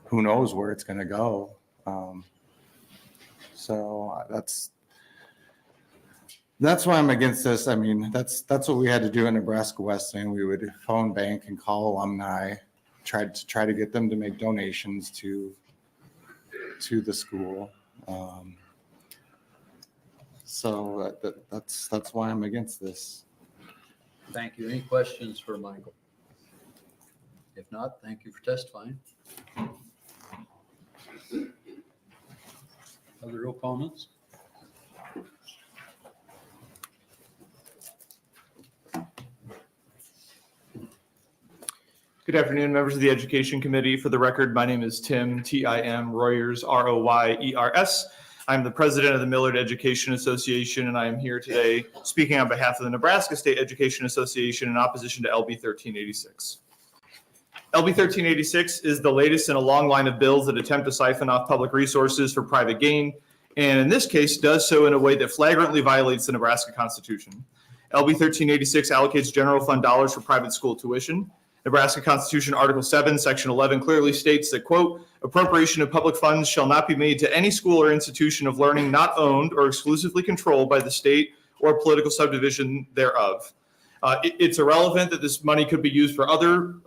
Speaker 10: who knows where it's going to go. So that's why I'm against this. I mean, that's what we had to do in Nebraska Wesleyan. We would phone bank and call alumni, try to get them to make donations to the school. So that's why I'm against this.
Speaker 1: Thank you. Any questions for Michael? If not, thank you for testifying. Other opponents?
Speaker 11: Good afternoon, members of the Education Committee. For the record, my name is Tim, T-I-M, Royers, R-O-Y-E-R-S. I'm the president of the Millard Education Association, and I am here today speaking on behalf of the Nebraska State Education Association in opposition to LB 1386. LB 1386 is the latest in a long line of bills that attempt to siphon off public resources for private gain, and in this case does so in a way that flagrantly violates the Nebraska Constitution. LB 1386 allocates general fund dollars for private school tuition. Nebraska Constitution, Article 7, Section 11 clearly states that, quote, appropriation of public funds shall not be made to any school or institution of learning not owned or exclusively controlled by the state or political subdivision thereof. It's irrelevant that this money could be used for other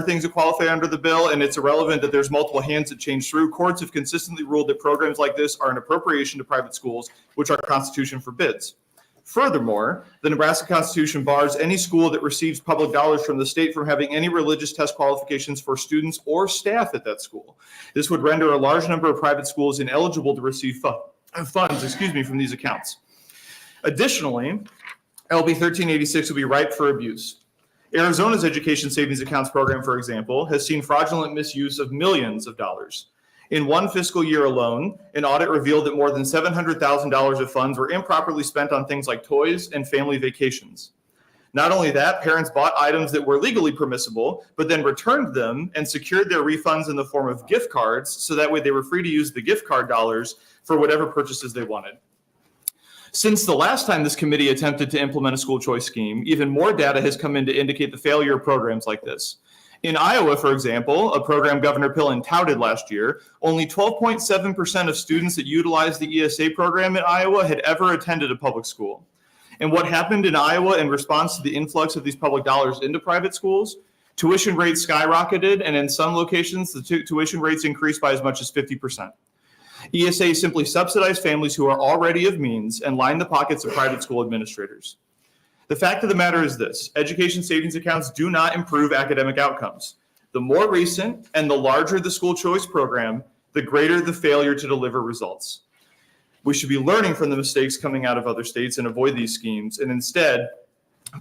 Speaker 11: things that qualify under the bill, and it's irrelevant that there's multiple hands that change through. Courts have consistently ruled that programs like this are an appropriation to private schools, which our Constitution forbids. Furthermore, the Nebraska Constitution bars any school that receives public dollars from the state from having any religious test qualifications for students or staff at that school. This would render a large number of private schools ineligible to receive funds from these accounts. Additionally, LB 1386 will be ripe for abuse. Arizona's Education Savings Accounts program, for example, has seen fraudulent misuse of millions of dollars. In one fiscal year alone, an audit revealed that more than $700,000 of funds were improperly spent on things like toys and family vacations. Not only that, parents bought items that were legally permissible, but then returned them and secured their refunds in the form of gift cards, so that way they were free to use the gift card dollars for whatever purchases they wanted. Since the last time this committee attempted to implement a school choice scheme, even more data has come in to indicate the failure of programs like this. In Iowa, for example, a program Governor Pillen touted last year, only 12.7% of students that utilized the ESA program in Iowa had ever attended a public school. And what happened in Iowa in response to the influx of these public dollars into private schools? Tuition rates skyrocketed, and in some locations, the tuition rates increased by as much as 50%. ESA simply subsidized families who are already of means and line the pockets of private school administrators. The fact of the matter is this: education savings accounts do not improve academic outcomes. The more recent and the larger the school choice program, the greater the failure to deliver results. We should be learning from the mistakes coming out of other states and avoid these schemes, and instead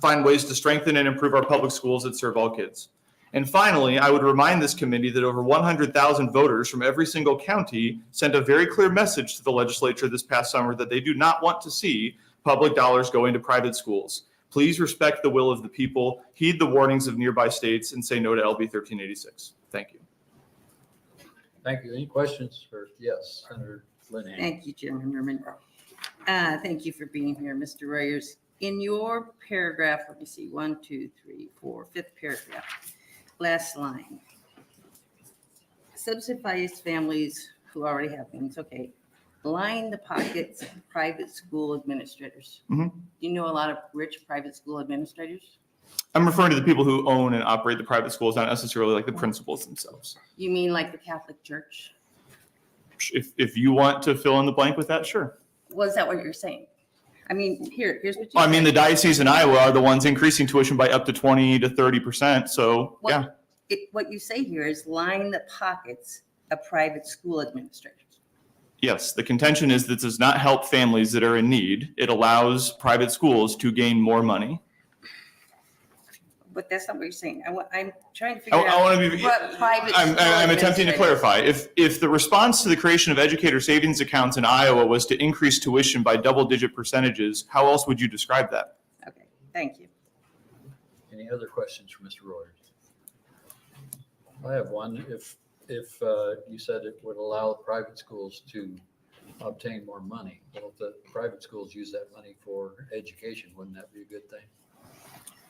Speaker 11: find ways to strengthen and improve our public schools that serve all kids. And finally, I would remind this committee that over 100,000 voters from every single county sent a very clear message to the legislature this past summer that they do not want to see public dollars going to private schools. Please respect the will of the people, heed the warnings of nearby states, and say no to LB 1386. Thank you.
Speaker 1: Thank you. Any questions for, yes, Senator Linehan?
Speaker 3: Thank you, Chairman Merman. Thank you for being here, Mr. Reyers. In your paragraph, let me see, 1, 2, 3, 4, fifth paragraph, last line. Subsidized families who already have things, okay. Line the pockets of private school administrators.
Speaker 11: Mm-hmm.
Speaker 3: Do you know a lot of rich private school administrators?
Speaker 11: I'm referring to the people who own and operate the private schools, not necessarily like the principals themselves.
Speaker 3: You mean like the Catholic Church?
Speaker 11: If you want to fill in the blank with that, sure.
Speaker 3: Was that what you're saying? I mean, here's what you
Speaker 11: I mean,
Speaker 3: said.
Speaker 11: the dioceses in Iowa are the ones increasing tuition by up to 20 to 30%. So, yeah.
Speaker 3: What you say here is line the pockets of private school administrators.
Speaker 11: Yes, the contention is that does not help families that are in need. It allows private schools to gain more money.
Speaker 3: But that's not what you're saying. I'm trying to figure
Speaker 11: I
Speaker 3: out
Speaker 11: want to be.
Speaker 3: what private
Speaker 11: I'm
Speaker 3: school
Speaker 11: attempting to
Speaker 3: administrators-
Speaker 11: clarify. If the response to the creation of educator savings accounts in Iowa was to increase tuition by double-digit percentages, how else would you describe that?
Speaker 3: Okay, thank you.
Speaker 1: Any other questions for Mr. Rogers? I have one. If you said it would allow private schools to obtain more money, well, if the private schools use that money for education, wouldn't that be a good thing?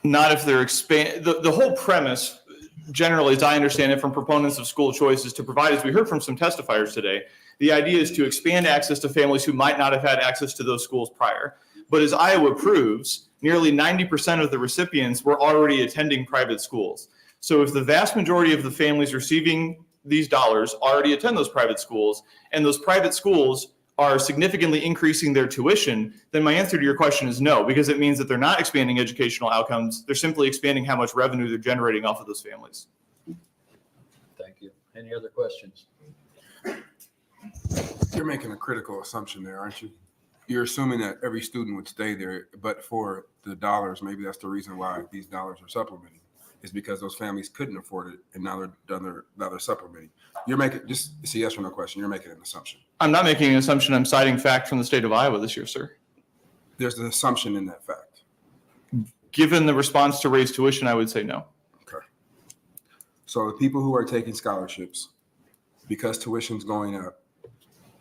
Speaker 11: Not if they're the whole premise, generally, as I understand it from proponents of school choice, is to provide, as we heard from some testifiers today, the idea is to expand access to families who might not have had access to those schools prior. But as Iowa proves, nearly 90% of the recipients were already attending private schools. So if the vast majority of the families receiving these dollars already attend those private schools, and those private schools are significantly increasing their tuition, then my answer to your question is no, because it means that they're not expanding educational outcomes. They're simply expanding how much revenue they're generating off of those families.
Speaker 1: Thank you. Any other questions?
Speaker 6: You're making a critical assumption there, aren't you? You're assuming that every student would stay there, but for the dollars, maybe that's the reason why these dollars are supplementing, is because those families couldn't afford it, and now they're supplementing. You're making, just it's a yes or no question, you're making an assumption.
Speaker 11: I'm not making an assumption. I'm citing fact from the state of Iowa this year, sir.
Speaker 6: There's an assumption in that fact.
Speaker 11: Given the response to raise tuition, I would say no.
Speaker 6: Okay. So the people who are taking scholarships because tuition's going up,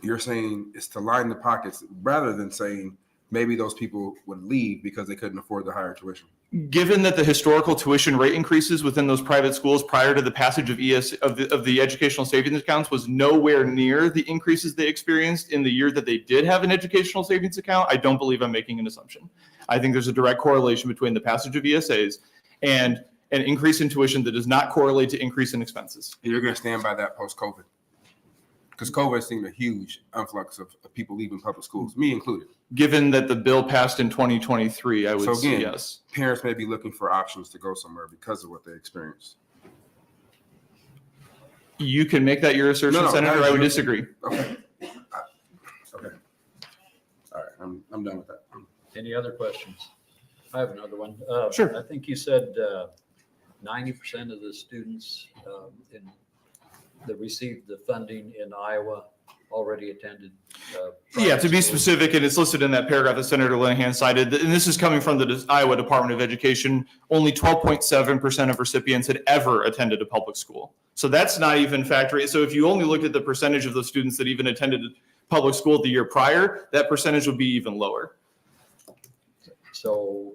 Speaker 6: you're saying it's to line the pockets rather than saying maybe those people would leave because they couldn't afford the higher tuition.
Speaker 11: Given that the historical tuition rate increases within those private schools prior to the passage of the educational savings accounts was nowhere near the increases they experienced in the year that they did have an educational savings account, I don't believe I'm making an assumption. I think there's a direct correlation between the passage of ESAs and an increase in tuition that does not correlate to increase in expenses.
Speaker 6: You're going to stand by that post-COVID? Because COVID has seen a huge influx of people leaving public schools, me included.
Speaker 11: Given that the bill passed in 2023, I would say yes.
Speaker 6: Parents may be looking for options to go somewhere because of what they experienced.
Speaker 11: You can make that your assertion, Senator. I would disagree.
Speaker 6: Okay. Okay. All right. I'm done with that.
Speaker 1: Any other questions? I have another one.
Speaker 11: Sure.
Speaker 1: I think you said 90% of the students that received the funding in Iowa already attended.
Speaker 11: Yeah, to be specific, and it's listed in that paragraph that Senator Linehan cited, and this is coming from the Iowa Department of Education, only 12.7% of recipients had ever attended a public school. So that's not even factoring. So if you only looked at the percentage of those students that even attended public school the year prior, that percentage would be even lower.
Speaker 1: So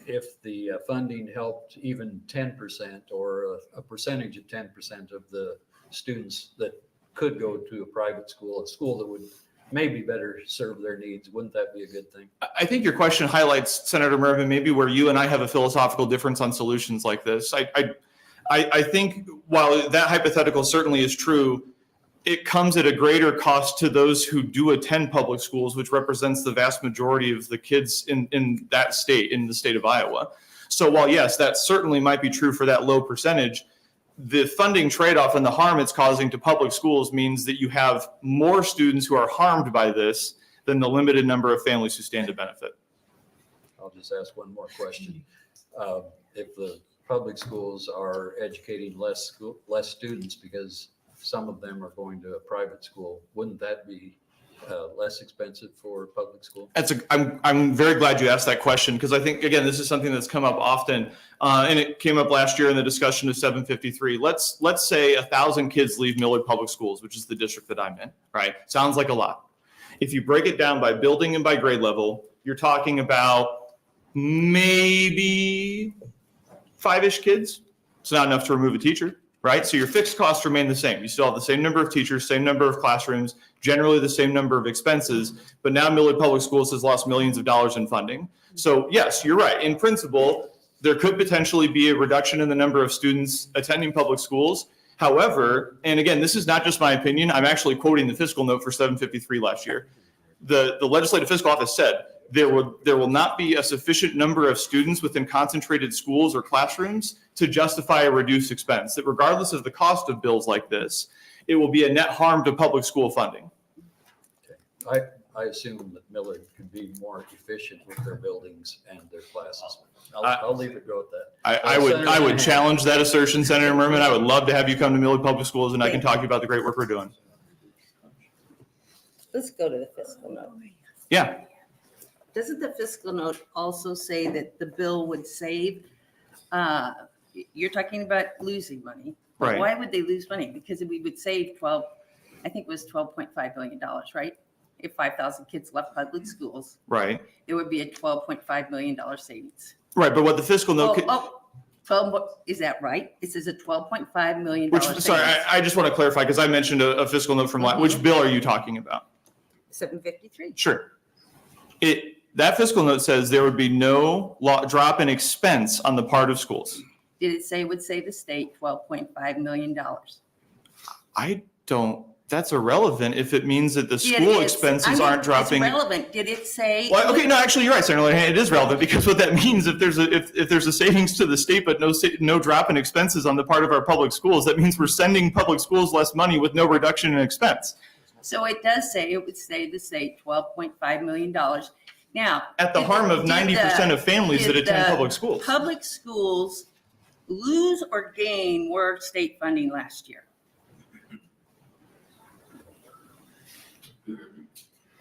Speaker 1: if the funding helped even 10% or a percentage of 10% of the students that could go to a private school, a school that would maybe better serve their needs, wouldn't that be a good thing?
Speaker 11: I think your question highlights, Senator Mervin, maybe where you and I have a philosophical difference on solutions like this. I think while that hypothetical certainly is true, it comes at a greater cost to those who do attend public schools, which represents the vast majority of the kids in that state, in the state of Iowa. So while, yes, that certainly might be true for that low percentage, the funding trade-off and the harm it's causing to public schools means that you have more students who are harmed by this than the limited number of families who stand to benefit.
Speaker 1: I'll just ask one more question. If the public schools are educating less students because some of them are going to a private school, wouldn't that be less expensive for public school?
Speaker 11: I'm very glad you asked that question, because I think, again, this is something that's come up often, and it came up last year in the discussion of 753. Let's say 1,000 kids leave Millard Public Schools, which is the district that I'm in, right? Sounds like a lot. If you break it down by building and by grade level, you're talking about maybe 5-ish kids. It's not enough to remove a teacher, right? So your fixed costs remain the same. You still have the same number of teachers, same number of classrooms, generally the same number of expenses, but now Millard Public Schools has lost millions of dollars in funding. So yes, you're right. In principle, there could potentially be a reduction in the number of students attending public schools. However, and again, this is not just my opinion, I'm actually quoting the fiscal note for 753 last year. The Legislative Fiscal Office said, there will not be a sufficient number of students within concentrated schools or classrooms to justify a reduced expense. That regardless of the cost of bills like this, it will be a net harm to public school funding.
Speaker 1: Okay. I assume that Millard could be more efficient with their buildings and their classes. I'll leave it go at that.
Speaker 11: I would challenge that assertion, Senator Merman. I would love to have you come to Millard Public Schools and I can talk to you about the great work we're doing.
Speaker 3: Let's go to the fiscal note.
Speaker 11: Yeah.
Speaker 3: Doesn't the fiscal note also say that the bill would save, you're talking about losing money.
Speaker 11: Right.
Speaker 3: Why would they lose money? Because we would save I think it was $12.5 billion, right? If 5,000 kids left public schools.
Speaker 11: Right.
Speaker 3: It would be a $12.5 million savings.
Speaker 11: Right, but what the fiscal note...
Speaker 3: 12, is that right? It says a $12.5 million savings.
Speaker 11: Sorry, I just want to clarify, because I mentioned a fiscal note from which bill are you talking about?
Speaker 3: 753.
Speaker 11: Sure. That fiscal note says there would be no drop in expense on the part of schools.
Speaker 3: Did it say it would save the state $12.5 million?
Speaker 11: I don't, that's irrelelevant if it means that the school expenses aren't dropping.
Speaker 3: It's relevant. Did it say?
Speaker 11: Well, okay, no, actually, you're right, Senator Linehan. It is relevant, because what that means, if there's a savings to the state but no drop in expenses on the part of our public schools, that means we're sending public schools less money with no reduction in expense.
Speaker 3: So it does say it would save the state $12.5 million. Now,
Speaker 11: at the harm of 90% of families that attend public schools.
Speaker 3: Public schools lose or gain more state funding last year?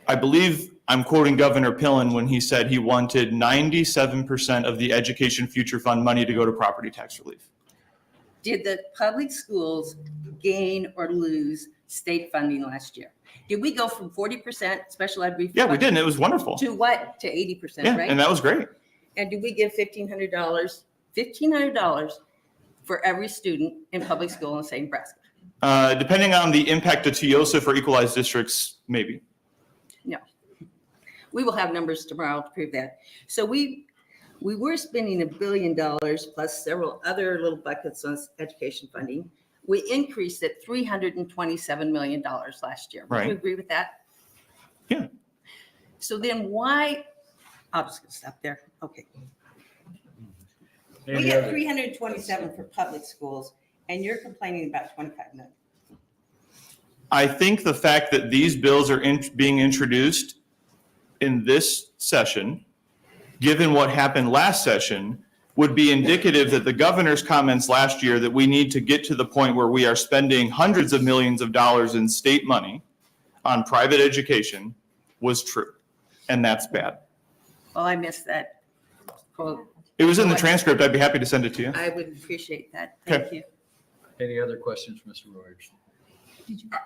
Speaker 11: I believe I'm quoting Governor Pillen when he said he wanted 97% of the Education Future Fund money to go to property tax relief.
Speaker 3: Did the public schools gain or lose state funding last year? Did we go from 40% special ed refund?
Speaker 11: Yeah, we did, and it was wonderful.
Speaker 3: To what? To 80%,
Speaker 11: Yeah,
Speaker 3: right?
Speaker 11: and that was great.
Speaker 3: And did we give $1,500 for every student in public school in the state of Nebraska?
Speaker 11: Depending on the impact to TIOSA for equalized districts, maybe.
Speaker 3: No. We will have numbers tomorrow to prove that. So we were spending $1 billion plus several other little buckets on education funding. We increased it $327 million last year. Would
Speaker 11: Right.
Speaker 3: you agree with that?
Speaker 11: Yeah.
Speaker 3: So then why, I'll just stop there. Okay. We
Speaker 1: Any
Speaker 3: got
Speaker 1: other-
Speaker 3: 327 for public schools and you're complaining about 25 million.
Speaker 11: I think the fact that these bills are being introduced in this session, given what happened last session, would be indicative that the governor's comments last year that we need to get to the point where we are spending hundreds of millions of dollars in state money on private education was true. And that's bad.
Speaker 3: Oh, I missed that quote.
Speaker 11: It was in the transcript. I'd be happy to send it to you.
Speaker 3: I would appreciate that. Thank you.
Speaker 1: Any other questions, Mr. Rogers?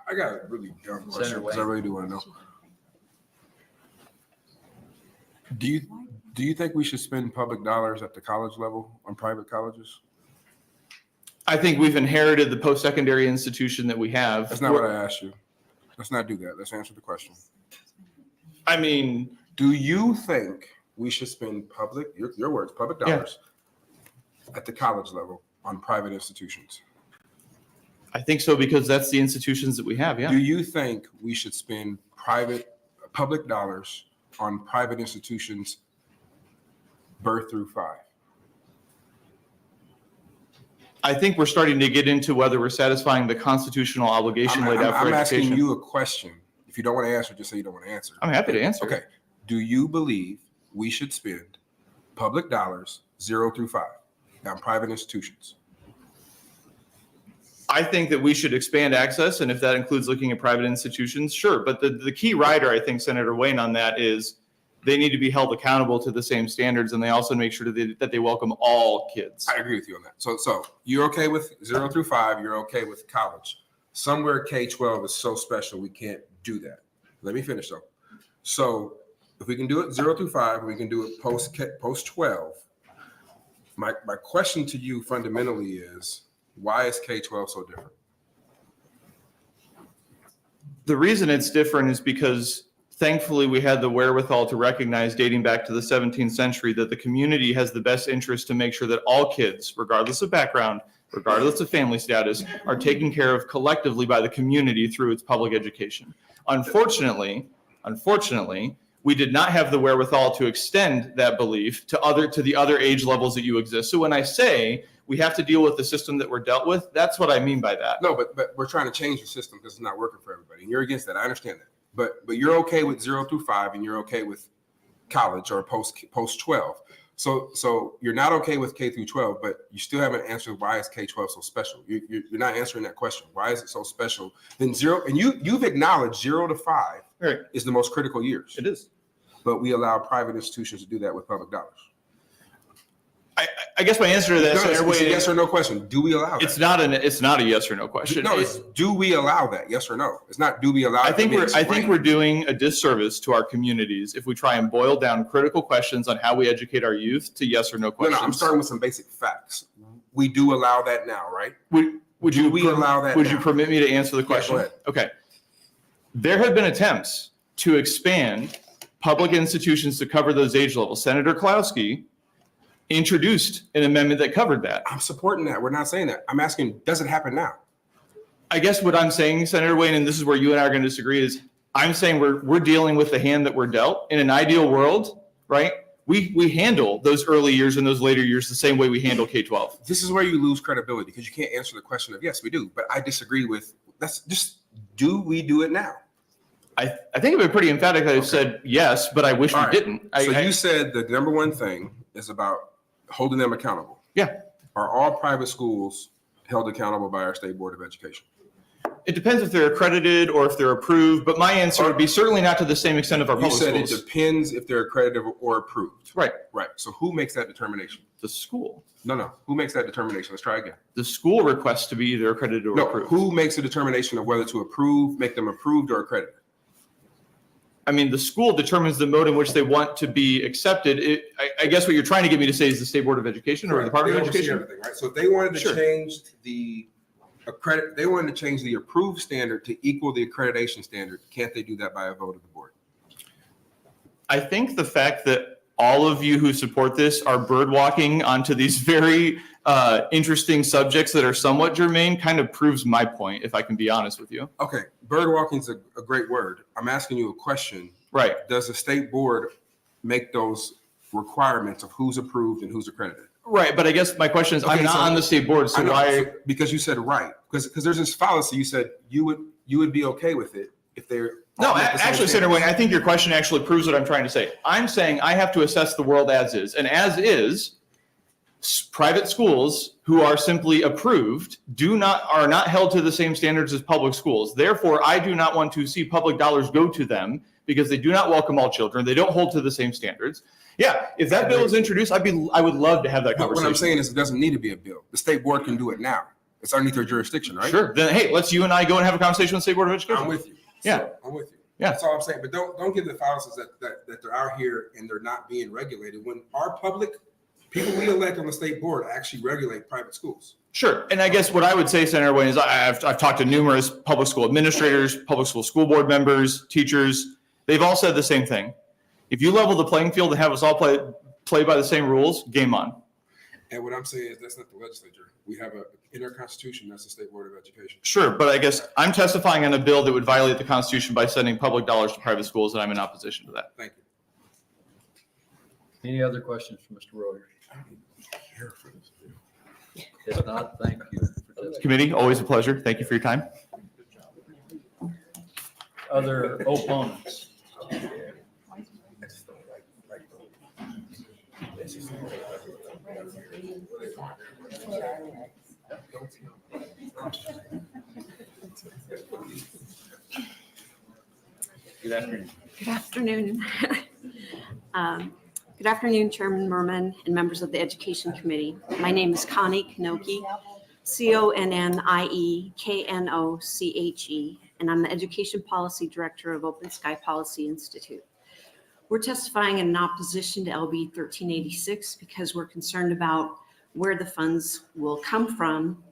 Speaker 6: I got a really dumb question
Speaker 1: Senator
Speaker 6: because I
Speaker 1: Wayne.
Speaker 6: really do want to know. Do you think we should spend public dollars at the college level on private colleges?
Speaker 11: I think we've inherited the post-secondary institution that we have.
Speaker 6: That's not what I asked you. Let's not do that. Let's answer the question.
Speaker 11: I mean,
Speaker 6: do you think we should spend public, your words, public dollars at the college level on private institutions?
Speaker 11: I think so because that's the institutions that we have, yeah.
Speaker 6: Do you think we should spend public dollars on private institutions birth through 5?
Speaker 11: I think we're starting to get into whether we're satisfying the constitutional obligation laid out for
Speaker 6: I'm asking
Speaker 11: education.
Speaker 6: you a question. If you don't want to answer, just say you don't want to answer.
Speaker 11: I'm happy to answer.
Speaker 6: Okay. Do you believe we should spend public dollars 0 through 5 on private institutions?
Speaker 11: I think that we should expand access, and if that includes looking at private institutions, sure. But the key rider, I think, Senator Wayne, on that is they need to be held accountable to the same standards, and they also make sure that they welcome all kids.
Speaker 6: I agree with you on that. So you're okay with 0 through 5. You're okay with college. Somewhere K-12 is so special we can't do that. Let me finish though. So if we can do it 0 through 5, we can do it post 12. My question to you fundamentally is, why is K-12 so different?
Speaker 11: The reason it's different is because thankfully we had the wherewithal to recognize dating back to the 17th century that the community has the best interest to make sure that all kids, regardless of background, regardless of family status, are taken care of collectively by the community through its public education. Unfortunately, we did not have the wherewithal to extend that belief to the other age levels that you exist. So when I say we have to deal with the system that we're dealt with, that's what I mean by that.
Speaker 6: No, but we're trying to change the system because it's not working for everybody. And you're against that. I understand that. But you're okay with 0 through 5 and you're okay with college or post 12. So you're not okay with K through 12, but you still haven't answered why is K-12 so special. You're not answering that question. Why is it so special? Then 0, and you've acknowledged 0 to 5 is the most critical years.
Speaker 11: It is.
Speaker 6: But we allow private institutions to do that with public dollars.
Speaker 11: I guess my answer to that
Speaker 6: It's a yes or no question. Do we allow that?
Speaker 11: It's not a yes or no question.
Speaker 6: No, it's do we allow that? Yes or no? It's not do we allow.
Speaker 11: I think we're doing a disservice to our communities if we try and boil down critical questions on how we educate our youth to yes or no questions.
Speaker 6: No, I'm starting with some basic facts. We do allow that now, right?
Speaker 11: Would you
Speaker 6: allow that?
Speaker 11: Would
Speaker 6: now?
Speaker 11: you permit me to answer the question?
Speaker 6: go ahead.
Speaker 11: Okay. There have been attempts to expand public institutions to cover those age levels. Senator Klowski introduced an amendment that covered that.
Speaker 6: I'm supporting that. We're not saying that. I'm asking, does it happen now?
Speaker 11: I guess what I'm saying, Senator Wayne, and this is where you and I are going to disagree, is I'm saying we're dealing with the hand that we're dealt. In an ideal world, right? We handle those early years and those later years the same way we handle K-12.
Speaker 6: This is where you lose credibility because you can't answer the question of yes, we do. But I disagree with that's just do we do it now?
Speaker 11: I think I've been pretty emphatic that I've said yes, but I wish we didn't.
Speaker 6: You said the number one thing is about holding them accountable.
Speaker 11: Yeah.
Speaker 6: Are all private schools held accountable by our state board of education?
Speaker 11: It depends if they're accredited or if they're approved, but my answer would be certainly not to the same extent of our
Speaker 6: You
Speaker 11: public
Speaker 6: said
Speaker 11: schools.
Speaker 6: it depends if they're accredited or approved.
Speaker 11: Right.
Speaker 6: Right. So who makes that determination?
Speaker 11: The school.
Speaker 6: No. Who makes that determination? Let's try again.
Speaker 11: The school requests to be either accredited or
Speaker 6: No.
Speaker 11: approved.
Speaker 6: Who makes the determination of whether to approve, make them approved or accredited?
Speaker 11: I mean, the school determines the mode in which they want to be accepted. I guess what you're trying to get me to say is the State Board of Education or the Department of
Speaker 6: They oversee
Speaker 11: Education?
Speaker 6: everything, right? So if they wanted to
Speaker 11: Sure.
Speaker 6: change the they wanted to change the approved standard to equal the accreditation standard, can't they do that by a vote of the board?
Speaker 11: I think the fact that all of you who support this are bird walking onto these very interesting subjects that are somewhat germane kind of proves my point, if I can be honest with you.
Speaker 6: Okay, bird walking is a great word. I'm asking you a question.
Speaker 11: Right.
Speaker 6: Does the state board make those requirements of who's approved and who's accredited?
Speaker 11: Right, but I guess my question is, I'm
Speaker 6: Okay,
Speaker 11: not
Speaker 6: so-
Speaker 11: on the state board, so
Speaker 6: I know,
Speaker 11: why?
Speaker 6: because you said right. Because there's this fallacy. You said you would be okay with it if they're
Speaker 11: No,
Speaker 6: all met the same
Speaker 11: actually, Senator
Speaker 6: standards.
Speaker 11: Wayne, I think your question actually proves what I'm trying to say. I'm saying I have to assess the world as is, and as is, private schools who are simply approved are not held to the same standards as public schools. Therefore, I do not want to see public dollars go to them because they do not welcome all children. They don't hold to the same standards. Yeah, if that bill is introduced, I would love to have that
Speaker 6: But
Speaker 11: conversation.
Speaker 6: what I'm saying is it doesn't need to be a bill. The state board can do it now. It's underneath their jurisdiction, right?
Speaker 11: Sure. Then, hey, let's you and I go and have a conversation with the State Board of Education.
Speaker 6: I'm with you.
Speaker 11: Yeah.
Speaker 6: So, I'm with you.
Speaker 11: Yeah.
Speaker 6: That's all I'm saying. But don't give the fallacies that they're out here and they're not being regulated when our public people we elect on the state board actually regulate private schools.
Speaker 11: Sure. And I guess what I would say, Senator Wayne, is I've talked to numerous public school administrators, public school board members, teachers. They've all said the same thing. If you level the playing field and have us all play by the same rules, game on.
Speaker 6: And what I'm saying is that's not the legislature. We have in our constitution, that's the state board of education.
Speaker 11: Sure, but I guess I'm testifying on a bill that would violate the Constitution by sending public dollars to private schools, and I'm in opposition to that.
Speaker 6: Thank you.
Speaker 1: Any other questions for Mr. Royer? If not, thank you. for testifying.
Speaker 11: Committee, always a pleasure. Thank you for your time.
Speaker 1: Other opponents? Good afternoon.
Speaker 2: Good afternoon. Good afternoon, Chairman Merman and members of the Education Committee. My name is Connie Knoche, Connieknoche, and I'm the Education Policy Director of Open Sky Policy Institute. We're testifying in opposition to LB 1386 because we're concerned about where the funds will come from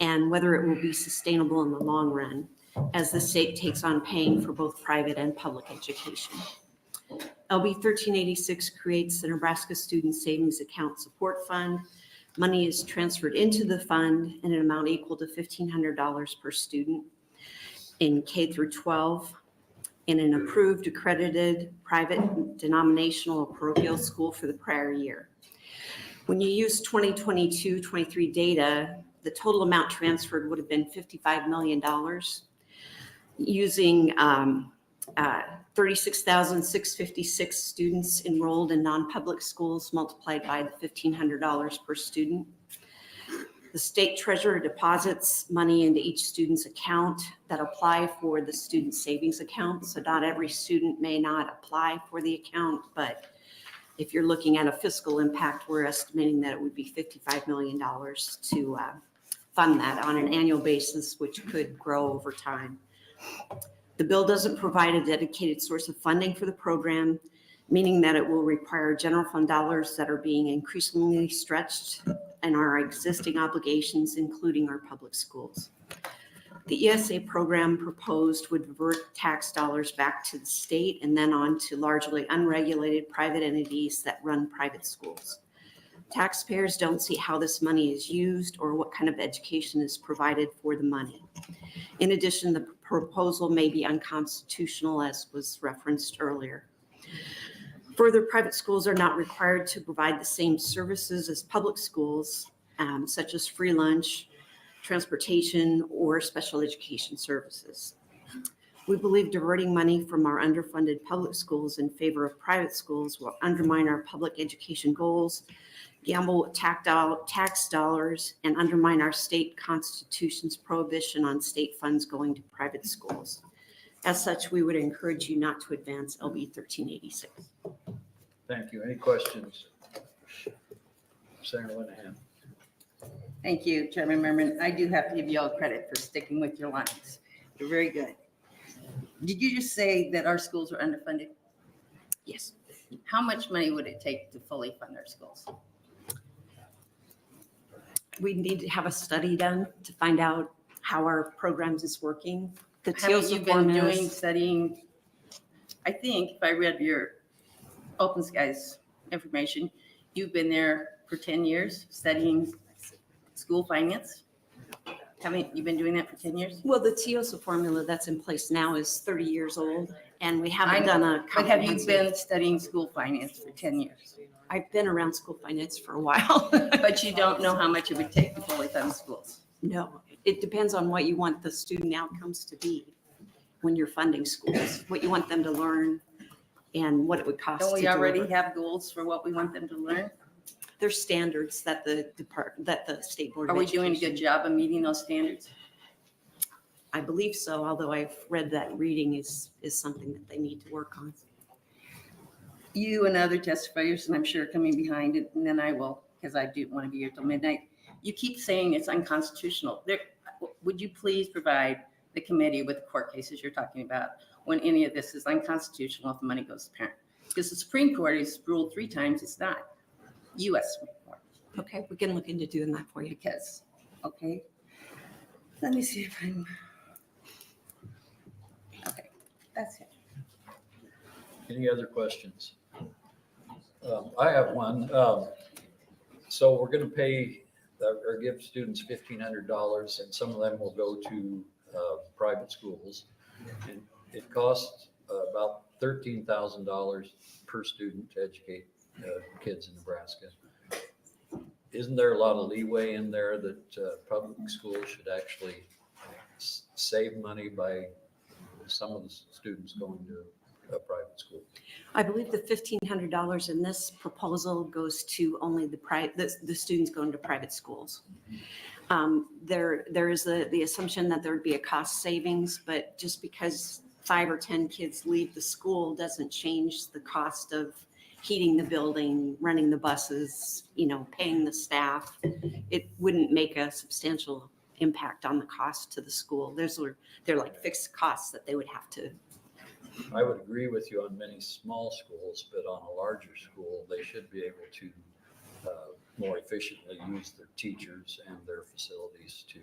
Speaker 2: and whether it will be sustainable in the long run as the state takes on paying for both private and public education. LB 1386 creates the Nebraska Student Savings Account Support Fund. Money is transferred into the fund in an amount equal to $1,500 per student in K through 12 in an approved, accredited, private, denominational, or parochial school for the prior year. When you use 2022-23 data, the total amount transferred would have been $55 million. Using 36,656 students enrolled in non-public schools multiplied by the $1,500 per student. The state treasurer deposits money into each student's account that apply for the student savings account. So not every student may not apply for the account, but if you're looking at a fiscal impact, we're estimating that it would be $55 million to fund that on an annual basis, which could grow over time. The bill doesn't provide a dedicated source of funding for the program, meaning that it will require general fund dollars that are being increasingly stretched in our existing obligations, including our public schools. The ESA program proposed would divert tax dollars back to the state and then on to largely unregulated private entities that run private schools. Taxpayers don't see how this money is used or what kind of education is provided for the money. In addition, the proposal may be unconstitutional, as was referenced earlier. Further, private schools are not required to provide the same services as public schools, such as free lunch, transportation, or special education services. We believe diverting money from our underfunded public schools in favor of private schools will undermine our public education goals, gamble with tax dollars, and undermine our state constitution's prohibition on state funds going to private schools. As such, we would encourage you not to advance LB 1386.
Speaker 1: Thank you. Any questions? Senator Linehan.
Speaker 3: Thank you, Chairman Merman. I do have to give you all credit for sticking with your lines. You're very good. Did you just say that our schools are underfunded?
Speaker 2: Yes.
Speaker 3: How much money would it take to fully fund our schools?
Speaker 2: We need to have a study done to find out how our programs is working. The
Speaker 3: Haven't you
Speaker 2: TOSA
Speaker 3: been doing
Speaker 2: formulas,
Speaker 3: studying? I think if I read your Open Skies information, you've been there for 10 years studying school finance. Haven't you been doing that for 10 years?
Speaker 2: well, the TOSA formula that's in place now is 30 years old, and we haven't
Speaker 3: I
Speaker 2: done
Speaker 3: know,
Speaker 2: a
Speaker 3: but have you
Speaker 2: comprehensive.
Speaker 3: been studying school finance for 10 years?
Speaker 2: I've been around school finance for a while.
Speaker 3: But you don't know how much it would take to fully fund schools?
Speaker 2: No, it depends on what you want the student outcomes to be when you're funding schools, what you want them to learn and what it would cost
Speaker 3: Don't
Speaker 2: to
Speaker 3: we already
Speaker 2: deliver.
Speaker 3: have goals for what we want them to learn?
Speaker 2: There's standards that the State Board
Speaker 3: Are
Speaker 2: of
Speaker 3: we doing a
Speaker 2: Education.
Speaker 3: good job of meeting those standards?
Speaker 2: I believe so, although I've read that reading is something that they need to work on.
Speaker 3: You and other testifiers, and I'm sure coming behind it, and then I will, because I do want to be here till midnight. You keep saying it's unconstitutional. Would you please provide the committee with the court cases you're talking about when any of this is unconstitutional if the money goes to parent? Because the Supreme Court has ruled 3 times it's not. U.S. Supreme Court.
Speaker 2: Okay, we can look into doing that for you.
Speaker 3: Because, okay, let me see if I'm, okay, that's it.
Speaker 1: Any other questions? I have one. So we're going to pay or give students $1,500, and some of them will go to private schools. And it costs about $13,000 per student to educate kids in Nebraska. Isn't there a lot of leeway in there that public schools should actually save money by some of the students going to a private school?
Speaker 2: I believe the $1,500 in this proposal goes to only the students going to private schools. There is the assumption that there would be a cost savings, but just because 5 or 10 kids leave the school doesn't change the cost of heating the building, running the buses, paying the staff. It wouldn't make a substantial impact on the cost to the school. They're like fixed costs that they would have to.
Speaker 1: I would agree with you on many small schools, but on a larger school, they should be able to more efficiently use their teachers and their facilities to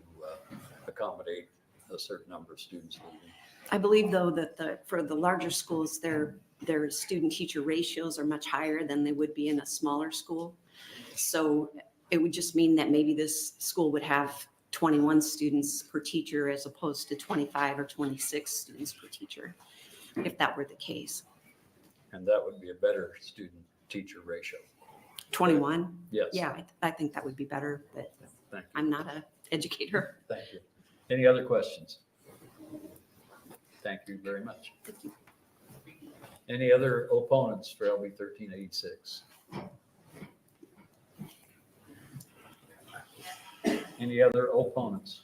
Speaker 1: accommodate a certain number of students leaving.
Speaker 2: I believe, though, that for the larger schools, their student-teacher ratios are much higher than they would be in a smaller school. So it would just mean that maybe this school would have 21 students per teacher as opposed to 25 or 26 students per teacher, if that were the case.
Speaker 1: And that would be a better student-teacher ratio.
Speaker 2: 21?
Speaker 1: Yes.
Speaker 2: Yeah, I think that would be better, but
Speaker 1: Thank you.
Speaker 2: I'm not an educator.
Speaker 1: Thank you. Any other questions? Thank you very much.
Speaker 2: Thank you.
Speaker 1: Any other opponents for LB 1386? Any other opponents?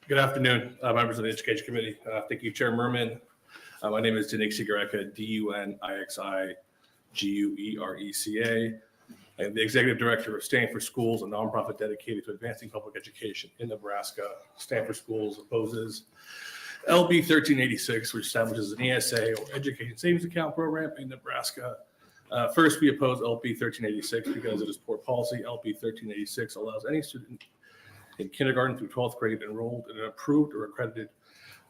Speaker 12: Good afternoon, members of the Education Committee. Thank you, Chair Merman. My name is Dinixie Gareka, D-U-N-I-X-I-G-U-E-R-E-C-A. I am the Executive Director of Stand for Schools, a nonprofit dedicated to advancing public education in Nebraska. Stand for Schools opposes LB 1386, which establishes an ESA or Education Savings Account program in Nebraska. First, we oppose LB 1386 because it is poor policy. LB 1386 allows any student in kindergarten through 12th grade enrolled in an approved or accredited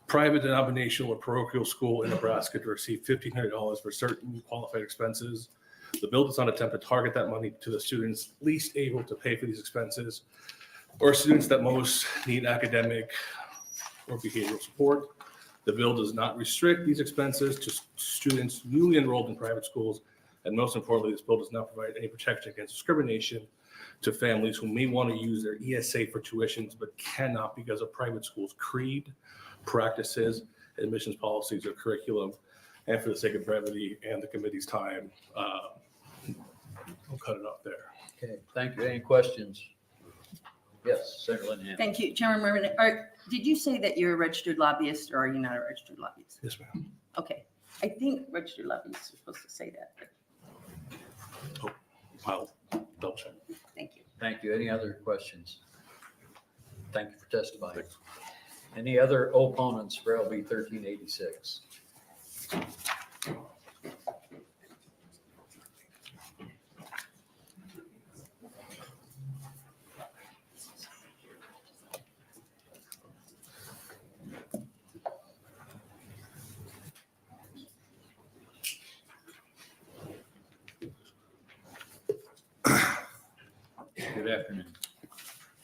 Speaker 12: private denominational or parochial school in Nebraska to receive $1,500 for certain qualified expenses. The bill does not attempt to target that money to the students least able to pay for these expenses or students that most need academic or behavioral support. The bill does not restrict these expenses to students newly enrolled in private schools. And most importantly, this bill does not provide any protection against discrimination to families who may want to use their ESA for tuitions but cannot because of private schools' creed, practices, admissions policies, or curriculum. And for the sake of brevity and the committee's time, we'll cut it off there.
Speaker 1: Okay, thank you. Any questions? Yes, Senator Linehan.
Speaker 3: Thank you, Chairman Merman. Did you say that you're a registered lobbyist or are you not a registered lobbyist?
Speaker 12: Yes, ma'am.
Speaker 3: Okay, I think registered lobbyists are supposed to say that, but
Speaker 12: I'll double check.
Speaker 3: thank you.
Speaker 1: Thank you. Any other questions? Thank you for testifying. Any other opponents for LB 1386? Good afternoon.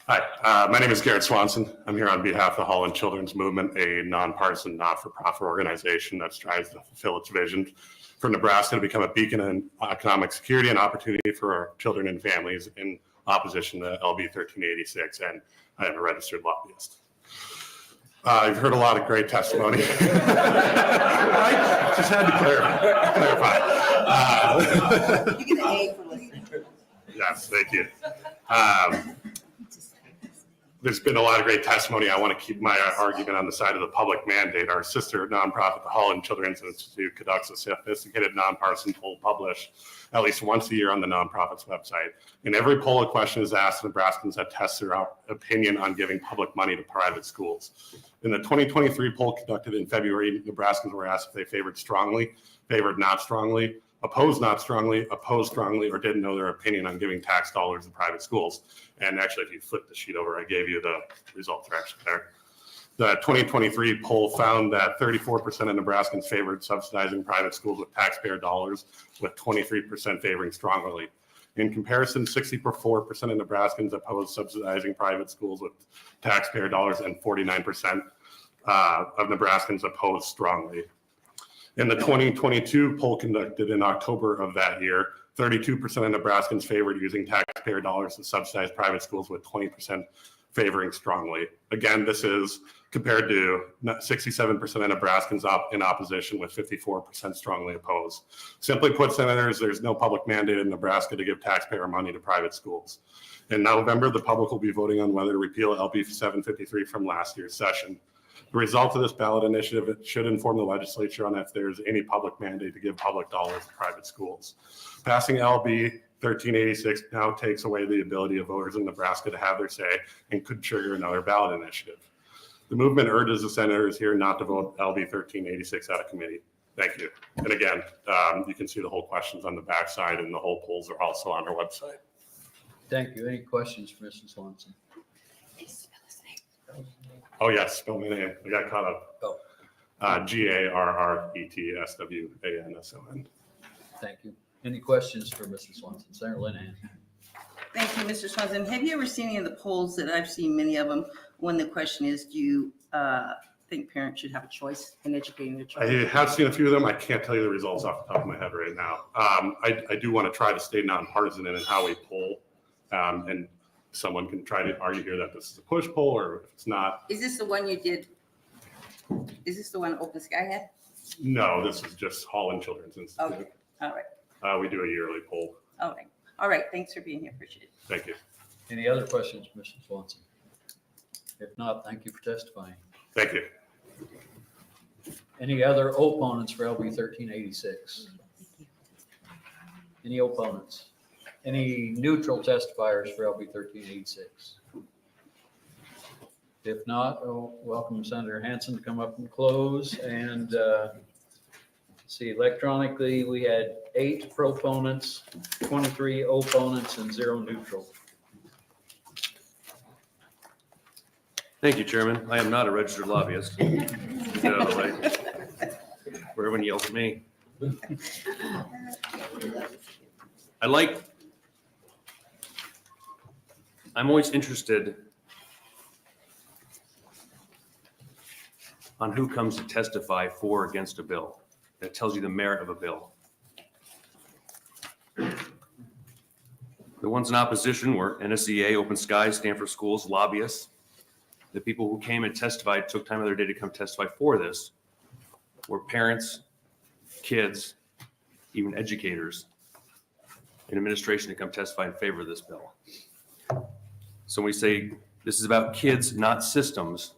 Speaker 13: Hi, my name is Garrett Swanson. I'm here on behalf of the Holland Children's Movement, a nonpartisan, not-for-profit organization that strives to fulfill its vision for Nebraska to become a beacon in economic security and opportunity for our children and families in opposition to LB 1386, and I am a registered lobbyist. I've heard a lot of great testimony. I just had to clarify.
Speaker 3: You get an A for listening.
Speaker 13: Yes, thank you. There's been a lot of great testimony. I want to keep my argument on the side of the public mandate. Our sister nonprofit, the Holland Children's Institute, conducts a sophisticated nonpartisan poll published at least once a year on the nonprofit's website. In every poll, a question is asked to Nebraskans that tests their opinion on giving public money to private schools. In the 2023 poll conducted in February, Nebraskans were asked if they favored strongly, favored not strongly, opposed not strongly, opposed strongly, or didn't know their opinion on giving tax dollars to private schools. And actually, if you flip the sheet over, I gave you the results are actually there. The 2023 poll found that 34% of Nebraskans favored subsidizing private schools with taxpayer dollars, with 23% favoring strongly. In comparison, 64% of Nebraskans opposed subsidizing private schools with taxpayer dollars, and 49% of Nebraskans opposed strongly. In the 2022 poll conducted in October of that year, 32% of Nebraskans favored using taxpayer dollars to subsidize private schools, with 20% favoring strongly. Again, this is compared to 67% of Nebraskans in opposition, with 54% strongly opposed. Simply put, Senators, there's no public mandate in Nebraska to give taxpayer money to private schools. In November, the public will be voting on whether to repeal LB 753 from last year's session. The result of this ballot initiative should inform the legislature on if there's any public mandate to give public dollars to private schools. Passing LB 1386 now takes away the ability of voters in Nebraska to have their say and could trigger another ballot initiative. The movement urges the senators here not to vote LB 1386 out of committee. Thank you. And again, you can see the whole questions on the backside, and the whole polls are also on our website.
Speaker 1: Thank you. Any questions for Mr. Swanson?
Speaker 13: Oh, yes, spell my name. I got caught up. Garretswanson.
Speaker 1: Thank you. Any questions for Mr. Swanson? Senator Linehan.
Speaker 3: Thank you, Mr. Swanson. Have you ever seen any of the polls that I've seen, many of them, when the question is, do you think parents should have a choice in educating their
Speaker 13: I
Speaker 3: children?
Speaker 13: have seen a few of them. I can't tell you the results off the top of my head right now. I do want to try to stay nonpartisan in how we poll, and someone can try to argue here that this is a push poll, or if it's not.
Speaker 3: Is this the one you did? Is this the one Open Sky had?
Speaker 13: No, this is just Holland Children's Institute.
Speaker 3: Okay, all right,
Speaker 13: We do a yearly poll.
Speaker 3: all right. Thanks for being here. Appreciate it.
Speaker 13: Thank you.
Speaker 1: Any other questions for Mr. Swanson? If not, thank you for testifying.
Speaker 13: Thank you.
Speaker 1: Any other opponents for LB 1386? Any opponents? Any neutral testifiers for LB 1386? If not, I'll welcome Senator Hansen to come up and close. And see, electronically, we had 8 proponents, 23 opponents, and 0 neutral.
Speaker 16: Thank you, Chairman. I am not a registered lobbyist. Get out of the way. Where everyone yells at me. I'm always interested on who comes to testify for or against a bill. That tells you the merit of a bill. The ones in opposition were NSEA, Open Skies, Stanford Schools, lobbyists. The people who came and testified, took time out of their day to come testify for this, were parents, kids, even educators, and administration to come testify in favor of this bill. So when we say this is about kids, not systems,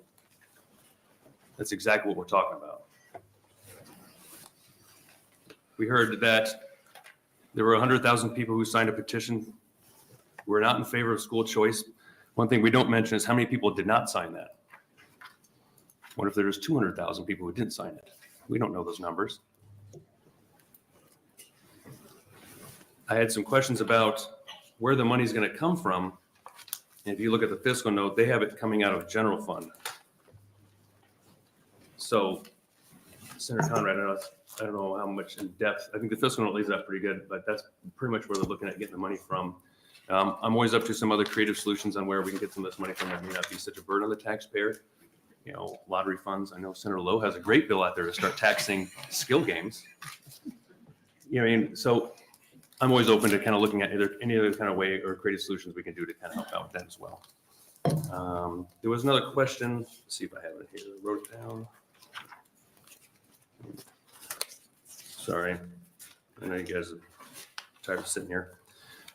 Speaker 16: that's exactly what we're talking about. We heard that there were 100,000 people who signed a petition who were not in favor of school choice. One thing we don't mention is how many people did not sign that. What if there's 200,000 people who didn't sign it? We don't know those numbers. I had some questions about where the money is going to come from. And if you look at the fiscal note, they have it coming out of general fund. So, Senator Conrad, I don't know how much in depth. I think the fiscal note lays out pretty good, but that's pretty much where they're looking at getting the money from. I'm always up to some other creative solutions on where we can get some of this money from that may not be such a burden on the taxpayer. You know, lottery funds. I know Senator Lowe has a great bill out there to start taxing skill games. You know, I mean, so I'm always open to kind of looking at any other kind of way or creative solutions we can do to kind of help out with that as well. There was another question. Let's see if I have it here. I wrote it down. Sorry. I know you guys are tired of sitting here.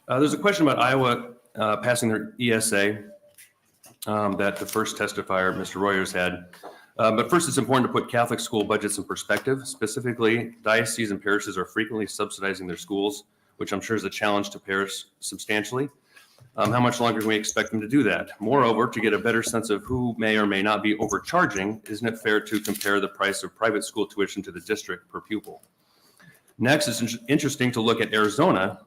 Speaker 16: There's a question about Iowa passing their ESA that the first testifier, Mr. Royers, had. But first, it's important to put Catholic school budgets in perspective. Specifically, dioceses and parishes are frequently subsidizing their schools, which I'm sure is a challenge to parish substantially. How much longer can we expect them to do that? Moreover, to get a better sense of who may or may not be overcharging, isn't it fair to compare the price of private school tuition to the district per pupil? Next, it's interesting to look at Arizona,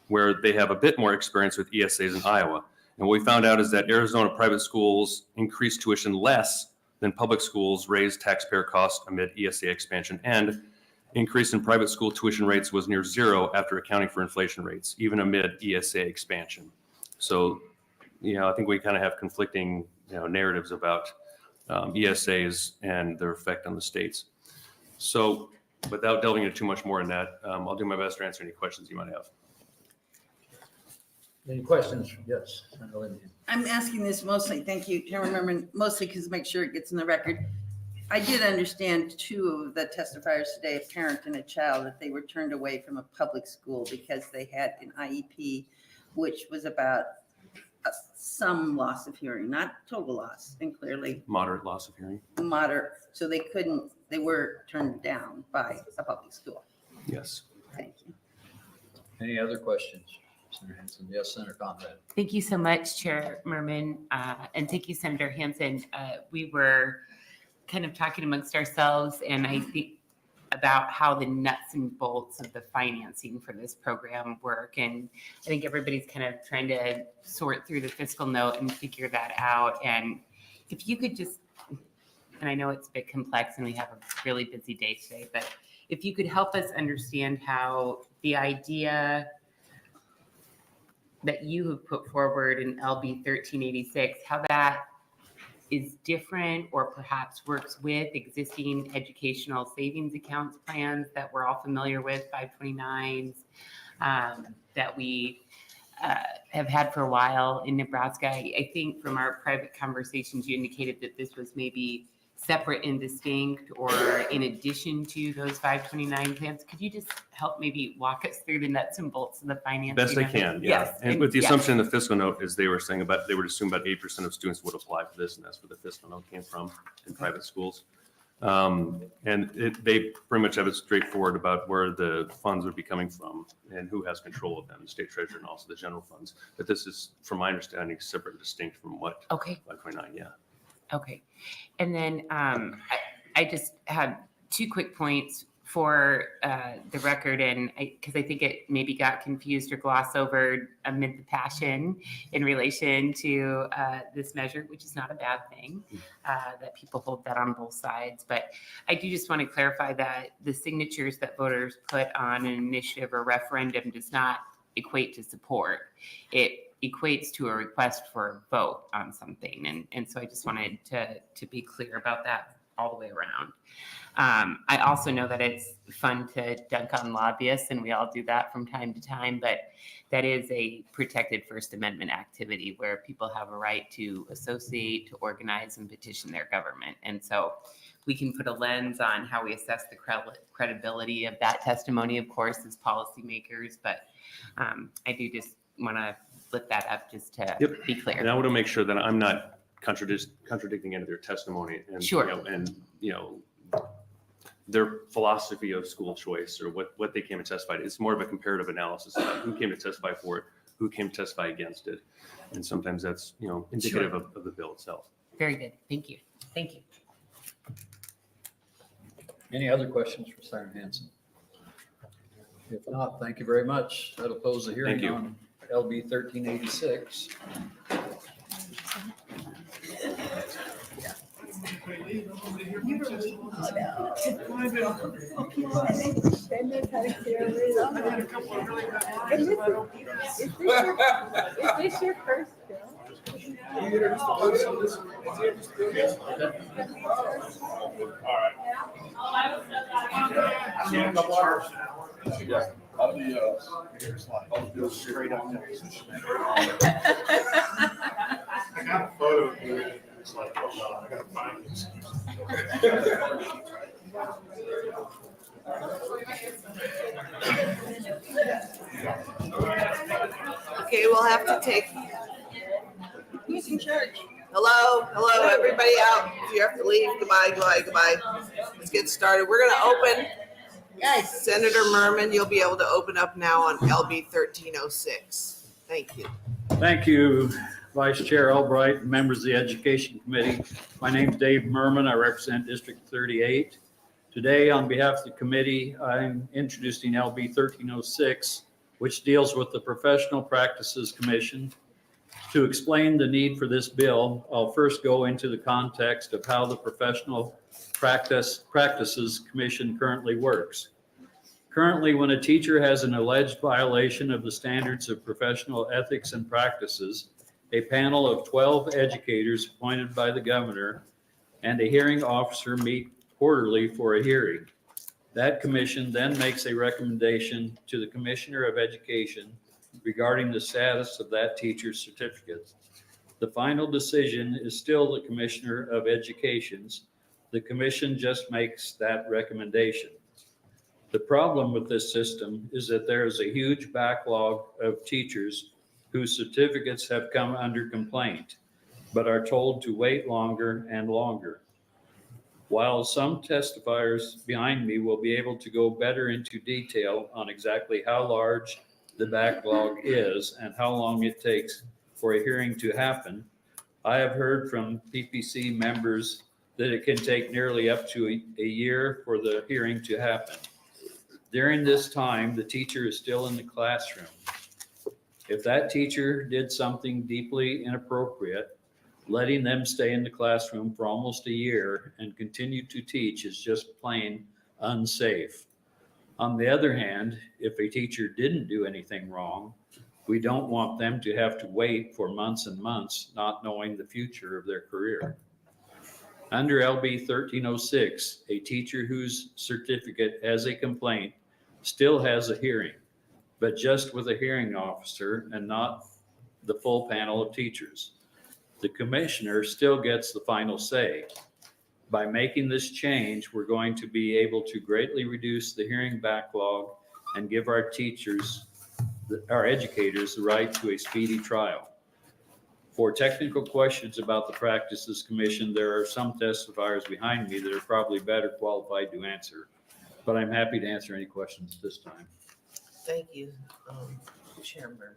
Speaker 16: where they have a bit more experience with ESAs in Iowa. And what we found out is that Arizona private schools increased tuition less than public schools raised taxpayer costs amid ESA expansion, and increase in private school tuition rates was near zero after accounting for inflation rates, even amid ESA expansion. So, you know, I think we kind of have conflicting, narratives about ESAs and their effect on the states. So without delving into too much more in that, I'll do my best to answer any questions you might have.
Speaker 1: Any questions? Yes.
Speaker 3: I'm asking this mostly, thank you, Chairman Merman, mostly because make sure it gets in the record. I did understand two of the testifiers today, a parent and a child, that they were turned away from a public school because they had an IEP, which was about some loss of hearing, not total loss, and clearly
Speaker 16: Moderate loss of hearing.
Speaker 3: moderate. So they were turned down by a public school.
Speaker 16: Yes.
Speaker 3: Thank you.
Speaker 1: Any other questions? Senator Hansen. Yes, Senator Conrad.
Speaker 14: Thank you so much, Chair Merman, and thank you, Senator Hansen. We were kind of talking amongst ourselves, and I think about how the nuts and bolts of the financing for this program work. And I think everybody's kind of trying to sort through the fiscal note and figure that out. And if you could just, and I know it's a bit complex and we have a really busy day today, but if you could help us understand how the idea that you have put forward in LB 1386, how that is different or perhaps works with existing educational savings accounts plans that we're all familiar with, 529s, that we have had for a while in Nebraska. I think from our private conversations, you indicated that this was maybe separate and distinct or in addition to those 529 plans. Could you just help maybe walk us through the nuts and bolts of the financing?
Speaker 16: Best I can, yeah.
Speaker 14: Yes.
Speaker 16: And with the assumption in the fiscal note is they were saying they would assume about 8% of students would apply for this, and that's where the fiscal note came from in private schools. And they pretty much have it straightforward about where the funds would be coming from and who has control of them, the state treasurer and also the general funds. But this is, from my understanding, separate and distinct from what 529, yeah.
Speaker 14: Okay. And then I just had two quick points for the record, and because I think it maybe got confused or glossed over amid the passion in relation to this measure, which is not a bad thing, that people hold that on both sides. But I do just want to clarify that the signatures that voters put on an initiative or referendum does not equate to support. It equates to a request for a vote on something. And so I just wanted to be clear about that all the way around. I also know that it's fun to dunk on lobbyists, and we all do that from time to time, but that is a protected First Amendment activity where people have a right to associate, to organize, and petition their government. And so we can put a lens on how we assess the credibility of that testimony, of course, as policymakers, but I do just want to flip that up just to be clear.
Speaker 16: And I want to make sure that I'm not contradicting any of their testimony and,
Speaker 14: Sure.
Speaker 16: Their philosophy of school choice or what they came to testify to. It's more of a comparative analysis about who came to testify for it, who came to testify against it. And sometimes that's, indicative
Speaker 14: Sure.
Speaker 16: of the bill itself.
Speaker 14: Very good. Thank you. Thank you.
Speaker 1: Any other questions for Senator Hansen? If not, thank you very much. That'll close the hearing
Speaker 16: Thank you.
Speaker 1: on LB 1386.
Speaker 5: Is this your first bill?
Speaker 15: Yeah, I'll be straight up there. I got a photo of it. It's like, oh no, I gotta find this.
Speaker 17: Okay, we'll have to take. Who's in church? Hello, everybody out. If you have to leave, goodbye. Let's get started. We're gonna open. Senator Merman, you'll be able to open up now on LB 1306. Thank you.
Speaker 1: Thank you, Vice Chair Albright, and members of the Education Committee. My name is Dave Merman. I represent District 38. Today, on behalf of the committee, I'm introducing LB 1306, which deals with the Professional Practices Commission. To explain the need for this bill, I'll first go into the context of how the Professional Practices Commission currently works. Currently, when a teacher has an alleged violation of the standards of professional ethics and practices, a panel of 12 educators appointed by the governor and a hearing officer meet quarterly for a hearing. That commission then makes a recommendation to the Commissioner of Education regarding the status of that teacher's certificate. The final decision is still the Commissioner of Education's. The commission just makes that recommendation. The problem with this system is that there is a huge backlog of teachers whose certificates have come under complaint, but are told to wait longer and longer. While some testifiers behind me will be able to go better into detail on exactly how large the backlog is and how long it takes for a hearing to happen, I have heard from PPC members that it can take nearly up to a year for the hearing to happen. During this time, the teacher is still in the classroom. If that teacher did something deeply inappropriate, letting them stay in the classroom for almost a year and continue to teach is just plain unsafe. On the other hand, if a teacher didn't do anything wrong, we don't want them to have to wait for months and months not knowing the future of their career. Under LB 1306, a teacher whose certificate has a complaint still has a hearing, but just with a hearing officer and not the full panel of teachers. The commissioner still gets the final say. By making this change, we're going to be able to greatly reduce the hearing backlog and give our teachers, our educators, the right to a speedy trial. For technical questions about the Practices Commission, there are some testifiers behind me that are probably better qualified to answer, but I'm happy to answer any questions at this time.
Speaker 17: Thank you, Chair Merman.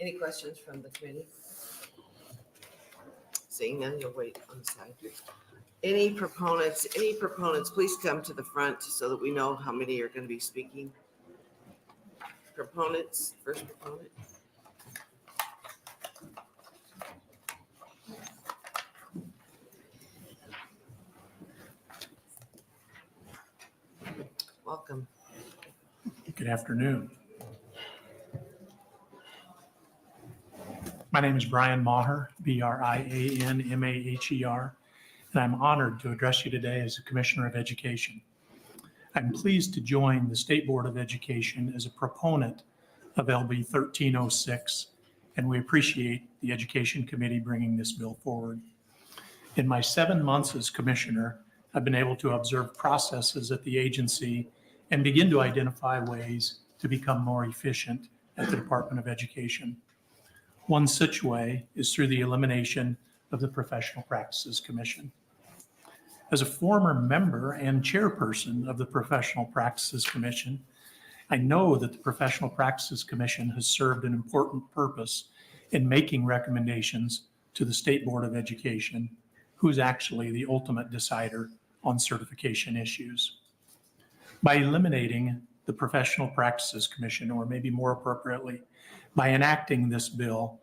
Speaker 17: Any questions from the committee? Seeing none, you'll wait on the side. Any proponents, please come to the front so that we know how many are going to be speaking. Proponents, first proponent. Welcome.
Speaker 18: Good afternoon.
Speaker 15: My name is Brian Maher, Brianmaher, and I'm honored to address you today as the Commissioner of Education. I'm pleased to join the State Board of Education as a proponent of LB 1306, and we appreciate the Education Committee bringing this bill forward. In my 7 months as Commissioner, I've been able to observe processes at the agency and begin to identify ways to become more efficient at the Department of Education. One such way is through the elimination of the Professional Practices Commission. As a former member and chairperson of the Professional Practices Commission, I know that the Professional Practices Commission has served an important purpose in making recommendations to the State Board of Education, who is actually the ultimate decider on certification issues. By eliminating the Professional Practices Commission, or maybe more appropriately, by enacting this bill,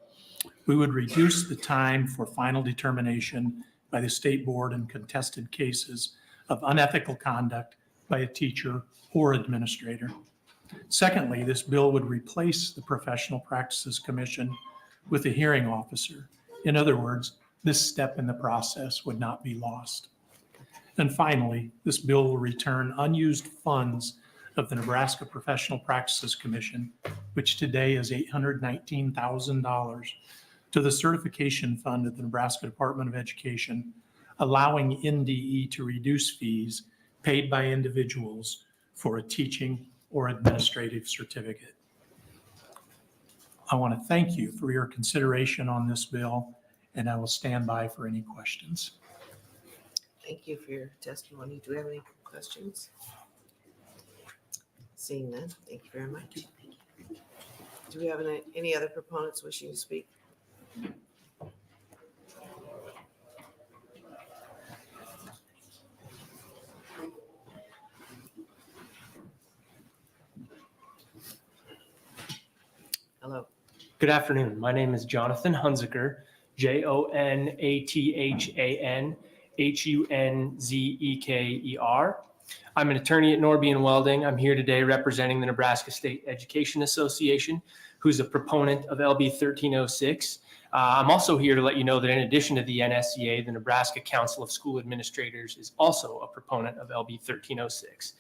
Speaker 15: we would reduce the time for final determination by the State Board in contested cases of unethical conduct by a teacher or administrator. Secondly, this bill would replace the Professional Practices Commission with a hearing officer. In other words, this step in the process would not be lost. And finally, this bill will return unused funds of the Nebraska Professional Practices Commission, which today is $819,000, to the certification fund of the Nebraska Department of Education, allowing NDE to reduce fees paid by individuals for a teaching or administrative certificate. I want to thank you for your consideration on this bill, and I will stand by for any questions.
Speaker 17: Thank you for your testimony. Do we have any questions? Seeing none, thank you very much. Do we have any other proponents wishing to speak? Hello.
Speaker 18: Good afternoon. My name is Jonathan Hunziker, JONATHANHUNZEKER. I'm an attorney at Norby and Welding. I'm here today representing the Nebraska State Education Association, who's a proponent of LB 1306. I'm also here to let you know that in addition to the NSEA, the Nebraska Council of School Administrators is also a proponent of LB 1306.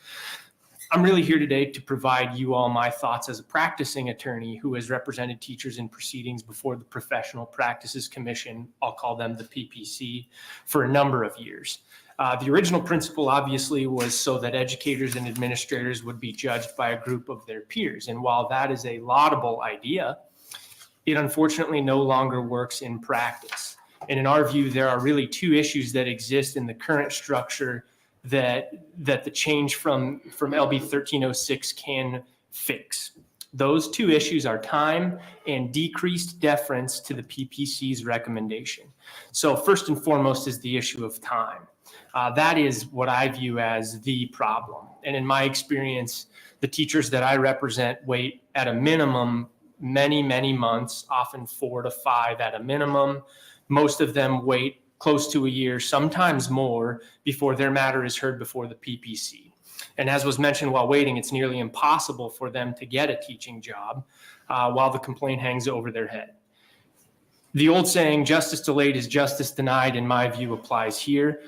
Speaker 18: I'm really here today to provide you all my thoughts as a practicing attorney who has represented teachers in proceedings before the Professional Practices Commission, I'll call them the PPC, for a number of years. The original principle obviously was so that educators and administrators would be judged by a group of their peers. And while that is a laudable idea, it unfortunately no longer works in practice. And in our view, there are really two issues that exist in the current structure that the change from LB 1306 can fix. Those two issues are time and decreased deference to the PPC's recommendation. So first and foremost is the issue of time. That is what I view as the problem. And in my experience, the teachers that I represent wait at a minimum many, many months, often 4 to 5 at a minimum. Most of them wait close to a year, sometimes more, before their matter is heard before the PPC. And as was mentioned while waiting, it's nearly impossible for them to get a teaching job while the complaint hangs over their head. The old saying, justice delayed is justice denied, in my view, applies here.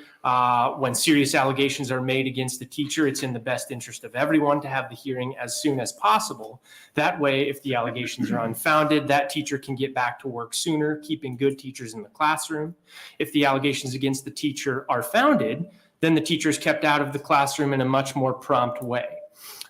Speaker 18: When serious allegations are made against the teacher, it's in the best interest of everyone to have the hearing as soon as possible. That way, if the allegations are unfounded, that teacher can get back to work sooner, keeping good teachers in the classroom. If the allegations against the teacher are founded, then the teacher is kept out of the classroom in a much more prompt way.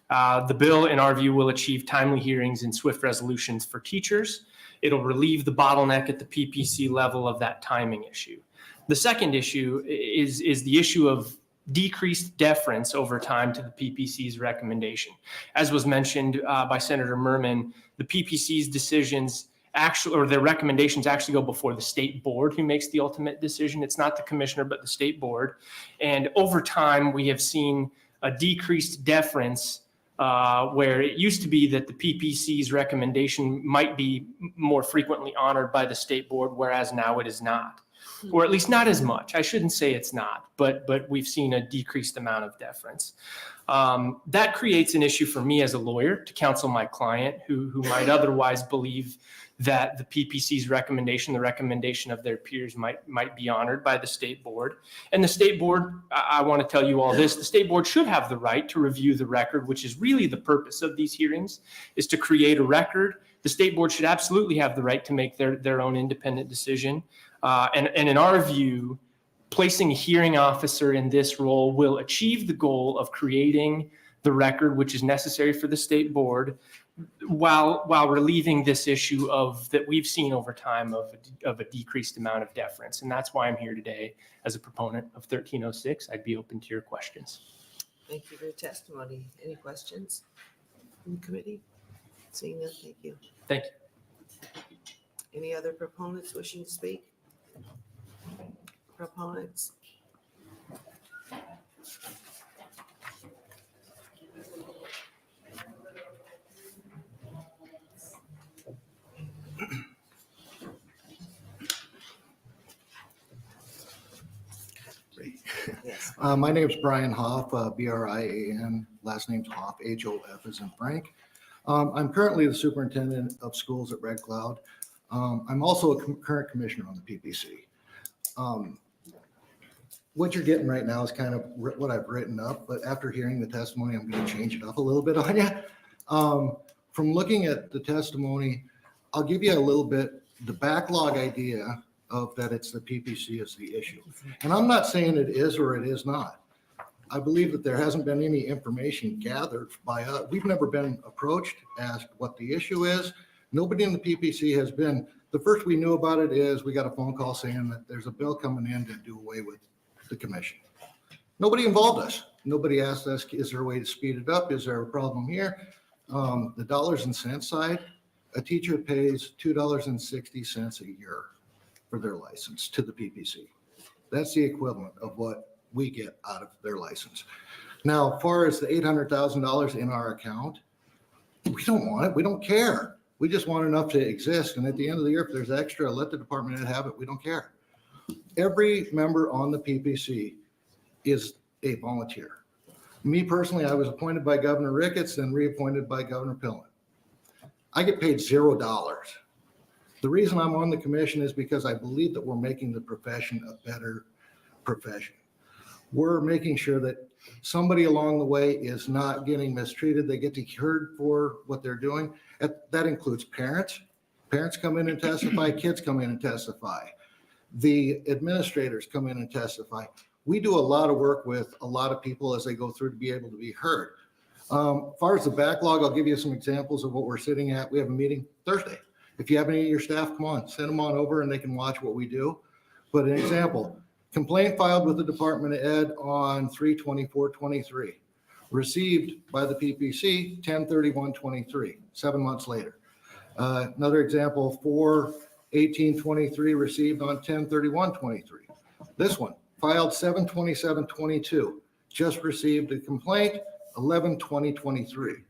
Speaker 18: The bill, in our view, will achieve timely hearings and swift resolutions for teachers. It'll relieve the bottleneck at the PPC level of that timing issue. The second issue is the issue of decreased deference over time to the PPC's recommendation. As was mentioned by Senator Merman, the PPC's decisions actually, or their recommendations actually go before the state board who makes the ultimate decision. It's not the commissioner, but the state board. And over time, we have seen a decreased deference where it used to be that the PPC's recommendation might be more frequently honored by the state board, whereas now it is not. or at least not as much. I shouldn't say it's not, but we've seen a decreased amount of deference. That creates an issue for me as a lawyer to counsel my client who might otherwise believe that the PPC's recommendation, the recommendation of their peers might be honored by the state board. And the state board, I want to tell you all this, the state board should have the right to review the record, which is really the purpose of these hearings, is to create a record. The state board should absolutely have the right to make their own independent decision. And in our view, placing a hearing officer in this role will achieve the goal of creating the record which is necessary for the state board, while relieving this issue that we've seen over time of a decreased amount of deference. And that's why I'm here today as a proponent of 1306. I'd be open to your questions.
Speaker 17: Thank you for your testimony. Any questions from the committee? Seeing none, thank you.
Speaker 18: Thank you.
Speaker 17: Any other proponents wishing to speak? Proponents? Yes.
Speaker 19: My name is Brian Hoff, B-R-I-A-N, last name's Hoff, H-O-F as in Frank. I'm currently the superintendent of schools at Red Cloud. I'm also a current commissioner on the PPC. What you're getting right now is kind of what I've written up, but after hearing the testimony, I'm going to change it up a little bit on you. From looking at the testimony, I'll give you a little bit, the backlog idea of that it's the PPC is the issue. And I'm not saying it is or it is not. I believe that there hasn't been any information gathered by us. We've never been approached, asked what the issue is. Nobody in the PPC has been. The first we knew about it is we got a phone call saying that there's a bill coming in to do away with the commission. Nobody involved us. Nobody asked us, is there a way to speed it up? Is there a problem here? The dollars and cents side, a teacher pays $2.60 a year for their license to the PPC. That's the equivalent of what we get out of their license. Now, as far as the $800,000 in our account, we don't want it. We don't care. We just want enough to exist. And at the end of the year, if there's extra, let the department head have it. We don't care. Every member on the PPC is a volunteer. Me personally, I was appointed by Governor Ricketts and reappointed by Governor Pillen. I get paid $0. The reason I'm on the commission is because I believe that we're making the profession a better profession. We're making sure that somebody along the way is not getting mistreated. They get to be heard for what they're doing. That includes parents. Parents come in and testify. Kids come in and testify. The administrators come in and testify. We do a lot of work with a lot of people as they go through to be able to be heard. As far as the backlog, I'll give you some examples of what we're sitting at. We have a meeting Thursday. If you have any of your staff, come on, send them on over and they can watch what we do. But an example, complaint filed with the Department of Ed on 3/24/23, received by the PPC 10/31/23, 7 months later. Another example, 4/18/23, received on 10/31/23. This one, filed 7/27/22, just received a complaint 11/20/23.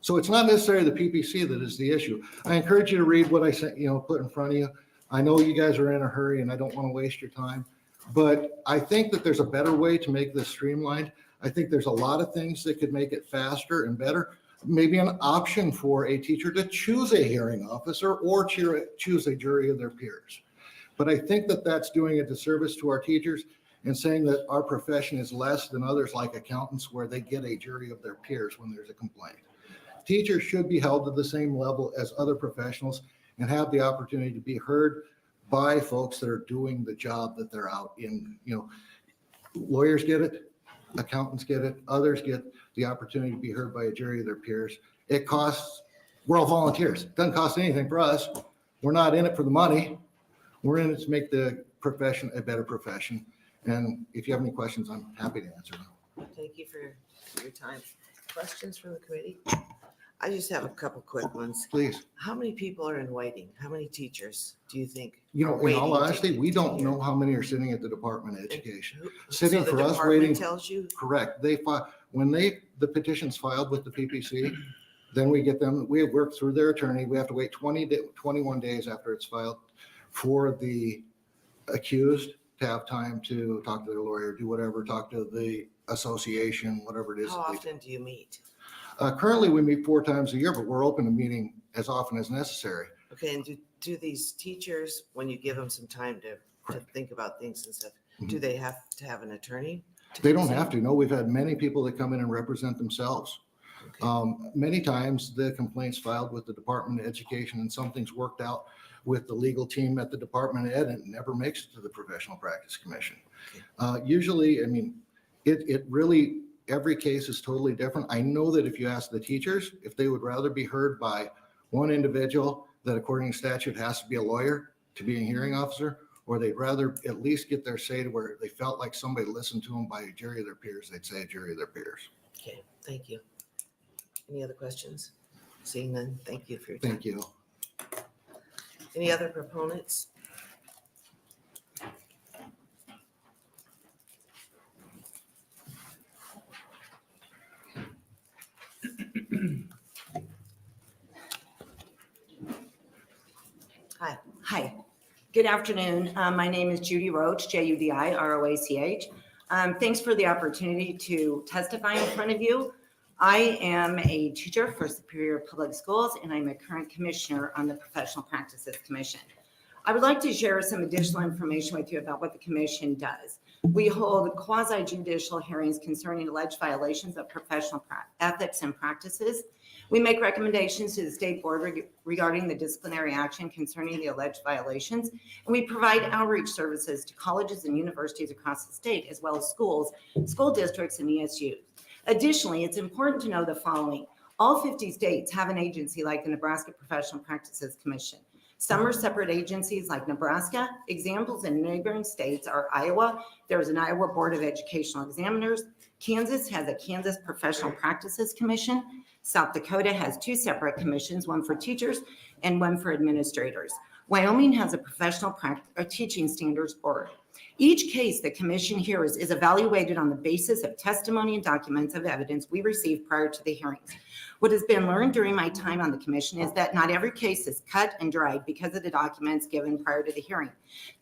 Speaker 19: So it's not necessarily the PPC that is the issue. I encourage you to read what I sent, put in front of you. I know you guys are in a hurry and I don't want to waste your time, but I think that there's a better way to make this streamlined. I think there's a lot of things that could make it faster and better. Maybe an option for a teacher to choose a hearing officer or choose a jury of their peers. But I think that that's doing a disservice to our teachers and saying that our profession is less than others like accountants where they get a jury of their peers when there's a complaint. Teachers should be held to the same level as other professionals and have the opportunity to be heard by folks that are doing the job that they're out in. Lawyers get it, accountants get it, others get the opportunity to be heard by a jury of their peers. It costs, we're all volunteers. It doesn't cost anything for us. We're not in it for the money. We're in it to make the profession a better profession. And if you have any questions, I'm happy to answer them.
Speaker 17: Thank you for your time. Questions from the committee? I just have a couple quick ones.
Speaker 19: Please.
Speaker 17: How many people are in waiting? How many teachers do you think?
Speaker 19: In all honesty, we don't know how many are sitting at the Department of Education. Sitting for us waiting.
Speaker 17: Tells you?
Speaker 19: Correct. When the petition's filed with the PPC, then we get them, we have worked through their attorney. We have to wait 21 days after it's filed for the accused to have time to talk to their lawyer, do whatever, talk to the association, whatever it is.
Speaker 17: How
Speaker 19: that they
Speaker 17: often do you meet?
Speaker 19: Currently, we meet 4 times a year, but we're open to meeting as often as necessary.
Speaker 17: Okay, and do these teachers, when you give them some time to think about things and stuff, do they have to have an attorney?
Speaker 19: They don't have to. No, we've had many people that come in and represent themselves. Many times the complaints filed with the Department of Education and something's worked out with the legal team at the Department of Ed and it never makes it to the Professional Practice Commission. Usually, I mean, it really, every case is totally different. I know that if you ask the teachers, if they would rather be heard by one individual that according to statute has to be a lawyer to be a hearing officer, or they'd rather at least get their say to where they felt like somebody listened to them by a jury of their peers, they'd say a jury of their peers.
Speaker 17: Okay, thank you. Any other questions? Seeing none, thank you for your time.
Speaker 19: Thank you.
Speaker 17: Any other proponents? Hi.
Speaker 20: Hi. Good afternoon. My name is Judy Roach, Judiroach. Thanks for the opportunity to testify in front of you. I am a teacher for Superior Public Schools, and I'm a current commissioner on the Professional Practices Commission. I would like to share some additional information with you about what the commission does. We hold quasi-judicial hearings concerning alleged violations of professional ethics and practices. We make recommendations to the state board regarding the disciplinary action concerning the alleged violations, and we provide outreach services to colleges and universities across the state, as well as schools, school districts, and ESUs. Additionally, it's important to know the following. All 50 states have an agency like the Nebraska Professional Practices Commission. Some are separate agencies like Nebraska. Examples in neighboring states are Iowa. There's an Iowa Board of Educational Examiners. Kansas has a Kansas Professional Practices Commission. South Dakota has 2 separate commissions, one for teachers and one for administrators. Wyoming has a Professional Teaching Standards Board. Each case the commission hears is evaluated on the basis of testimony and documents of evidence we received prior to the hearings. What has been learned during my time on the commission is that not every case is cut and dried because of the documents given prior to the hearing.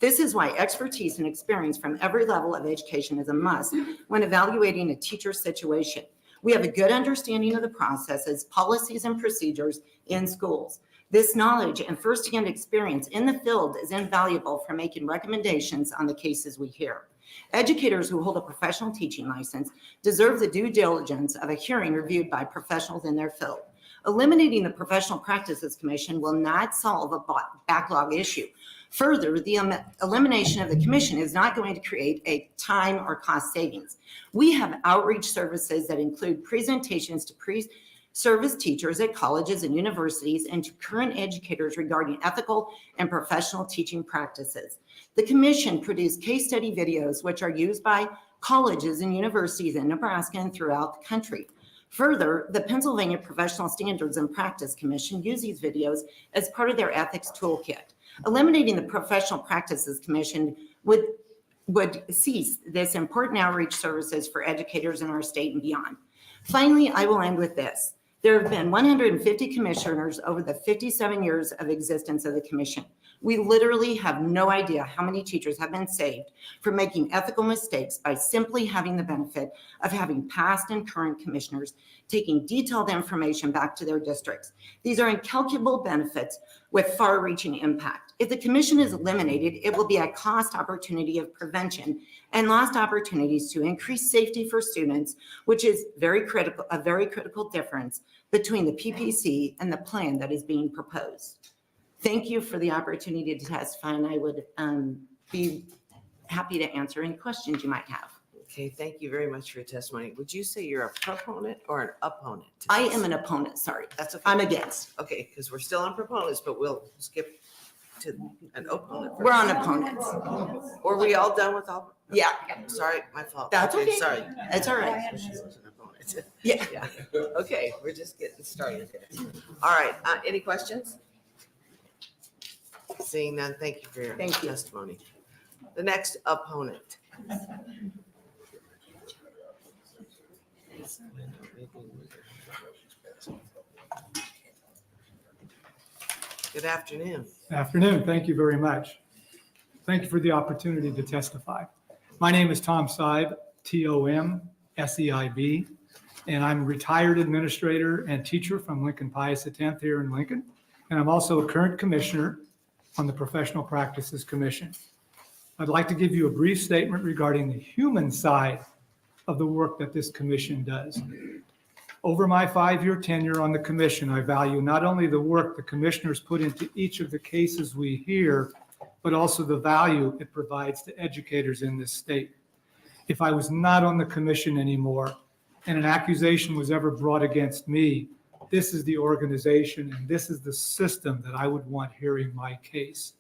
Speaker 20: This is why expertise and experience from every level of education is a must when evaluating a teacher's situation. We have a good understanding of the processes, policies, and procedures in schools. This knowledge and firsthand experience in the field is invaluable for making recommendations on the cases we hear. Educators who hold a professional teaching license deserve the due diligence of a hearing reviewed by professionals in their field. Eliminating the Professional Practices Commission will not solve a backlog issue. Further, the elimination of the commission is not going to create a time or cost savings. We have outreach services that include presentations to service teachers at colleges and universities and to current educators regarding ethical and professional teaching practices. The commission produced case study videos which are used by colleges and universities in Nebraska and throughout the country. Further, the Pennsylvania Professional Standards and Practice Commission use these videos as part of their ethics toolkit. Eliminating the Professional Practices Commission would cease this important outreach services for educators in our state and beyond. Finally, I will end with this. There have been 150 commissioners over the 57 years of existence of the commission. We literally have no idea how many teachers have been saved from making ethical mistakes by simply having the benefit of having past and current commissioners taking detailed information back to their districts. These are incalculable benefits with far-reaching impact. If the commission is eliminated, it will be a cost opportunity of prevention and lost opportunities to increase safety for students, which is a very critical difference between the PPC and the plan that is being proposed. Thank you for the opportunity to testify, and I would be happy to answer any questions you might have.
Speaker 17: Okay, thank you very much for your testimony. Would you say you're a proponent or an opponent?
Speaker 20: I am an opponent, sorry.
Speaker 17: That's okay.
Speaker 20: I'm against.
Speaker 17: Okay, because we're still on proponents, but we'll skip to an opponent.
Speaker 20: We're on opponents.
Speaker 17: Were we all done with all?
Speaker 20: Yeah.
Speaker 17: Sorry, my fault.
Speaker 20: That's okay.
Speaker 17: Sorry.
Speaker 20: That's all right.
Speaker 17: So she's an opponent.
Speaker 20: Yeah.
Speaker 17: Okay, we're just getting started. All right, any questions? Seeing none, thank you for your testimony. The next opponent. Good afternoon.
Speaker 21: Afternoon. Thank you very much.
Speaker 4: Thank you for the opportunity to testify. My name is Tom Seib, T-O-M-S-E-I-B, and I'm a retired administrator and teacher from Lincoln Pius X here in Lincoln. And I'm also a current commissioner on the Professional Practices Commission. I'd like to give you a brief statement regarding the human side of the work that this commission does. Over my 5-year tenure on the commission, I value not only the work the commissioners put into each of the cases we hear, but also the value it provides to educators in this state. If I was not on the commission anymore and an accusation was ever brought against me, this is the organization and this is the system that I would want hearing my case.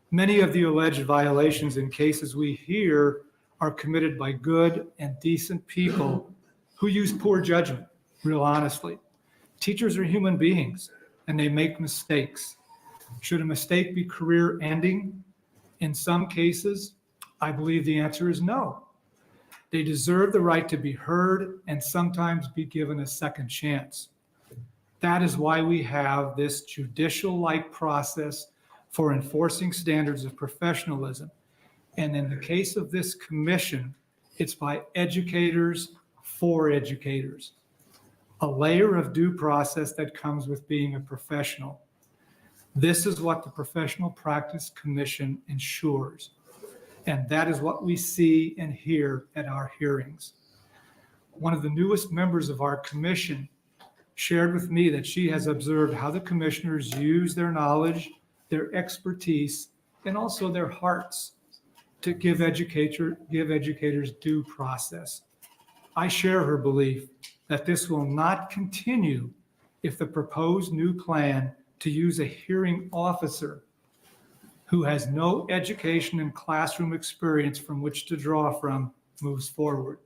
Speaker 4: Many of the alleged violations in cases we hear are committed by good and decent people who use poor judgment, real honestly. Teachers are human beings and they make mistakes. Should a mistake be career-ending? In some cases, I believe the answer is no. They deserve the right to be heard and sometimes be given a second chance. That is why we have this judicial-like process for enforcing standards of professionalism. And in the case of this commission, it's by educators for educators. A layer of due process that comes with being a professional. This is what the Professional Practice Commission ensures. And that is what we see and hear at our hearings. One of the newest members of our commission shared with me that she has observed how the commissioners use their knowledge, their expertise, and also their hearts to give educators due process. I share her belief that this will not continue if the proposed new plan to use a hearing officer who has no education and classroom experience from which to draw from moves forward.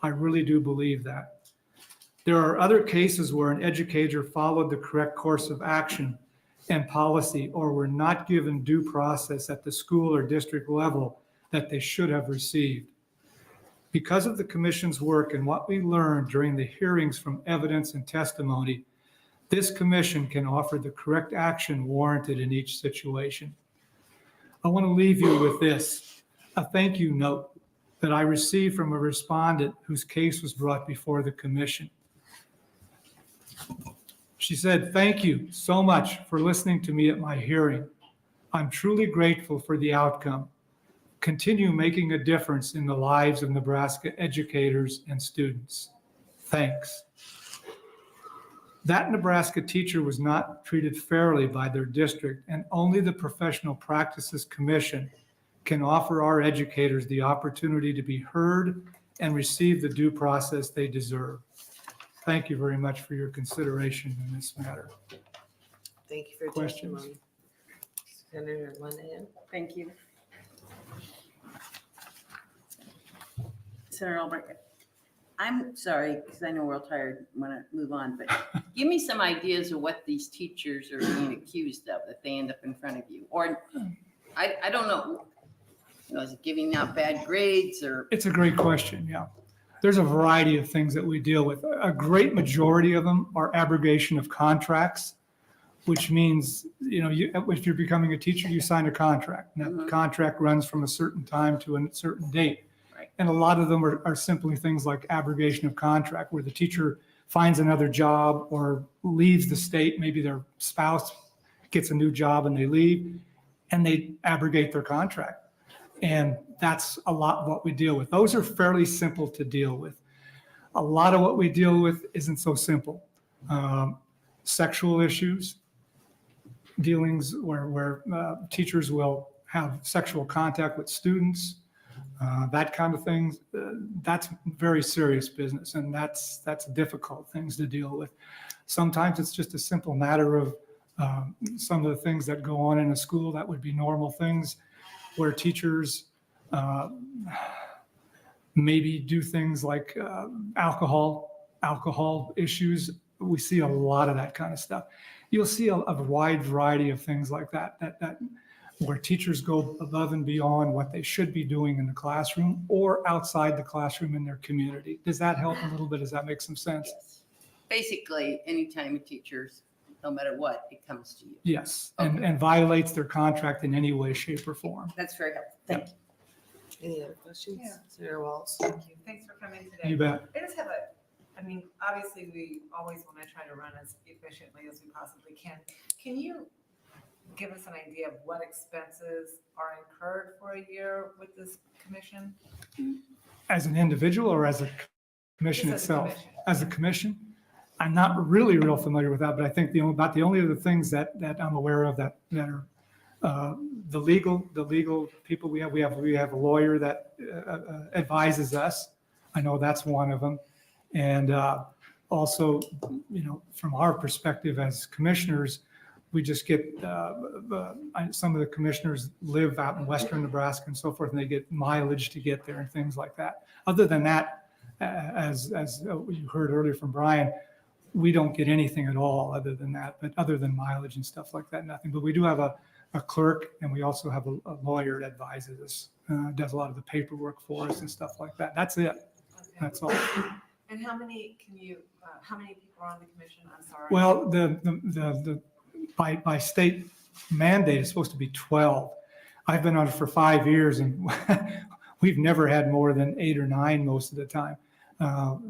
Speaker 4: I really do believe that. There are other cases where an educator followed the correct course of action and policy or were not given due process at the school or district level that they should have received. Because of the commission's work and what we learned during the hearings from evidence and testimony, this commission can offer the correct action warranted in each situation. I want to leave you with this, a thank you note that I received from a respondent whose case was brought before the commission. She said, "Thank you so much for listening to me at my hearing. I'm truly grateful for the outcome. Continue making a difference in the lives of Nebraska educators and students. Thanks." That Nebraska teacher was not treated fairly by their district, and only the Professional Practices Commission can offer our educators the opportunity to be heard and receive the due process they deserve. Thank you very much for your consideration in this matter.
Speaker 17: Thank you for your
Speaker 4: Questions?
Speaker 17: testimony. Senator Lynn.
Speaker 3: Thank you. Senator Albrecht, I'm sorry, because I know we're all tired, want to move on, but give me some ideas of what these teachers are being accused of that they end up in front of you. Or I don't know, is it giving out bad grades or?
Speaker 4: It's a great question, yeah. There's a variety of things that we deal with. A great majority of them are abrogation of contracts, which means, if you're becoming a teacher, you sign a contract. And that contract runs from a certain time to a certain date. And a lot of them are simply things like abrogation of contract, where the teacher finds another job or leaves the state. Maybe their spouse gets a new job and they leave and they abrogate their contract. And that's a lot of what we deal with. Those are fairly simple to deal with. A lot of what we deal with isn't so simple. Sexual issues, dealings where teachers will have sexual contact with students, that kind of thing, that's very serious business, and that's difficult things to deal with. Sometimes it's just a simple matter of some of the things that go on in a school that would be normal things, where teachers maybe do things like alcohol issues. We see a lot of that kind of stuff. You'll see a wide variety of things like that where teachers go above and beyond what they should be doing in the classroom or outside the classroom in their community. Does that help a little bit? Does that make some sense?
Speaker 3: Basically, anytime a teacher's no matter what, it comes to you.
Speaker 4: Yes, and violates their contract in any way, shape, or form.
Speaker 3: That's very helpful. Thank you.
Speaker 17: Any other questions?
Speaker 5: Yeah.
Speaker 17: Senator Walls?
Speaker 5: Thank you. Thanks for coming today.
Speaker 4: You bet.
Speaker 5: I just have I mean, obviously, we always want to try to run as efficiently as we possibly can. Can you give us an idea of what expenses are incurred for a year with this commission?
Speaker 4: As an individual or as a commission
Speaker 5: Just as a
Speaker 4: itself?
Speaker 5: commission.
Speaker 4: As a commission? I'm not really real familiar with that, but I think about the only other things that I'm aware of that are the legal people we have a lawyer that advises us. I know that's one of them. And also, from our perspective as commissioners, we just get, some of the commissioners live out in western Nebraska and so forth, and they get mileage to get there and things like that. Other than that, as you heard earlier from Brian, we don't get anything at all other than that, but other than mileage and stuff like that, nothing. But we do have a clerk, and we also have a lawyer that advises us, does a lot of the paperwork for us and stuff like that. That's it.
Speaker 5: Okay.
Speaker 4: That's all.
Speaker 5: And how many people are on the commission? I'm sorry.
Speaker 4: Well, the by state mandate, it's supposed to be 12. I've been on it for 5 years, and we've never had more than 8 or 9 most of the time.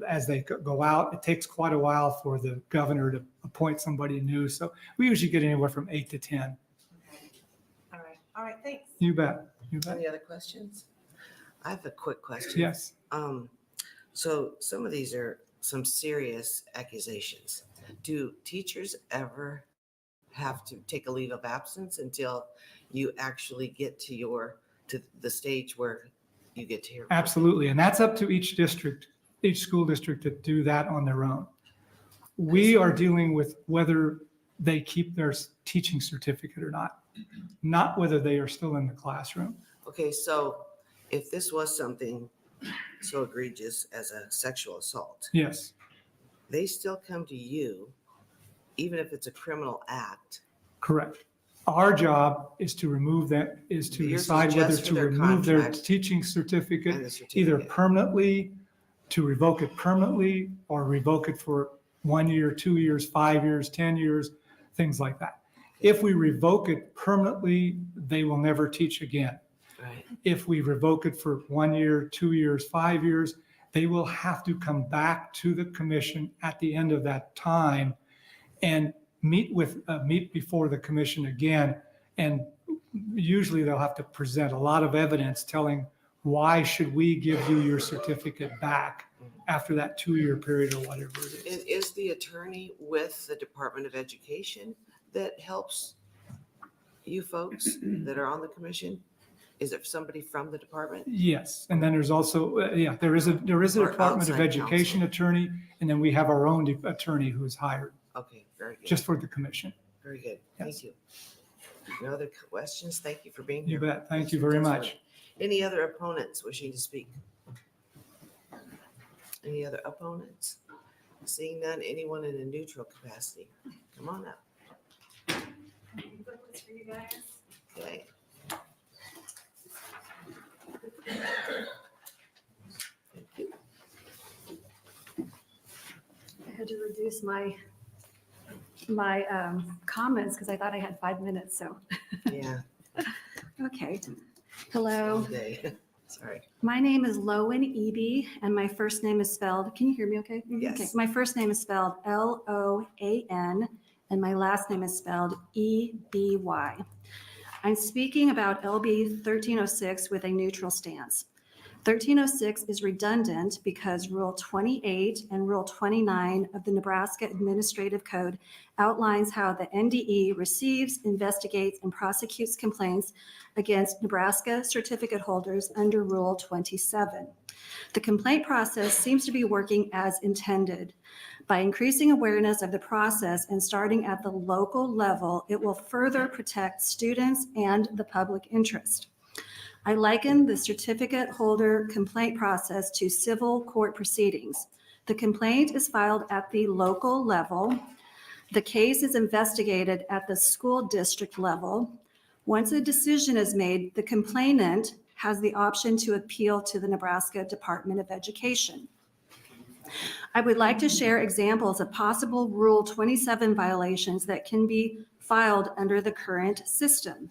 Speaker 4: As they go out, it takes quite a while for the governor to appoint somebody new. So we usually get anywhere from 8 to 10.
Speaker 5: Okay. All right, thanks.
Speaker 4: You bet. You bet.
Speaker 17: Any other questions? I have a quick question.
Speaker 4: Yes.
Speaker 17: So some of these are some serious accusations. Do teachers ever have to take a leave of absence until you actually get to the stage where you get to hear?
Speaker 4: Absolutely. And that's up to each district, each school district to do that on their own. We are dealing with whether they keep their teaching certificate or not whether they are still in the classroom.
Speaker 17: Okay, so if this was something so egregious as a sexual assault,
Speaker 4: Yes,
Speaker 17: they still come to you, even if it's a criminal act.
Speaker 4: correct. Our job is to remove that, is to
Speaker 17: Yours is
Speaker 4: decide whether
Speaker 17: just for
Speaker 4: to
Speaker 17: their
Speaker 4: remove their
Speaker 17: contract
Speaker 4: teaching
Speaker 17: and the
Speaker 4: certificate,
Speaker 17: certificate.
Speaker 4: either permanently, to revoke it permanently, or revoke it for 1 year, 2 years, 5 years, 10 years, things like that. If we revoke it permanently, they will never teach again.
Speaker 17: Right.
Speaker 4: If we revoke it for 1 year, 2 years, 5 years, they will have to come back to the commission at the end of that time and meet before the commission again. And usually they'll have to present a lot of evidence telling why should we give you your certificate back after that 2-year period or whatever it is.
Speaker 17: And is the attorney with the Department of Education that helps you folks that are on the commission? Is it somebody from the department?
Speaker 4: Yes, and then there's also, there is a
Speaker 17: Or
Speaker 4: Department of
Speaker 17: outside
Speaker 4: Education attorney, and then we have our own attorney who's hired
Speaker 17: Okay, very good.
Speaker 4: just for the commission.
Speaker 17: Very good.
Speaker 4: Yes.
Speaker 17: Thank you. No other questions? Thank you for being
Speaker 4: You
Speaker 17: here.
Speaker 4: bet. Thank you very much.
Speaker 17: Any other opponents wishing to speak? Any other opponents? Seeing none, anyone in a neutral capacity? Come on up. Okay.
Speaker 7: I had to reduce my comments because I thought I had 5 minutes, so.
Speaker 17: Yeah.
Speaker 7: Okay. Hello.
Speaker 17: Day. Sorry.
Speaker 7: My name is Lowen Eby, and my first name is spelled, can you hear me okay?
Speaker 17: Yes.
Speaker 7: Okay. My first name is spelled Loan, and my last name is spelled Eby. I'm speaking about LB 1306 with a neutral stance. 1306 is redundant because Rule 28 and Rule 29 of the Nebraska Administrative Code outlines how the NDE receives, investigates, and prosecutes complaints against Nebraska certificate holders under Rule 27. The complaint process seems to be working as intended. By increasing awareness of the process and starting at the local level, it will further protect students and the public interest. I liken the certificate holder complaint process to civil court proceedings. The complaint is filed at the local level. The case is investigated at the school district level. Once a decision is made, the complainant has the option to appeal to the Nebraska Department of Education. I would like to share examples of possible Rule 27 violations that can be filed under the current system.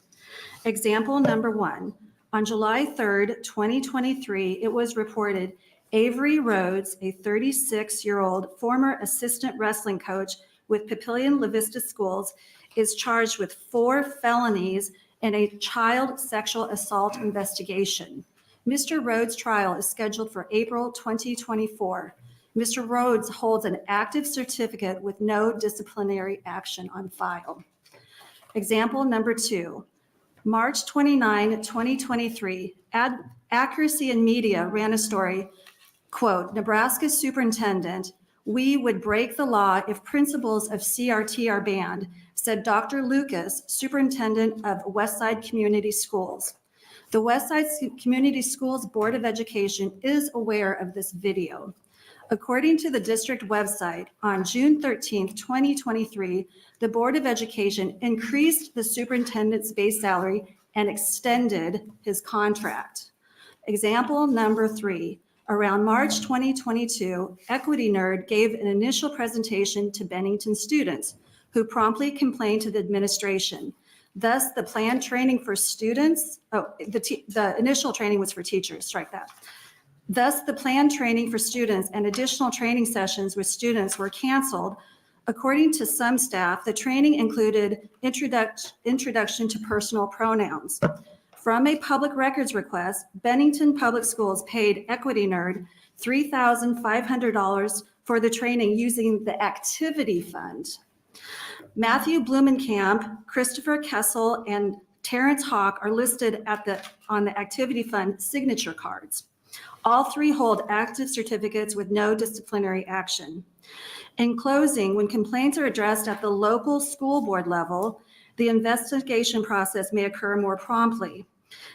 Speaker 7: Example number 1, on July 3rd, 2023, it was reported Avery Rhodes, a 36-year-old former assistant wrestling coach with Papillion La Vista Schools, is charged with 4 felonies in a child sexual assault investigation. Mr. Rhodes' trial is scheduled for April 2024. Mr. Rhodes holds an active certificate with no disciplinary action on file. Example number 2, March 29, 2023, Accuracy in Media ran a story, quote, Nebraska superintendent, we would break the law if principles of CRT are banned, said Dr. Lucas, superintendent of Westside Community Schools. The Westside Community Schools Board of Education is aware of this video. According to the district website, on June 13, 2023, the Board of Education increased the superintendent's base salary and extended his contract. Example number 3, around March 2022, Equity Nerd gave an initial presentation to Bennington students who promptly complained to the administration. Thus, the planned training for students, the initial training was for teachers, strike that. Thus, the planned training for students and additional training sessions with students were canceled. According to some staff, the training included introduction to personal pronouns. From a public records request, Bennington Public Schools paid Equity Nerd $3,500 for the training using the activity fund. Matthew Blumenkamp, Christopher Kessel, and Terrence Hawk are listed on the activity fund signature cards. All 3 hold active certificates with no disciplinary action. In closing, when complaints are addressed at the local school board level, the investigation process may occur more promptly.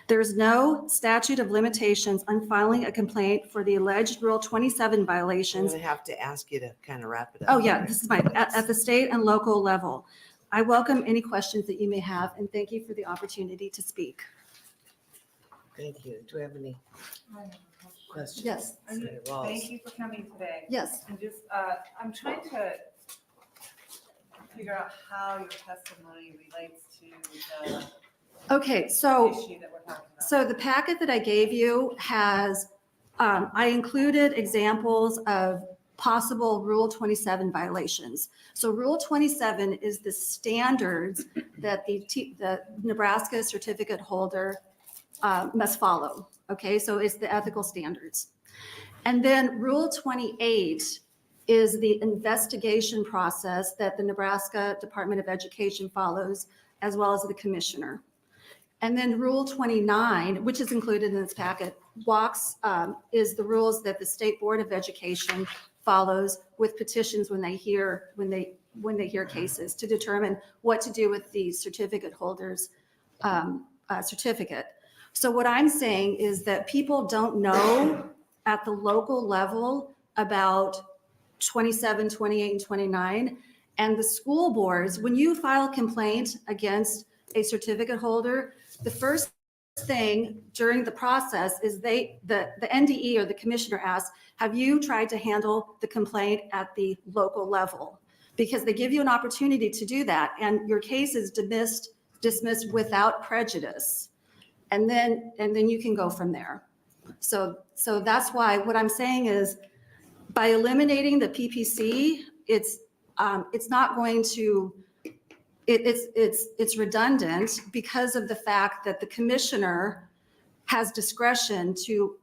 Speaker 7: There is no statute of limitations on filing a complaint for the alleged Rule 27 violations.
Speaker 17: I'm gonna have to ask you to kind of wrap it up.
Speaker 7: Oh, yeah, this is at the state and local level. I welcome any questions that you may have, and thank you for the opportunity to speak.
Speaker 17: Thank you. Do we have any questions?
Speaker 7: Yes.
Speaker 17: Senator Walls.
Speaker 5: Thank you for coming today.
Speaker 7: Yes.
Speaker 5: And just, I'm trying to figure out how your testimony relates to the
Speaker 7: Okay, so,
Speaker 5: issue that we're talking about.
Speaker 7: so the packet that I gave you has, I included examples of possible Rule 27 violations. So Rule 27 is the standards that the Nebraska certificate holder must follow. Okay, so it's the ethical standards. And then Rule 28 is the investigation process that the Nebraska Department of Education follows, as well as the commissioner. And then Rule 29, which is included in this packet, is the rules that the State Board of Education follows with petitions when they hear cases to determine what to do with the certificate holder's certificate. So what I'm saying is that people don't know at the local level about 27, 28, and 29. And the school boards, when you file a complaint against a certificate holder, the first thing during the process is the NDE or the commissioner asks, have you tried to handle the complaint at the local level? Because they give you an opportunity to do that, and your case is dismissed without prejudice. And then you can go from there. So that's why what I'm saying is, by eliminating the PPC, it's not going to, it's redundant because of the fact that the commissioner has discretion to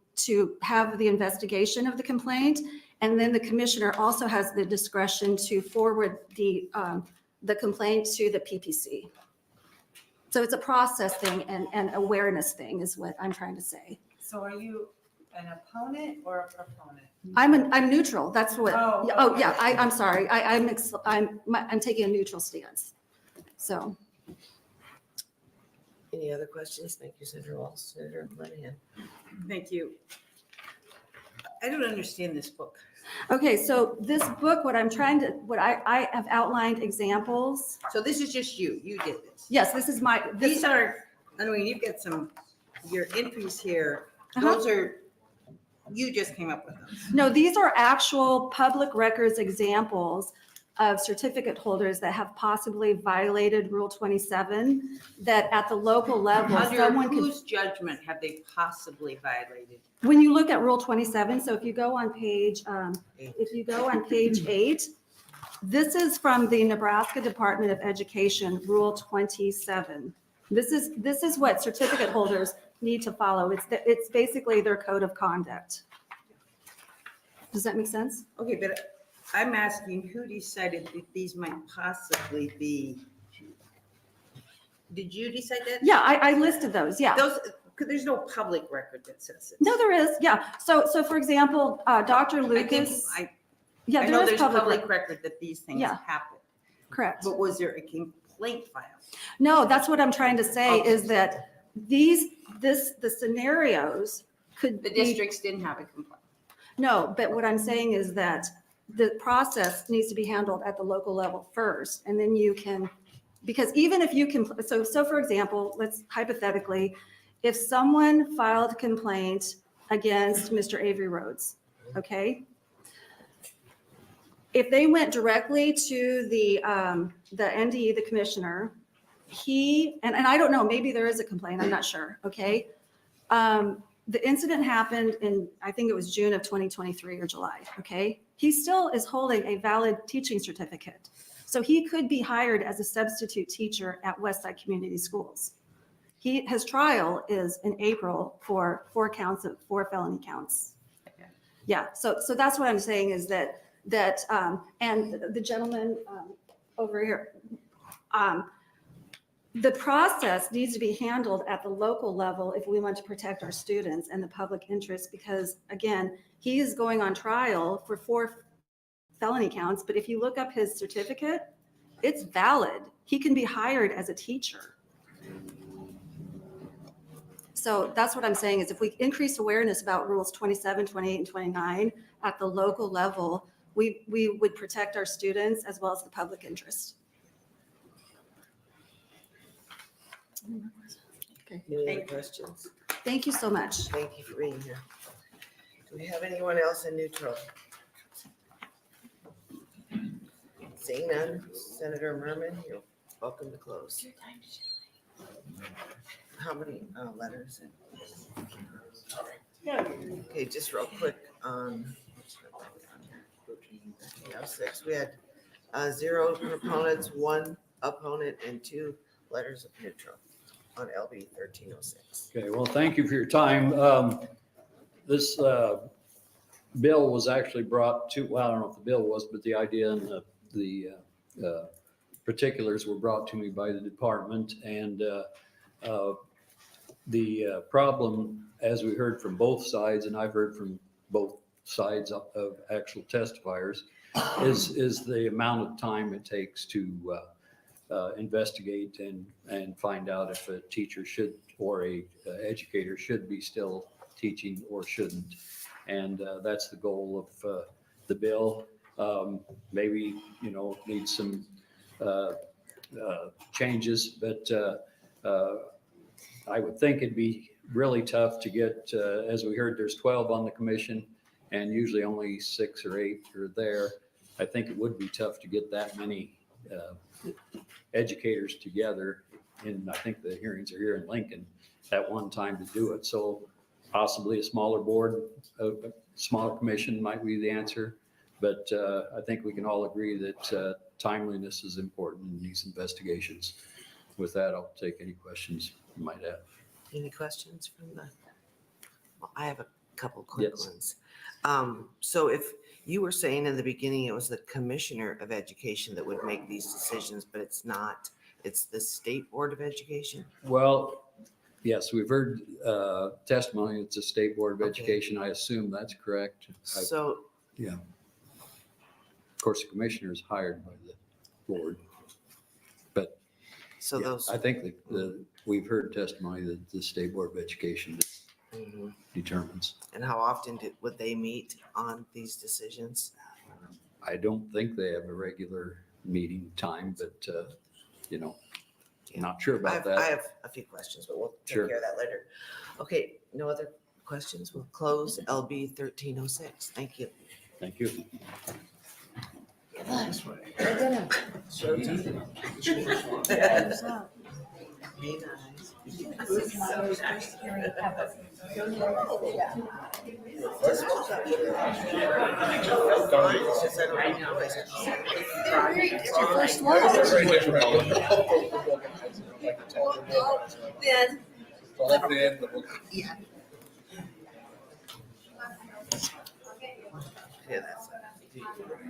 Speaker 7: have the investigation of the complaint, and then the commissioner also has the discretion to forward the complaint to the PPC. So it's a process thing and awareness thing is what I'm trying to say.
Speaker 5: So are you an opponent or a proponent?
Speaker 7: I'm neutral. That's what.
Speaker 5: Oh,
Speaker 7: yeah. I'm sorry. I'm taking a neutral stance. So.
Speaker 17: Any other questions? Thank you, Senator Walls. Senator Monahan.
Speaker 3: Thank you. I don't understand this book.
Speaker 7: Okay, so this book, what I have outlined examples.
Speaker 3: So this is just you did this?
Speaker 7: Yes, this is
Speaker 3: These are, I mean, you've got your entries here. Those are You just came up with those.
Speaker 7: No, these are actual public records examples of certificate holders that have possibly violated Rule 27, that at the local level,
Speaker 3: Under
Speaker 7: someone could,
Speaker 3: whose judgment have they possibly violated?
Speaker 7: when you look at Rule 27, so if you go on page 8, this is from the Nebraska Department of Education, Rule 27. This is what certificate holders need to follow. It's basically their code of conduct. Does that make sense?
Speaker 3: Okay, but I'm asking who decided that these might possibly be? Did you decide that?
Speaker 7: Yeah, I listed those, yeah.
Speaker 3: Those, because there's no public record that says it.
Speaker 7: No, there is, yeah. So for example, Dr. Lucas.
Speaker 3: I
Speaker 7: Yeah,
Speaker 3: know
Speaker 7: there is
Speaker 3: there's
Speaker 7: public
Speaker 3: public
Speaker 7: record.
Speaker 3: record that these things
Speaker 7: Yeah.
Speaker 3: happen.
Speaker 7: Correct.
Speaker 3: But was there a complaint filed?
Speaker 7: No, that's what I'm trying to say is that the scenarios could
Speaker 3: The
Speaker 7: be.
Speaker 3: districts didn't have a complaint.
Speaker 7: No, but what I'm saying is that the process needs to be handled at the local level first, and then you can, because even if you can, so for example, let's hypothetically, if someone filed a complaint against Mr. Avery Rhodes, okay? If they went directly to the NDE, the commissioner, and I don't know, maybe there is a complaint, I'm not sure, okay? The incident happened in, I think it was June of 2023 or July, okay? He still is holding a valid teaching certificate. So he could be hired as a substitute teacher at Westside Community Schools. His trial is in April for 4 felony counts. Yeah, so that's what I'm saying is that, and the gentleman over here, the process needs to be handled at the local level if we want to protect our students and the public interest, because again, he is going on trial for 4 felony counts, but if you look up his certificate, it's valid. He can be hired as a teacher. So that's what I'm saying is if we increase awareness about rules 27, 28, and 29 at the local level, we would protect our students as well as the public interest. Okay.
Speaker 17: Any other questions?
Speaker 7: Thank you so much.
Speaker 17: Thank you for being here. Do we have anyone else in neutral? Seeing none, Senator Merman, you're welcome to close. How many letters? Okay, just real quick. We have 6. We had 0 proponents, 1 opponent, and 2 letters of neutral on LB 1306.
Speaker 1: Okay, well, thank you for your time. This bill was actually brought to, well, I don't know if the bill was, but the idea and the particulars were brought to me by the department. And the problem, as we heard from both sides, and I've heard from both sides of actual testifiers, is the amount of time it takes to investigate and find out if a teacher should or a educator should be still teaching or shouldn't. And that's the goal of the bill. Maybe, needs some changes, but I would think it'd be really tough to get, as we heard, there's 12 on the commission and usually only 6 or 8 are there. I think it would be tough to get that many educators together. And I think the hearings are here in Lincoln at one time to do it. So possibly a smaller board, a smaller commission might be the answer. But I think we can all agree that timeliness is important in these investigations. With that, I'll take any questions you might have.
Speaker 17: Any questions from well, I have a couple quick
Speaker 1: Yes.
Speaker 17: ones. So if you were saying in the beginning, it was the commissioner of education that would make these decisions, but it's not, it's the state board of education?
Speaker 1: Well, yes, we've heard testimony. It's a state board of
Speaker 17: Okay.
Speaker 1: education. I assume that's correct.
Speaker 17: So,
Speaker 1: Yeah. Of course, the commissioner is hired by the board. But
Speaker 17: so
Speaker 1: yeah,
Speaker 17: those.
Speaker 1: I think we've heard testimony that the State Board of Education
Speaker 17: Mhm.
Speaker 1: determines.
Speaker 17: And how often would they meet on these decisions?
Speaker 1: I don't think they have a regular meeting time, but, not sure
Speaker 17: I
Speaker 1: about
Speaker 17: have,
Speaker 1: that.
Speaker 17: I have a few questions, but we'll take
Speaker 1: Sure.
Speaker 17: care of that later. Okay, no other questions, we'll close LB 1306. Thank you.
Speaker 1: Thank you.
Speaker 17: It's your first one. Yeah.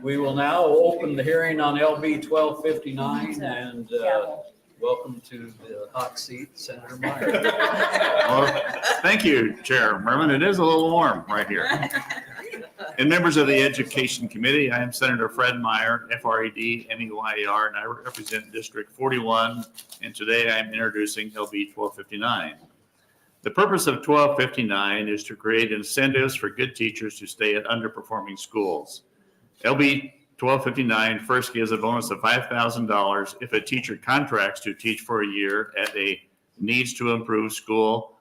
Speaker 1: We will now open the hearing on LB 1259 and welcome to the hot seat, Senator Meyer.
Speaker 21: Well, thank you, Chair Merman. It is a little warm right here. And members of the Education Committee, I am Senator Fred Meyer, FRED-MEYER, and I represent District 41. And today I am introducing LB 1259. The purpose of 1259 is to create incentives for good teachers to stay at underperforming schools. LB 1259 first gives a bonus of $5,000 if a teacher contracts to teach for a year at a needs to improve school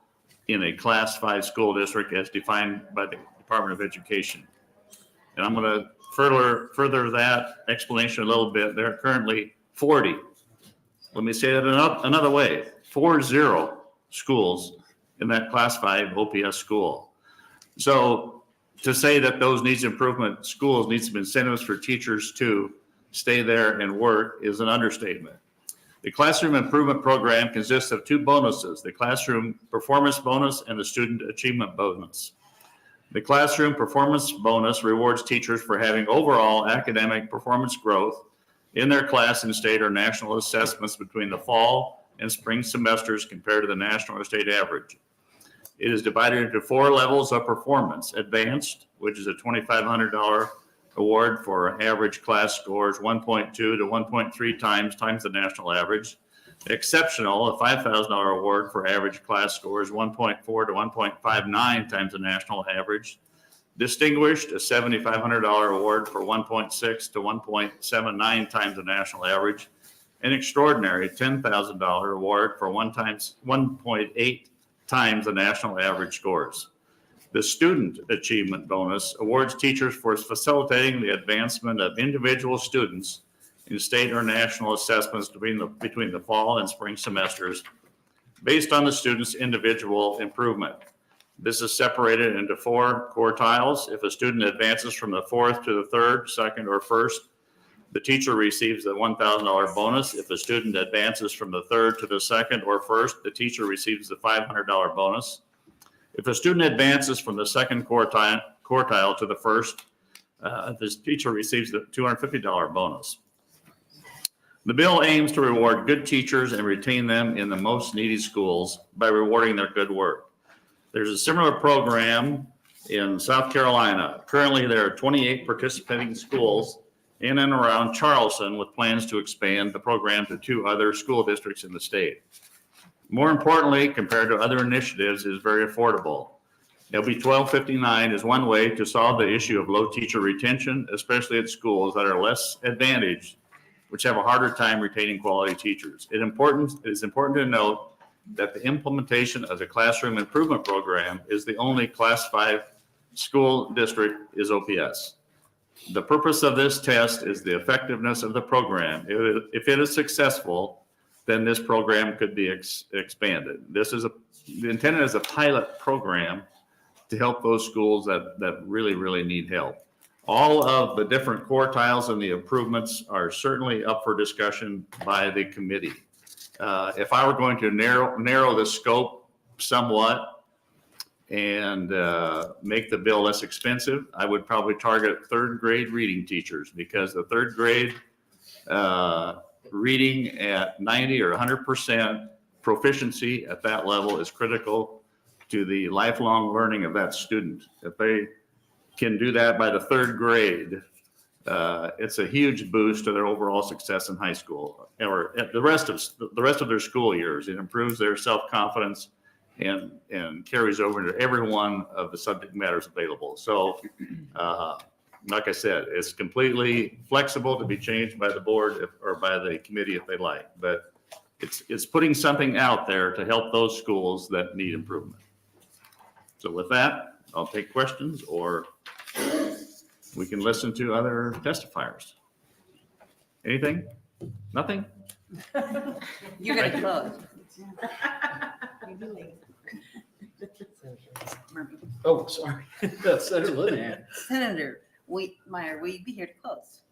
Speaker 21: in a Class 5 school district as defined by the Department of Education. And I'm going to further that explanation a little bit. There are currently 40. Let me say that another way, 40 schools in that Class 5 OPS school. So to say that those needs improvement schools need some incentives for teachers to stay there and work is an understatement. The classroom improvement program consists of two bonuses, the classroom performance bonus and the student achievement bonus. The classroom performance bonus rewards teachers for having overall academic performance growth in their class and state or national assessments between the fall and spring semesters compared to the national or state average. It is divided into 4 levels of performance. Advanced, which is a $2,500 award for average class scores, 1.2 to 1.3 times the national average. Exceptional, a $5,000 award for average class scores, 1.4 to 1.59 times the national average. Distinguished, a $7,500 award for 1.6 to 1.79 times the national average. And extraordinary, $10,000 award for 1.8 times the national average scores. The student achievement bonus awards teachers for facilitating the advancement of individual students in state or national assessments between the fall and spring semesters based on the student's individual improvement. This is separated into 4 quartiles. If a student advances from the 4th to the 3rd, 2nd, or 1st, the teacher receives the $1,000 bonus. If a student advances from the 3rd to the 2nd or 1st, the teacher receives the $500 bonus. If a student advances from the 2nd quartile to the 1st, this teacher receives the $250 bonus. The bill aims to reward good teachers and retain them in the most needy schools by rewarding their good work. There's a similar program in South Carolina. Currently, there are 28 participating schools in and around Charleston with plans to expand the program to 2 other school districts in the state. More importantly, compared to other initiatives, it is very affordable. LB 1259 is one way to solve the issue of low teacher retention, especially at schools that are less advantaged, which have a harder time retaining quality teachers. It is important to note that the implementation of the classroom improvement program is the only Class 5 school district is OPS. The purpose of this test is the effectiveness of the program. If it is successful, then this program could be expanded. The intended as a pilot program to help those schools that really need help. All of the different quartiles and the improvements are certainly up for discussion by the committee. If I were going to narrow the scope somewhat and make the bill less expensive, I would probably target 3rd grade reading teachers, because the 3rd grade reading at 90 or 100% proficiency at that level is critical to the lifelong learning of that student. If they can do that by the 3rd grade, it's a huge boost to their overall success in high school or the rest of their school years. It improves their self-confidence and carries over into every one of the subject matters available. So, like I said, it's completely flexible to be changed by the board or by the committee if they like, but it's putting something out there to help those schools that need improvement. So with that, I'll take questions, or we can listen to other testifiers. Anything? Nothing?
Speaker 3: You're gonna close.
Speaker 1: Oh, sorry. That's Senator Linehan.
Speaker 3: Senator Meyer, will you be here to close?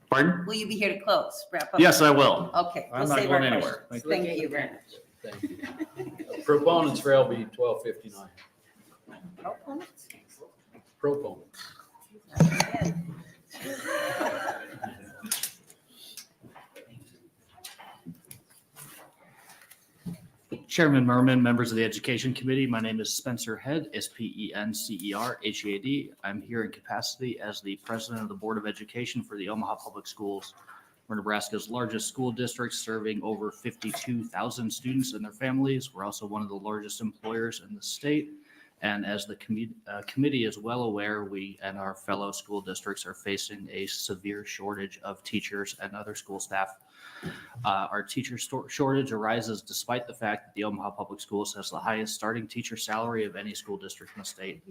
Speaker 21: Pardon?
Speaker 3: Will you be here to close? Wrap up?
Speaker 21: Yes, I will.
Speaker 3: Okay.
Speaker 21: I'm
Speaker 3: we'll
Speaker 21: not
Speaker 3: save
Speaker 21: going
Speaker 3: our
Speaker 21: anywhere.
Speaker 3: questions. Thank you very much.
Speaker 1: Thank you. Proponents for LB 1259. Proponents.
Speaker 8: Chairman Merman, members of the Education Committee, my name is Spencer Head, SPENCERHEAD. I'm here in capacity as the President of the Board of Education for the Omaha Public Schools. We're Nebraska's largest school district, serving over 52,000 students and their families. We're also one of the largest employers in the state. And as the committee is well aware, we and our fellow school districts are facing a severe shortage of teachers and other school staff. Our teacher shortage arises despite the fact that the Omaha Public Schools has the highest starting teacher salary of any school district in the state.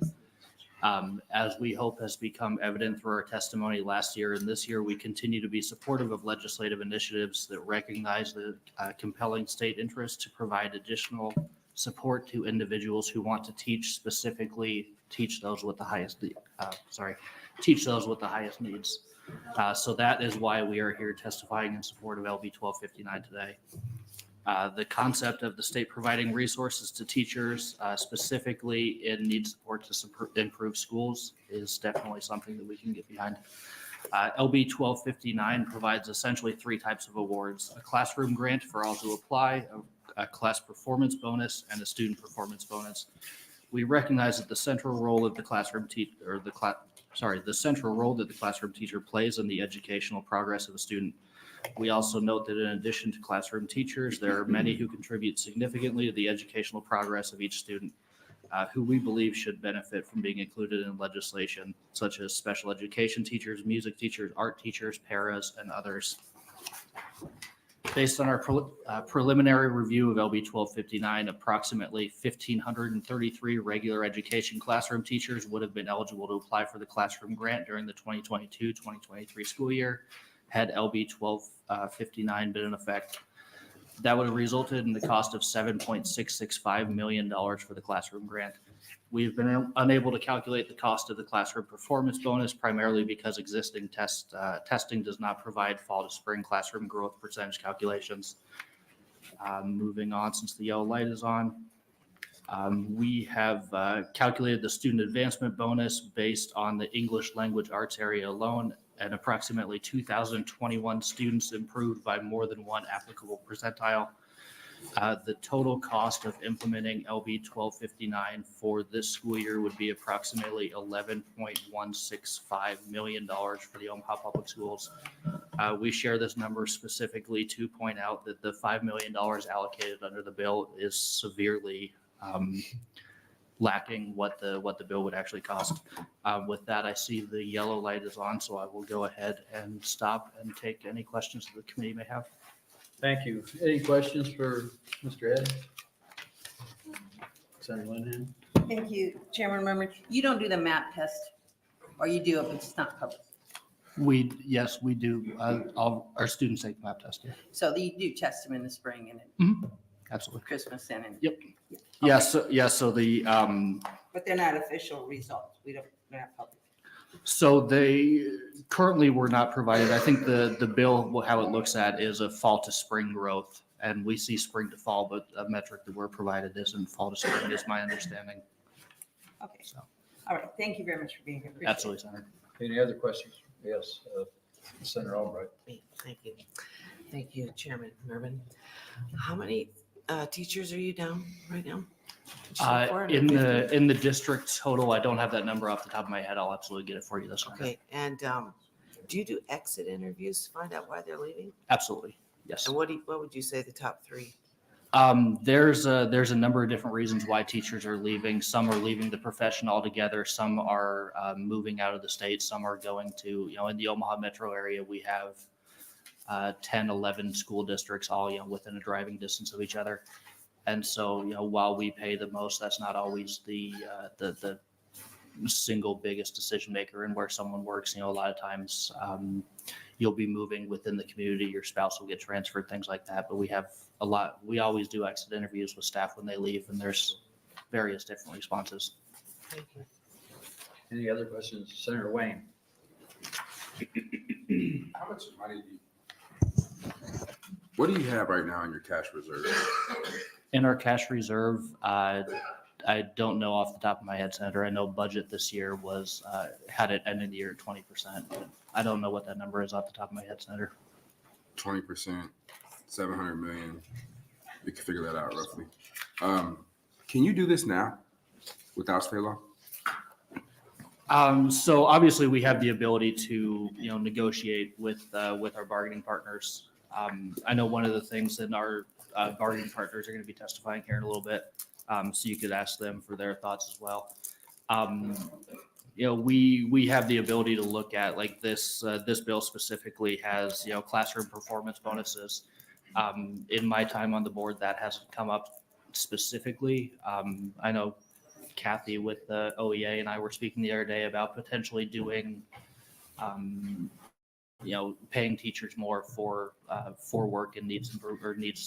Speaker 8: As we hope has become evident through our testimony last year and this year, we continue to be supportive of legislative initiatives that recognize the compelling state interest to provide additional support to individuals who want to teach, specifically teach those with the highest needs. So that is why we are here testifying in support of LB 1259 today. The concept of the state providing resources to teachers, specifically in need support to improve schools, is definitely something that we can get behind. LB 1259 provides essentially three types of awards: a classroom grant for all who apply, a class performance bonus, and a student performance bonus. We recognize that the central role of the classroom teacher, the central role that the classroom teacher plays in the educational progress of a student. We also note that in addition to classroom teachers, there are many who contribute significantly to the educational progress of each student, who we believe should benefit from being included in legislation, such as special education teachers, music teachers, art teachers, paras, and others. Based on our preliminary review of LB 1259, approximately 1,533 regular education classroom teachers would have been eligible to apply for the classroom grant during the 2022-2023 school year, had LB 1259 been in effect. That would have resulted in the cost of $7.665 million for the classroom grant. We've been unable to calculate the cost of the classroom performance bonus, primarily because existing testing does not provide fall to spring classroom growth percentage calculations. Moving on, since the yellow light is on, we have calculated the student advancement bonus based on the English language arts area alone, and approximately 2,021 students improved by more than one applicable percentile. The total cost of implementing LB 1259 for this school year would be approximately $11.165 million for the Omaha Public Schools. We share this number specifically to point out that the $5 million allocated under the bill is severely lacking what the bill would actually cost. With that, I see the yellow light is on, so I will go ahead and stop and take any questions that the committee may have.
Speaker 1: Thank you. Any questions for Mr. Ed? Senator Linehan?
Speaker 3: Thank you, Chairman Merman. You don't do the map test, or you do it, but it's not public.
Speaker 8: Yes, we do. All our students take the map test. Yeah.
Speaker 3: So you do test them in the spring and
Speaker 8: Absolutely.
Speaker 3: Christmas and.
Speaker 8: Yep.
Speaker 3: Yeah.
Speaker 8: Yes. So the
Speaker 3: But they're not official results. They're not public.
Speaker 8: So they currently were not provided. I think the bill, how it looks at is a fall to spring growth, and we see spring to fall, but a metric that we're provided isn't fall to spring, is my understanding.
Speaker 3: Okay. So, all right. Thank you very much for being here. Appreciate
Speaker 8: Absolutely, Senator.
Speaker 1: Any other questions? Yes, Senator Albright.
Speaker 17: Thank you. Thank you, Chairman Mervin. How many teachers are you down right now?
Speaker 8: In the district total, I don't have that number off the top of my head. I'll absolutely get it for you this time.
Speaker 17: Okay, and do you do exit interviews to find out why they're leaving?
Speaker 8: Absolutely, yes.
Speaker 17: And what would you say the top three?
Speaker 8: There's a number of different reasons why teachers are leaving. Some are leaving the profession altogether. Some are moving out of the state. Some are going to, in the Omaha metro area, we have 10, 11 school districts all, within a driving distance of each other. And so, while we pay the most, that's not always the single biggest decision maker in where someone works. A lot of times you'll be moving within the community, your spouse will get transferred, things like that. But we always do exit interviews with staff when they leave, and there's various different responses.
Speaker 1: Any other questions? Senator Wayne?
Speaker 6: How much money what do you have right now in your cash reserve?
Speaker 8: In our cash reserve, I don't know off the top of my head, Senator. I know budget this year was, had it ending the year at 20%. But I don't know what that number is off the top of my head, Senator.
Speaker 6: 20%, 700 million. We can figure that out roughly. Can you do this now without state law?
Speaker 8: So obviously we have the ability to, negotiate with our bargaining partners. I know one of the things that our bargaining partners are going to be testifying here in a little bit. So you could ask them for their thoughts as well. We have the ability to look at like this bill specifically has, classroom performance bonuses. In my time on the board, that hasn't come up specifically. I know Kathy with the OEA and I were speaking the other day about potentially doing, paying teachers more for work and needs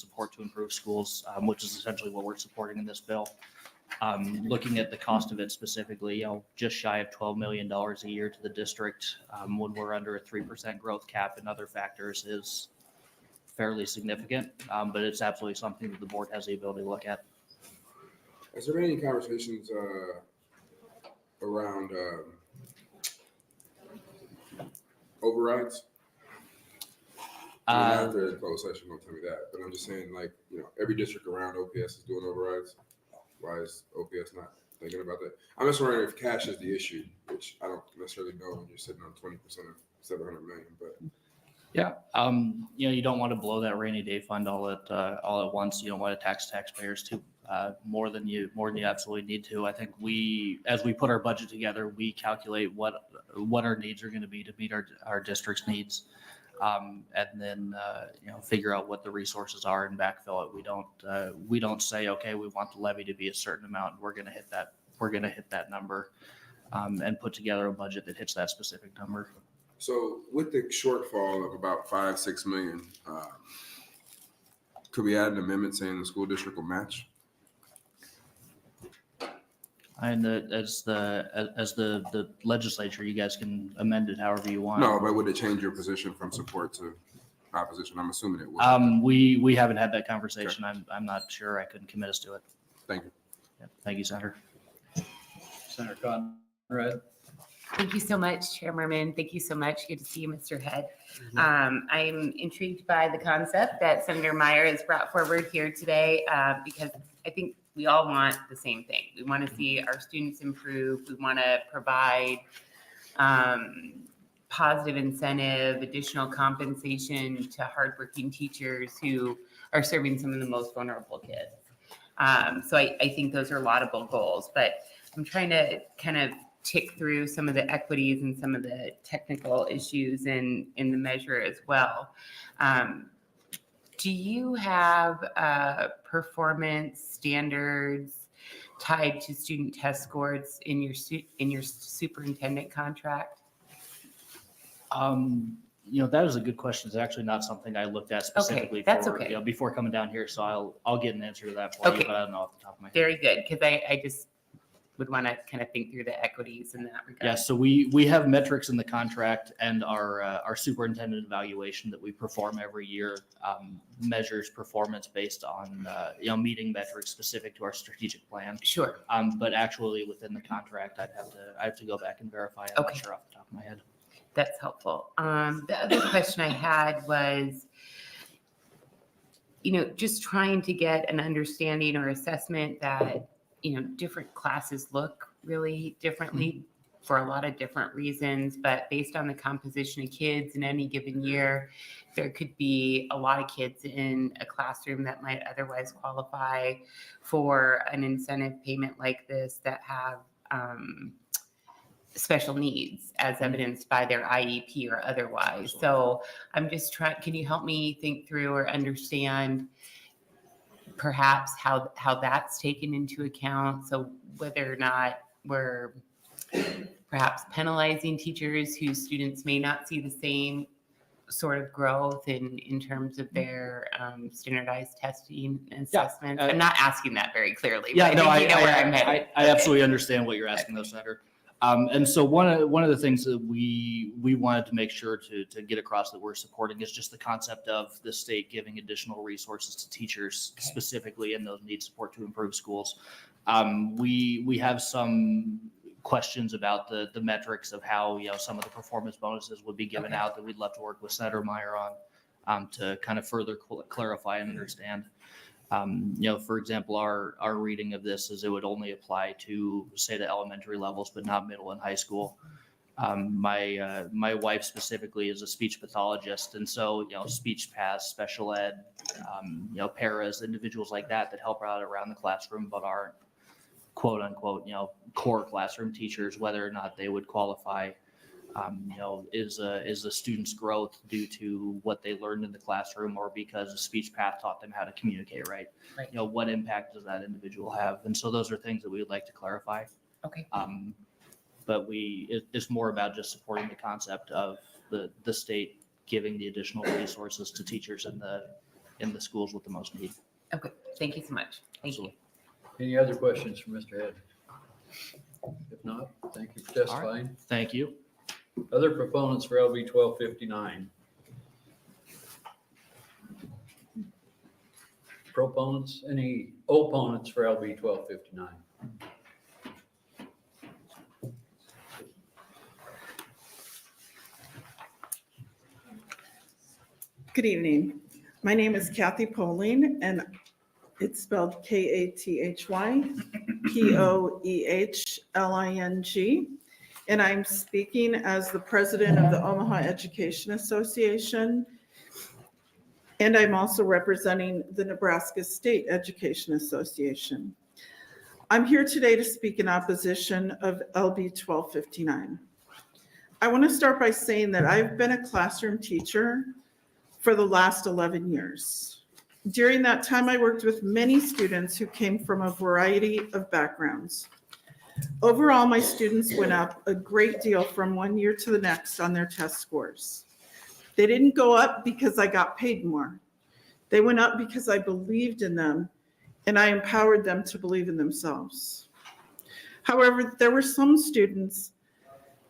Speaker 8: support to improve schools, which is essentially what we're supporting in this bill. Looking at the cost of it specifically, just shy of $12 million a year to the district when we're under a 3% growth cap and other factors is fairly significant, but it's absolutely something that the board has the ability to look at.
Speaker 6: Has there been any conversations around overrides? After the closed session, don't tell me that, but I'm just saying, every district around OPS is doing overrides. Why is OPS not thinking about that? I'm just wondering if cash is the issue, which I don't necessarily know when you're sitting on 20% of 700 million, but.
Speaker 8: Yeah, you don't want to blow that rainy day fund all at once. You don't want to tax taxpayers too more than you absolutely need to. I think as we put our budget together, we calculate what our needs are going to be to meet our district's needs, and then figure out what the resources are and backfill it. We don't say, okay, we want the levy to be a certain amount. We're going to hit that. We're going to hit that number, and put together a budget that hits that specific number.
Speaker 6: So with the shortfall of about 5-6 million, could we add an amendment saying the school district will match?
Speaker 8: And as the legislature, you guys can amend it however you want.
Speaker 6: No, but would it change your position from support to opposition? I'm assuming it would.
Speaker 8: We haven't had that conversation. Okay. I'm not sure. I couldn't commit us to it.
Speaker 6: Thank you.
Speaker 8: Yeah, thank you, Senator.
Speaker 1: Senator Conrad.
Speaker 14: Thank you so much, Chair Merman. Thank you so much. Good to see you, Mr. Head. I'm intrigued by the concept that Senator Meyer has brought forward here today because I think we all want the same thing. We want to see our students improve. We want to provide positive incentive, additional compensation to hardworking teachers who are serving some of the most vulnerable kids. So I think those are laudable goals, but I'm trying to kind of tick through some of the equities and some of the technical issues in the measure as well. Do you have performance standards tied to student test scores in your superintendent contract?
Speaker 8: That is a good question. It's actually not something I looked at specifically before coming down here. So I'll get an answer to that for you, but I don't know off the top of my head.
Speaker 14: Very good, because I just would want to kind of think through the equities in that regard.
Speaker 8: Yeah, so we have metrics in the contract, and our superintendent evaluation that we perform every year measures performance based on meeting metrics specific to our strategic plan.
Speaker 14: Sure.
Speaker 8: But actually within the contract, I have to go back and verify. I'm not sure off the top of my head.
Speaker 14: That's helpful. The other question I had was, just trying to get an understanding or assessment that different classes look really differently for a lot of different reasons, but based on the composition of kids in any given year, there could be a lot of kids in a classroom that might otherwise qualify for an incentive payment like this that have special needs as evidenced by their IEP or otherwise. So I'm just can you help me think through or understand perhaps how that's taken into account. So whether or not we're perhaps penalizing teachers whose students may not see the same sort of growth in terms of their standardized testing and assessments. I'm not asking that very clearly.
Speaker 8: Yeah,
Speaker 14: but
Speaker 8: no,
Speaker 14: I think you know where I'm headed.
Speaker 8: I absolutely understand what you're asking though, Senator. And so one of the things that we wanted to make sure to get across that we're supporting is just the concept of the state giving additional resources to teachers specifically in those need support to improve schools. We have some questions about the metrics of how, some of the performance bonuses would be given out that we'd love to work with Senator Meyer on to kind of further clarify and understand. For example, our reading of this is it would only apply to, say, the elementary levels, but not middle and high school. My wife specifically is a speech pathologist, and so speech paths, special ed, paras, individuals like that help out around the classroom, but aren't quote unquote core classroom teachers. Whether or not they would qualify, is the student's growth due to what they learned in the classroom, or because a speech path taught them how to communicate, right? What impact does that individual have? And so those are things that we would like to clarify.
Speaker 14: Okay.
Speaker 8: But it's more about just supporting the concept of the state giving the additional resources to teachers in the schools with the most need.
Speaker 14: Okay, thank you so much. Thank you.
Speaker 1: Any other questions for Mr. Head? If not, thank you for testifying.
Speaker 8: Thank you.
Speaker 1: Other proponents for LB 1259? Proponents, any opponents for LB 1259?
Speaker 9: Good evening. My name is Kathy Poling, and it's spelled KATHY POEHLING. And I'm speaking as the president of the Omaha Education Association. And I'm also representing the Nebraska State Education Association. I'm here today to speak in opposition of LB 1259. I want to start by saying that I've been a classroom teacher for the last 11 years. During that time, I worked with many students who came from a variety of backgrounds. Overall, my students went up a great deal from one year to the next on their test scores. They didn't go up because I got paid more. They went up because I believed in them and I empowered them to believe in themselves. However, there were some students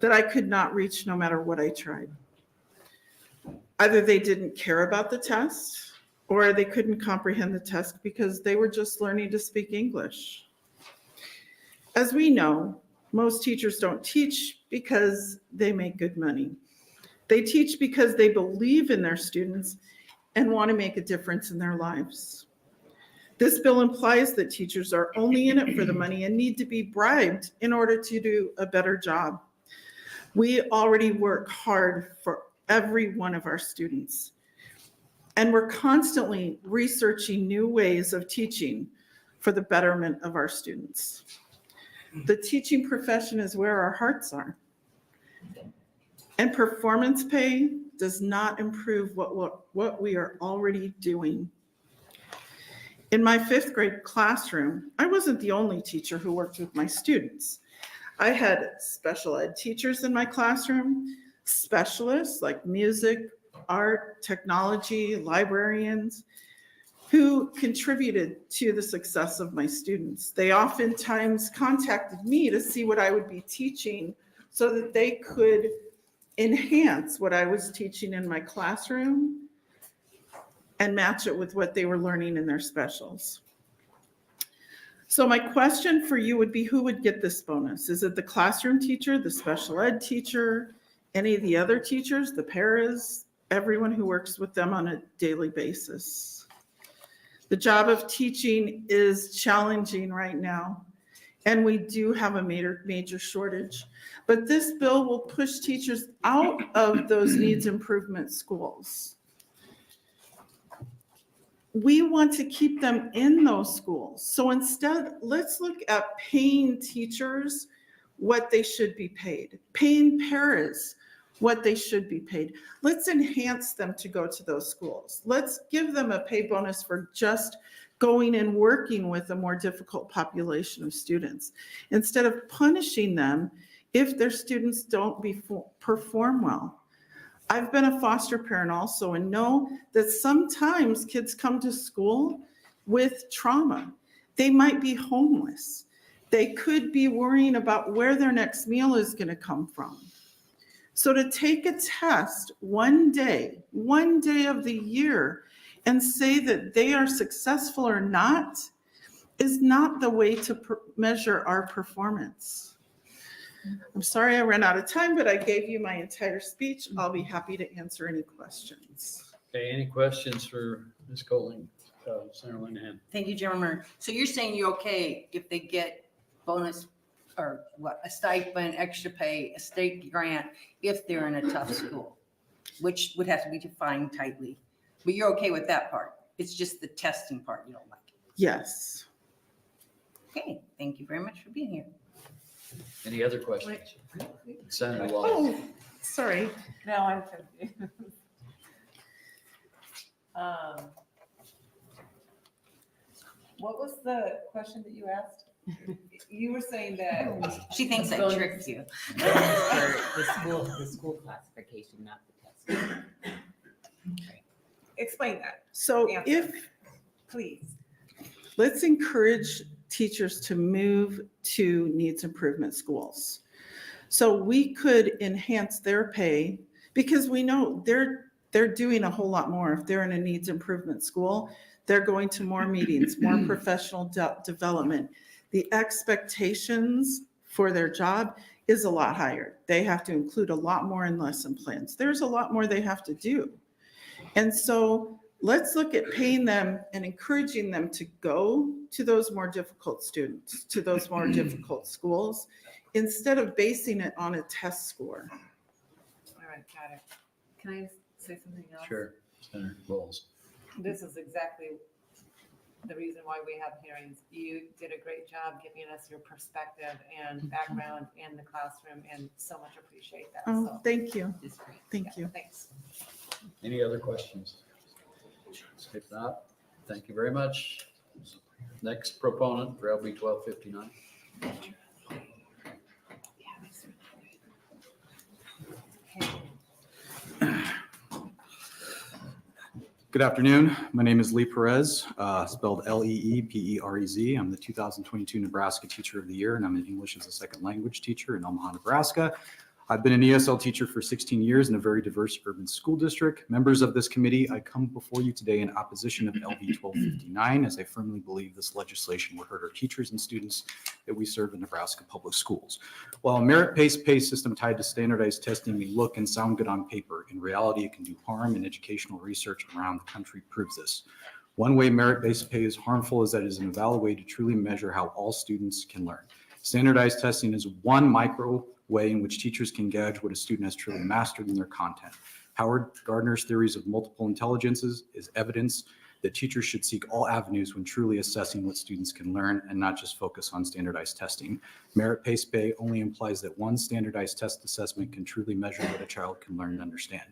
Speaker 9: that I could not reach no matter what I tried. Either they didn't care about the test or they couldn't comprehend the test because they were just learning to speak English. As we know, most teachers don't teach because they make good money. They teach because they believe in their students and want to make a difference in their lives. This bill implies that teachers are only in it for the money and need to be bribed in order to do a better job. We already work hard for every one of our students, and we're constantly researching new ways of teaching for the betterment of our students. The teaching profession is where our hearts are. And performance pay does not improve what we are already doing. In my 5th grade classroom, I wasn't the only teacher who worked with my students. I had special ed teachers in my classroom, specialists like music, art, technology, librarians, who contributed to the success of my students. They oftentimes contacted me to see what I would be teaching so that they could enhance what I was teaching in my classroom and match it with what they were learning in their specials. So my question for you would be, who would get this bonus? Is it the classroom teacher, the special ed teacher, any of the other teachers, the paras, everyone who works with them on a daily basis? The job of teaching is challenging right now, and we do have a major shortage. But this bill will push teachers out of those needs improvement schools. We want to keep them in those schools. So instead, let's look at paying teachers what they should be paid, paying paras what they should be paid. Let's enhance them to go to those schools. Let's give them a pay bonus for just going and working with a more difficult population of students instead of punishing them if their students don't perform well. I've been a foster parent also and know that sometimes kids come to school with trauma. They might be homeless. They could be worrying about where their next meal is going to come from. So to take a test one day of the year and say that they are successful or not is not the way to measure our performance. I'm sorry I ran out of time, but I gave you my entire speech. I'll be happy to answer any questions.
Speaker 1: Okay, any questions for Ms. Colling, Senator Linehan?
Speaker 3: Thank you, Chairman. So you're saying you're okay if they get bonus or what, a stipend, extra pay, a state grant, if they're in a tough school, which would have to be defined tightly. But you're okay with that part? It's just the testing part you don't like?
Speaker 9: Yes.
Speaker 3: Okay, thank you very much for being here.
Speaker 1: Any other questions? Senator Wall.
Speaker 9: Oh, sorry.
Speaker 5: No, I'm confused. What was the question that you asked? You were saying that.
Speaker 3: She thinks I
Speaker 14: Bonus-
Speaker 3: tricked you.
Speaker 14: For the school classification, not the test.
Speaker 5: Explain that.
Speaker 9: So
Speaker 5: Answer. Please.
Speaker 9: Let's encourage teachers to move to needs improvement schools. So we could enhance their pay because we know they're doing a whole lot more. If they're in a needs improvement school, they're going to more meetings, more professional development. The expectations for their job is a lot higher. They have to include a lot more in lesson plans. There's a lot more they have to do. And so let's look at paying them and encouraging them to go to those more difficult students, to those more difficult schools, instead of basing it on a test score.
Speaker 5: All right, got it. Can I say something else?
Speaker 1: Sure, Senator Bowles.
Speaker 5: This is exactly the reason why we have hearings. You did a great job giving us your perspective and background in the classroom, and so much appreciate that.
Speaker 9: Oh,
Speaker 5: So,
Speaker 9: thank you. Thank you.
Speaker 5: thanks.
Speaker 1: Any other questions? If not, thank you very much. Next proponent for LB 1259.
Speaker 10: Good afternoon. My name is Lee Perez, spelled Leeperez. I'm the 2022 Nebraska Teacher of the Year, and I'm an English as a second language teacher in Omaha, Nebraska. I've been an ESL teacher for 16 years in a very diverse urban school district. Members of this committee, I come before you today in opposition of LB 1259, as I firmly believe this legislation will hurt our teachers and students that we serve in Nebraska public schools. While a merit-based pay system tied to standardized testing may look and sound good on paper, in reality it can do harm, and educational research around the country proves this. One way merit-based pay is harmful is that it is an invalid way to truly measure how all students can learn. Standardized testing is one micro way in which teachers can gauge what a student has truly mastered in their content. Howard Gardner's theories of multiple intelligences is evidence that teachers should seek all avenues when truly assessing what students can learn and not just focus on standardized testing. Merit-based pay only implies that one standardized test assessment can truly measure what a child can learn and understand.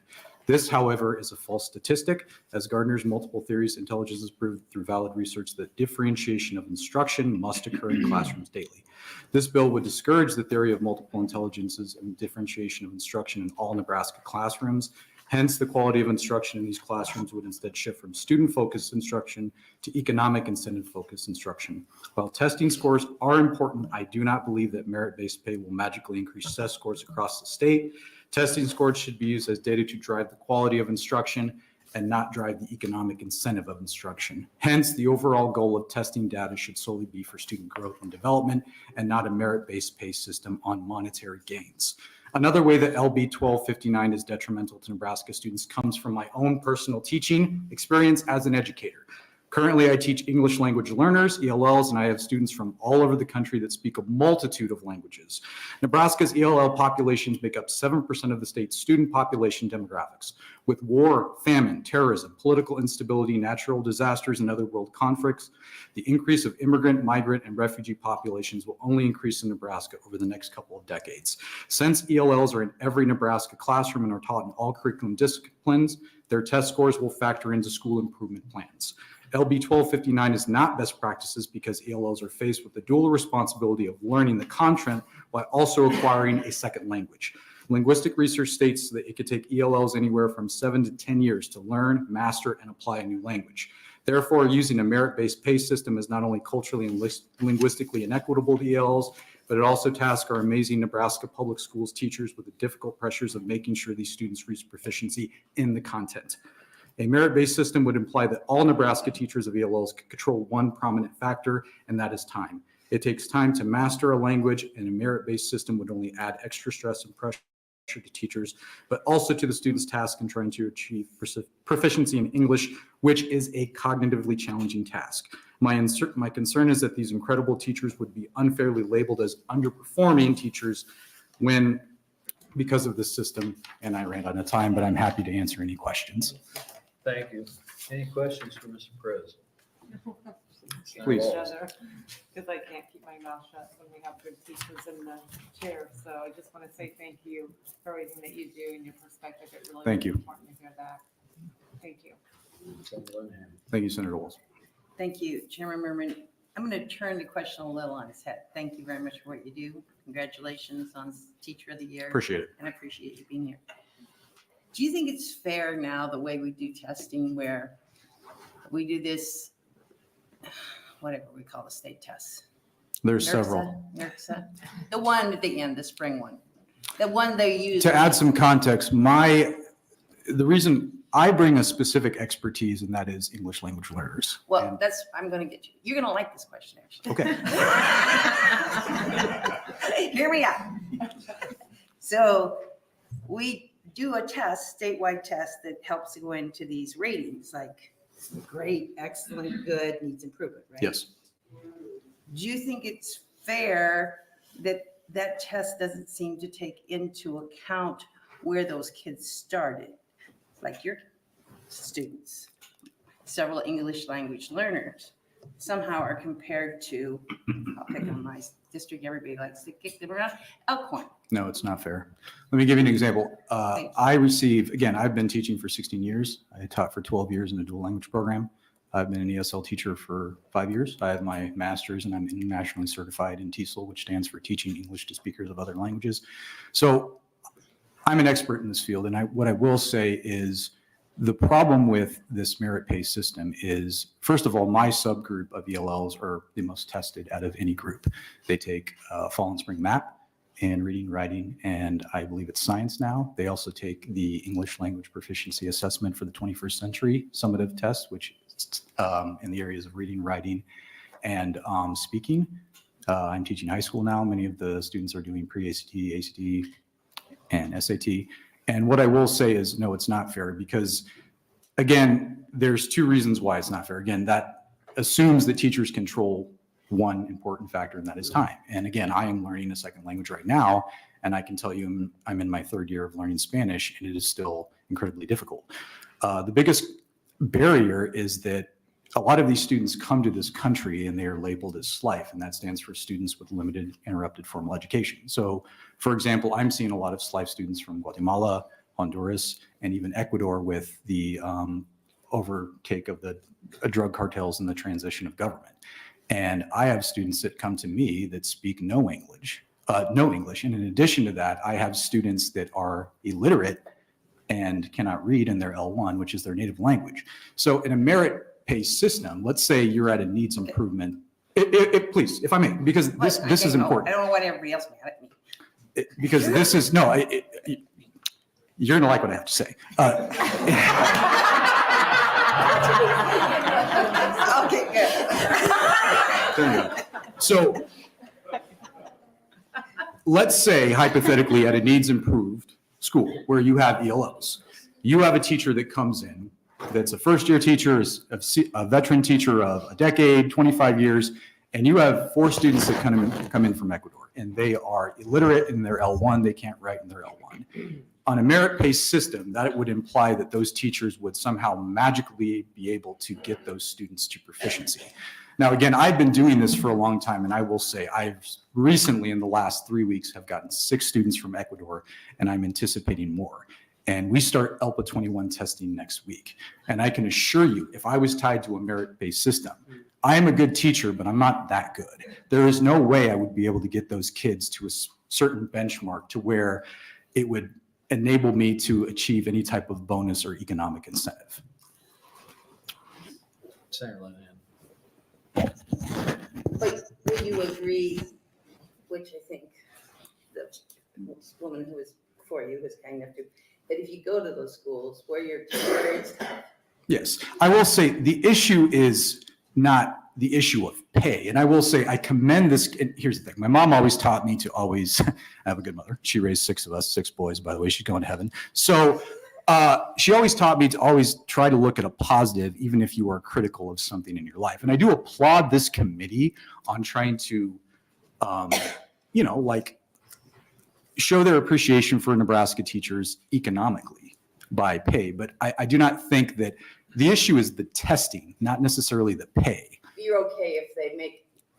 Speaker 10: This, however, is a false statistic, as Gardner's multiple theories intelligence has proved through valid research that differentiation of instruction must occur in classrooms daily. This bill would discourage the theory of multiple intelligences and differentiation of instruction in all Nebraska classrooms. Hence, the quality of instruction in these classrooms would instead shift from student-focused instruction to economic incentive-focused instruction. While testing scores are important, I do not believe that merit-based pay will magically increase test scores across the state. Testing scores should be used as data to drive the quality of instruction and not drive the economic incentive of instruction. Hence, the overall goal of testing data should solely be for student growth and development and not a merit-based pay system on monetary gains. Another way that LB 1259 is detrimental to Nebraska students comes from my own personal teaching experience as an educator. Currently, I teach English language learners, ELLs, and I have students from all over the country that speak a multitude of languages. Nebraska's ELL populations make up 7% of the state's student population demographics. With war, famine, terrorism, political instability, natural disasters, and other world conflicts, the increase of immigrant, migrant, and refugee populations will only increase in Nebraska over the next couple of decades. Since ELLs are in every Nebraska classroom and are taught in all curriculum disciplines, their test scores will factor into school improvement plans. LB 1259 is not best practices because ELLs are faced with the dual responsibility of learning the content while also acquiring a second language. Linguistic research states that it could take ELLs anywhere from 7 to 10 years to learn, master, and apply a new language. Therefore, using a merit-based pay system is not only culturally and linguistically inequitable to ELLs, but it also tasks our amazing Nebraska public schools teachers with the difficult pressures of making sure these students reach proficiency in the content. A merit-based system would imply that all Nebraska teachers of ELLs could control one prominent factor, and that is time. It takes time to master a language, and a merit-based system would only add extra stress and pressure to teachers, but also to the students' task in trying to achieve proficiency in English, which is a cognitively challenging task. My concern is that these incredible teachers would be unfairly labeled as underperforming teachers because of this system. And I ran out of time, but I'm happy to answer any questions.
Speaker 1: Thank you. Any questions for Mr. Perez?
Speaker 10: Please.
Speaker 5: Because I can't keep my mouth shut when we have good teachers in the chair. So I just want to say thank you for everything that you do and your perspective. It really
Speaker 10: Thank
Speaker 5: is
Speaker 10: you.
Speaker 5: important to hear that. Thank you.
Speaker 10: Thank you, Senator Walls.
Speaker 3: Thank you, Chairman Merman. I'm going to turn the question a little on its head. Thank you very much for what you do. Congratulations on Teacher of the Year.
Speaker 10: Appreciate it.
Speaker 3: And I appreciate you being here. Do you think it's fair now, the way we do testing, where we do this, whatever we call the state tests?
Speaker 10: There's
Speaker 3: NERCSA,
Speaker 10: several.
Speaker 3: NERCSA, the one at the end, the spring one, the one they use.
Speaker 10: To add some context, the reason I bring a specific expertise, and that is English language learners.
Speaker 3: Well, I'm going to get you. You're going to like this question, actually.
Speaker 10: Okay.
Speaker 3: Hear me out. So we do a test, statewide test that helps to go into these ratings, like great, excellent, good, needs improvement, right?
Speaker 10: Yes.
Speaker 3: Do you think it's fair that that test doesn't seem to take into account where those kids started? Like your students, several English language learners, somehow are compared to, I'll pick on my district, everybody likes to kick them around, Elkhorn.
Speaker 10: No, it's not fair. Let me give you an example. I've been teaching for 16 years. I taught for 12 years in a dual language program. I've been an ESL teacher for 5 years. I have my master's and I'm internationally certified in TESOL, which stands for Teaching English to Speakers of Other Languages. So I'm an expert in this field. And what I will say is the problem with this merit pay system is, first of all, my subgroup of ELLs are the most tested out of any group. They take fall and spring MAP and reading, writing, and I believe it's science now. They also take the English language proficiency assessment for the 21st century summative test, which is in the areas of reading, writing, and speaking. I'm teaching high school now. Many of the students are doing pre-ACT, ACT, and SAT. And what I will say is, no, it's not fair because, again, there's two reasons why it's not fair. Again, that assumes that teachers control one important factor, and that is time. And again, I am learning a second language right now, and I can tell you I'm in my third year of learning Spanish, and it is still incredibly difficult. The biggest barrier is that a lot of these students come to this country and they are labeled as SLIFE, and that stands for Students with Limited Interrupted Formal Education. So, for example, I'm seeing a lot of SLIFE students from Guatemala, Honduras, and even Ecuador with the overtake of the drug cartels and the transition of government. And I have students that come to me that speak no English. And in addition to that, I have students that are illiterate and cannot read in their L1, which is their native language. So in a merit-based system, let's say you're at a needs improvement. Please, if I may, because this is important.
Speaker 3: I don't want everybody else mad at me.
Speaker 10: Because this is, you're gonna like what I have to say.
Speaker 3: Okay, good.
Speaker 10: There you go. So let's say hypothetically at a needs improved school where you have ELLs, you have a teacher that comes in that's a first year teacher, a veteran teacher of a decade, 25 years, and you have 4 students that come in from Ecuador, and they are illiterate in their L1, they can't write in their L1. On a merit-based system, that would imply that those teachers would somehow magically be able to get those students to proficiency. Now, again, I've been doing this for a long time, and I will say I've recently, in the last 3 weeks, have gotten 6 students from Ecuador, and I'm anticipating more. And we start ELPA 21 testing next week. And I can assure you, if I was tied to a merit-based system, I am a good teacher, but I'm not that good. There is no way I would be able to get those kids to a certain benchmark to where it would enable me to achieve any type of bonus or economic incentive.
Speaker 1: Senator Linehan.
Speaker 3: But would you agree, which I think the woman who was before you was kind enough to, that if you go to those schools where your teacher is tough.
Speaker 10: Yes, I will say the issue is not the issue of pay. And I will say I commend this. And here's the thing. My mom always taught me to always have a good mother. She raised 6 of us, 6 boys, by the way. She's going to heaven. So she always taught me to always try to look at a positive, even if you are critical of something in your life. And I do applaud this committee on trying to, show their appreciation for Nebraska teachers economically by pay. But I do not think that the issue is the testing, not necessarily the pay.
Speaker 3: You're okay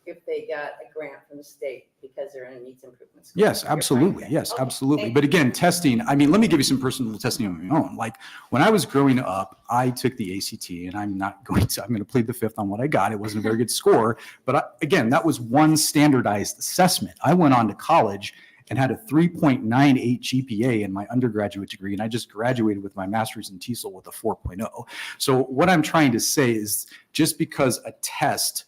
Speaker 3: if they got a grant from the state because they're in a needs improvement school?
Speaker 10: Yes, absolutely. Yes, absolutely. But again, testing, I mean, let me give you some personal testing on my own. Like when I was growing up, I took the ACT and I'm going to plead the fifth on what I got. It wasn't a very good score. But again, that was one standardized assessment. I went on to college and had a 3.98 GPA in my undergraduate degree. And I just graduated with my master's in TESOL with a 4.0. So what I'm trying to say is just because a test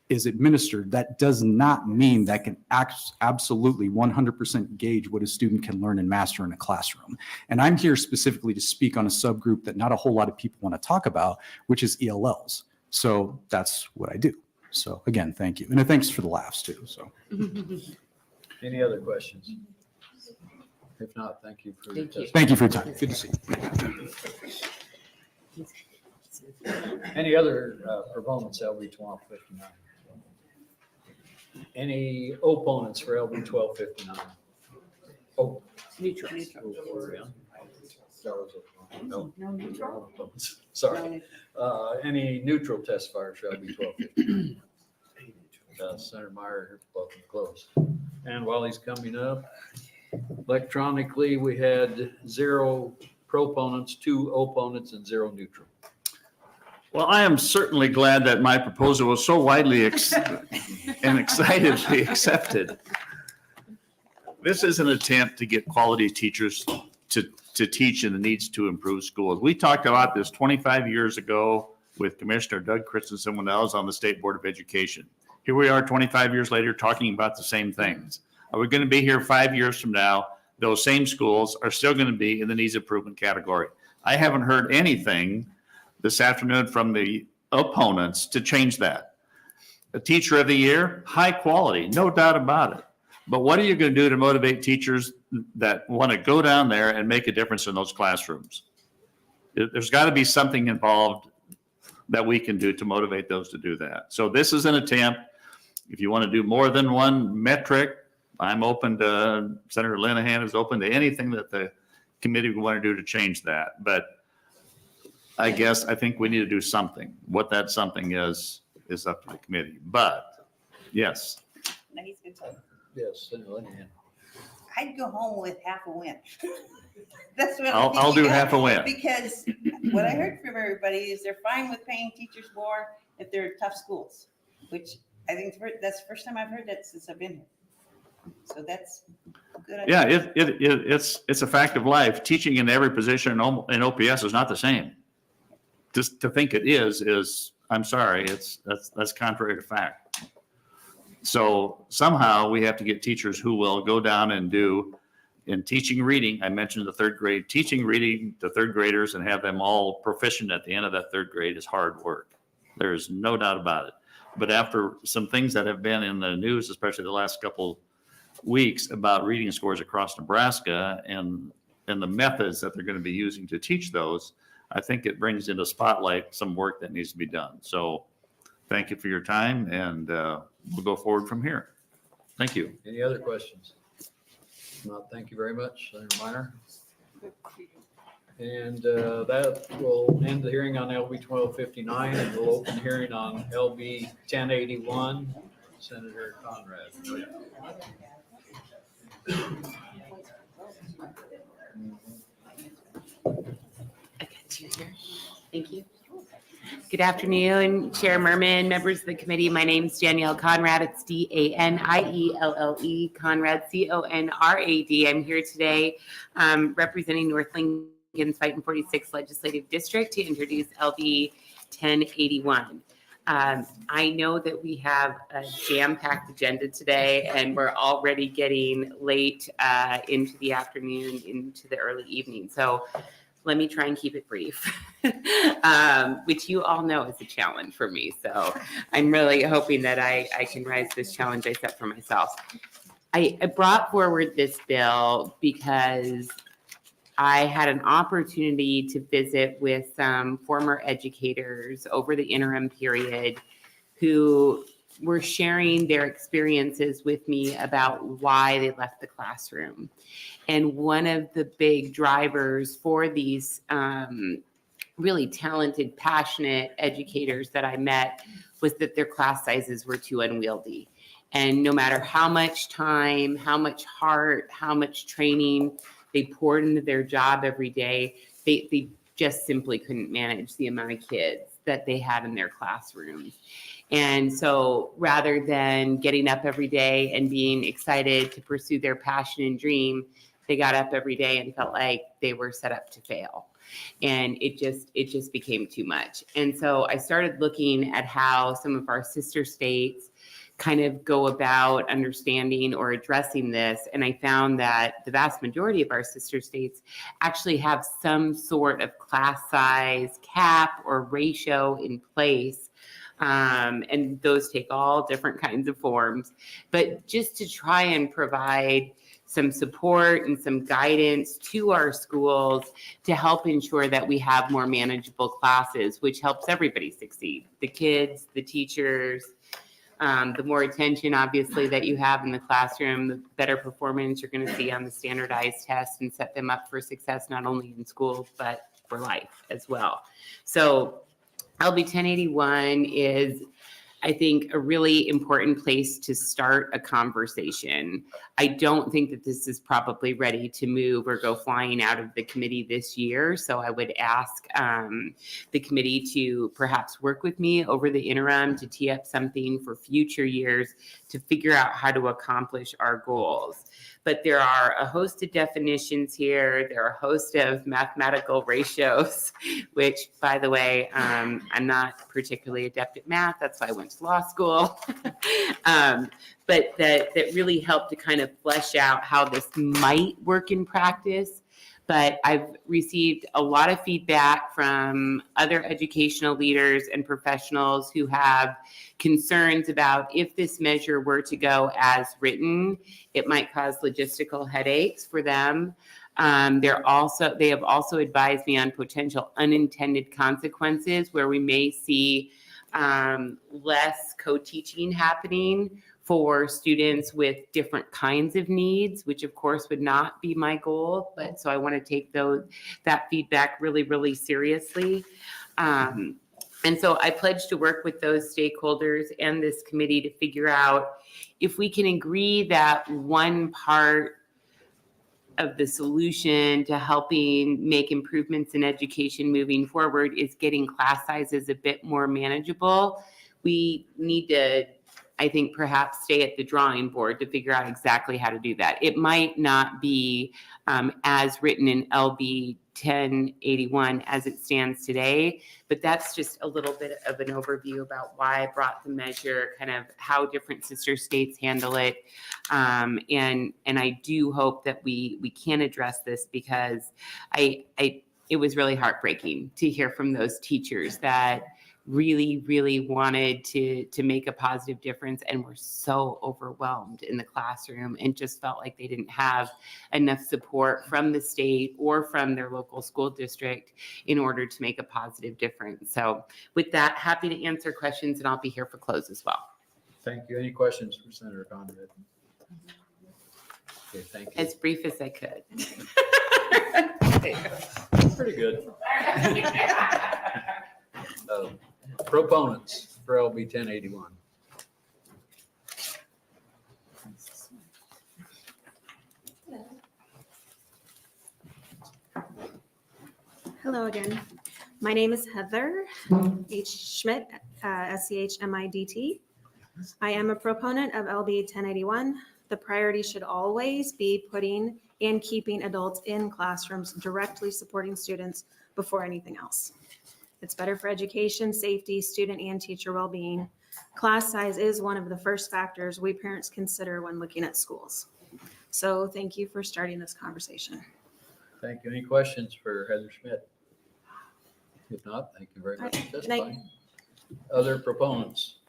Speaker 10: is administered, that does not mean that can absolutely 100% gauge what a student can learn and master in a classroom. And I'm here specifically to speak on a subgroup that not a whole lot of people want to talk about, which is ELLs. So that's what I do. So again, thank you. And thanks for the laughs too. So.
Speaker 1: Any other questions? If not, thank you for your testimony.
Speaker 10: Thank you for your time. Good to see you.
Speaker 1: Any other proponents, LB 1259? Any opponents for LB 1259? Oh. Neutral. No opponents. Sorry. Any neutral testifiers for LB 1259? Senator Meyer, welcome to close. And while he's coming up, electronically, we had 0 proponents, 2 opponents, and 0 neutral.
Speaker 21: Well, I am certainly glad that my proposal was so widely and excitedly accepted. This is an attempt to get quality teachers to teach in the needs to improve schools. We talked about this 25 years ago with Commissioner Doug Christensen when I was on the State Board of Education. Here we are 25 years later talking about the same things. Are we going to be here 5 years from now? Those same schools are still going to be in the needs improvement category. I haven't heard anything this afternoon from the opponents to change that. A teacher of the year, high quality, no doubt about it. But what are you going to do to motivate teachers that want to go down there and make a difference in those classrooms? There's got to be something involved that we can do to motivate those to do that. So this is an attempt. If you want to do more than one metric, I'm open to, Senator Linehan is open to anything that the committee would want to do to change that. But I think we need to do something. What that something is up to the committee. But yes.
Speaker 3: Now he's going to tell you.
Speaker 1: Yes, Senator Linehan.
Speaker 3: I'd go home with half a win. That's what
Speaker 21: I'll do half a win.
Speaker 3: Because what I heard from everybody is they're fine with paying teachers more if they're tough schools, which I think that's the first time I've heard that since I've been here. So that's good.
Speaker 21: Yeah, it's a fact of life. Teaching in every position in OPS is not the same. Just to think it is I'm sorry, that's contrary to fact. So somehow we have to get teachers who will go down and do in teaching reading. I mentioned the 3rd grade, teaching reading to 3rd graders and have them all proficient at the end of that 3rd grade is hard work. There's no doubt about it. But after some things that have been in the news, especially the last couple weeks about reading scores across Nebraska and the methods that they're going to be using to teach those, I think it brings into spotlight some work that needs to be done. So thank you for your time, and we'll go forward from here. Thank you.
Speaker 1: Any other questions? If not, thank you very much, Senator Meyer. And that will end the hearing on LB 1259, and we'll open the hearing on LB 1081. Senator Conrad.
Speaker 14: Good afternoon, Chair Merman, members of the committee. My name is Danielle Conrad. It's Danielle, Conrad, Conrad. I'm here today representing North Lincoln's Fighting 46 Legislative District to introduce LB 1081. I know that we have a jam-packed agenda today, and we're already getting late into the afternoon, into the early evening. So let me try and keep it brief, which you all know is a challenge for me. So I'm really hoping that I can rise to this challenge I set for myself. I brought forward this bill because I had an opportunity to visit with some former educators over the interim period who were sharing their experiences with me about why they left the classroom. And one of the big drivers for these really talented, passionate educators that I met was that their class sizes were too unwieldy. And no matter how much time, how much heart, how much training they poured into their job every day, they just simply couldn't manage the amount of kids that they had in their classrooms. And so rather than getting up every day and being excited to pursue their passion and dream, they got up every day and felt like they were set up to fail. And it just became too much. And so I started looking at how some of our sister states kind of go about understanding or addressing this. And I found that the vast majority of our sister states actually have some sort of class size cap or ratio in place. And those take all different kinds of forms. But just to try and provide some support and some guidance to our schools to help ensure that we have more manageable classes, which helps everybody succeed. The kids, the teachers, the more attention, obviously, that you have in the classroom, the better performance you're going to see on the standardized tests and set them up for success, not only in school, but for life as well. So LB 1081 is, I think, a really important place to start a conversation. I don't think that this is probably ready to move or go flying out of the committee this year. So I would ask the committee to perhaps work with me over the interim to tee up something for future years to figure out how to accomplish our goals. But there are a host of definitions here. There are a host of mathematical ratios, which, by the way, I'm not particularly adept at math. That's why I went to law school. But that really helped to kind of flesh out how this might work in practice. But I've received a lot of feedback from other educational leaders and professionals who have concerns about if this measure were to go as written, it might cause logistical headaches for them. They have also advised me on potential unintended consequences where we may see less co-teaching happening for students with different kinds of needs, which of course would not be my goal. But so I want to take that feedback really, really seriously. And so I pledge to work with those stakeholders and this committee to figure out if we can agree that one part of the solution to helping make improvements in education moving forward is getting class sizes a bit more manageable. We need to, I think, perhaps stay at the drawing board to figure out exactly how to do that. It might not be as written in LB 1081 as it stands today, but that's just a little bit of an overview about why I brought the measure, kind of how different sister states handle it. And I do hope that we can address this because it was really heartbreaking to hear from those teachers that really, really wanted to make a positive difference and were so overwhelmed in the classroom and just felt like they didn't have enough support from the state or from their local school district in order to make a positive difference. So with that, happy to answer questions, and I'll be here for close as well.
Speaker 1: Thank you. Any questions for Senator Conrad? Okay, thank you.
Speaker 14: As brief as I could.
Speaker 1: Pretty good. Proponents for LB 1081.
Speaker 11: Hello again. My name is Heather H. Schmidt, SCHMIDT. I am a proponent of LB 1081. The priority should always be putting and keeping adults in classrooms directly supporting students before anything else. It's better for education, safety, student and teacher well-being. Class size is one of the first factors we parents consider when looking at schools. So thank you for starting this conversation.
Speaker 1: Thank you. Any questions for Heather Schmidt? If not, thank you very much for
Speaker 11: Good night.
Speaker 1: testifying. Other proponents?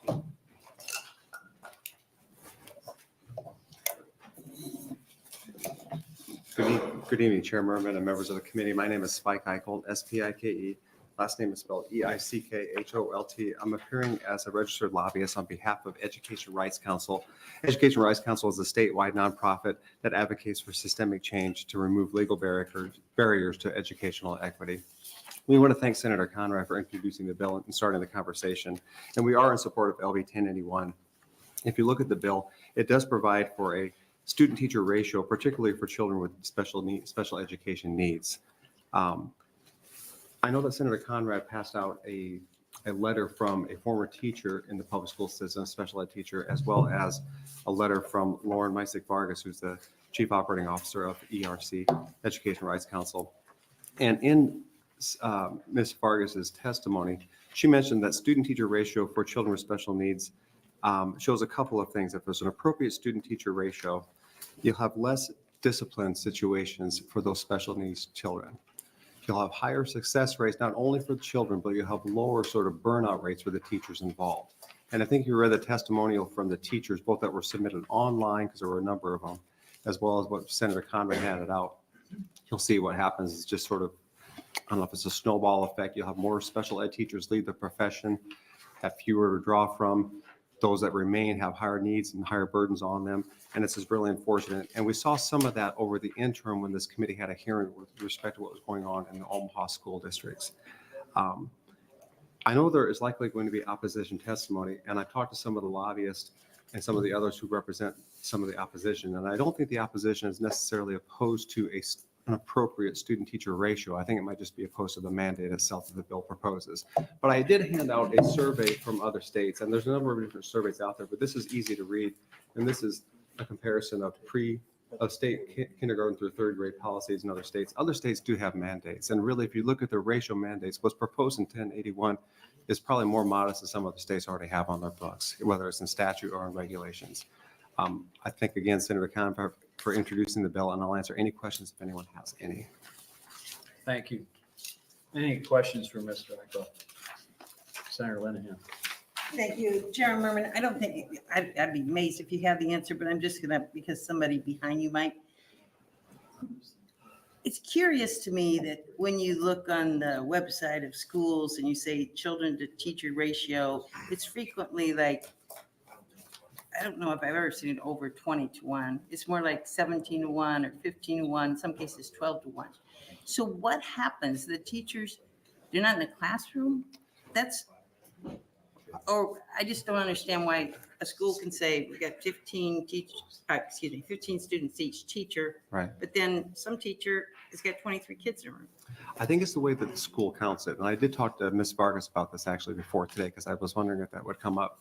Speaker 22: Good evening, Chair Merman and members of the committee. My name is Spike Eicholt, S-P-I-K-E. Last name is spelled E-I-C-K-H-O-L-T. I'm appearing as a registered lobbyist on behalf of Education Rights Council. Education Rights Council is a statewide nonprofit that advocates for systemic change to remove legal barriers to educational equity. We want to thank Senator Conrad for introducing the bill and starting the conversation. And we are in support of LB 1081. If you look at the bill, it does provide for a student-teacher ratio, particularly for children with special education needs. I know that Senator Conrad passed out a letter from a former teacher in the public school system, special ed teacher, as well as a letter from Lauren Meisick Vargas, who's the Chief Operating Officer of ERC, Education Rights Council. And in Ms. Vargas's testimony, she mentioned that student-teacher ratio for children with special needs shows a couple of things. If there's an appropriate student-teacher ratio, you'll have less discipline situations for those special needs children. You'll have higher success rates, not only for the children, but you'll have lower sort of burnout rates for the teachers involved. And I think you read the testimonial from the teachers, both that were submitted online, because there were a number of them, as well as what Senator Conrad handed out. You'll see what happens is just sort of, I don't know if it's a snowball effect. You'll have more special ed teachers leave the profession, have fewer to draw from. Those that remain have higher needs and higher burdens on them. And this is really unfortunate. And we saw some of that over the interim when this committee had a hearing with respect to what was going on in the Omaha school districts. I know there is likely going to be opposition testimony, and I've talked to some of the lobbyists and some of the others who represent some of the opposition. And I don't think the opposition is necessarily opposed to an appropriate student-teacher ratio. I think it might just be opposed to the mandate itself that the bill proposes. But I did hand out a survey from other states, and there's a number of different surveys out there, but this is easy to read. And this is a comparison of state kindergarten through third grade policies in other states. Other states do have mandates. And really, if you look at the ratio mandates, what's proposed in 1081 is probably more modest than some of the states already have on their books, whether it's in statute or in regulations. I thank again Senator Conrad for introducing the bill, and I'll answer any questions if anyone has any.
Speaker 1: Thank you. Any questions for Mr. Eichel? Senator Linehan.
Speaker 3: Thank you, Chairman Merman. I don't think, I'd be amazed if you have the answer, but I'm just gonna, because somebody behind you might. It's curious to me that when you look on the website of schools and you say children to teacher ratio, it's frequently like, I don't know if I've ever seen it over 20-1. It's more like 17-1 or 15-1, in some cases 12-1. So what happens? The teachers, they're not in the classroom? I just don't understand why a school can say we got 15 students each teacher.
Speaker 22: Right.
Speaker 3: But then some teacher has got 23 kids in a room.
Speaker 22: I think it's the way that the school counts it. And I did talk to Ms. Vargas about this actually before today, because I was wondering if that would come up.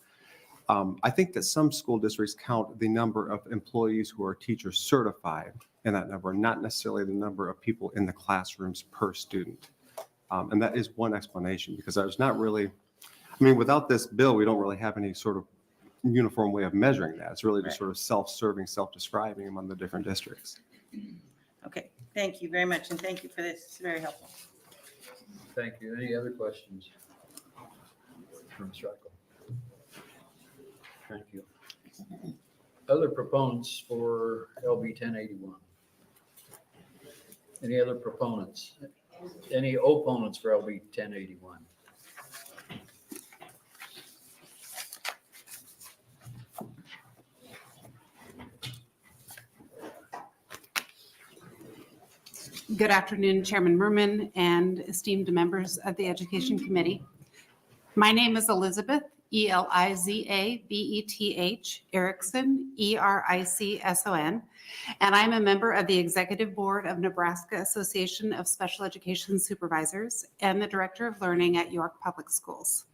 Speaker 22: I think that some school districts count the number of employees who are teacher certified in that number, not necessarily the number of people in the classrooms per student. And that is one explanation, because there's not really, without this bill, we don't really have any sort of uniform way of measuring that. It's really just sort of self-serving, self-describing among the different districts.
Speaker 3: Okay, thank you very much. And thank you for this. It's very helpful.
Speaker 1: Thank you. Any other questions from Mr. Eichel? Thank you. Other proponents for LB 1081? Any other proponents? Any opponents for LB 1081?
Speaker 23: Good afternoon, Chairman Merman and esteemed members of the Education Committee. My name is Elizabeth, Elizabeth, Erickson, Ericson, and I'm a member of the Executive Board of Nebraska Association of Special Education Supervisors and the Director of Learning at York Public Schools.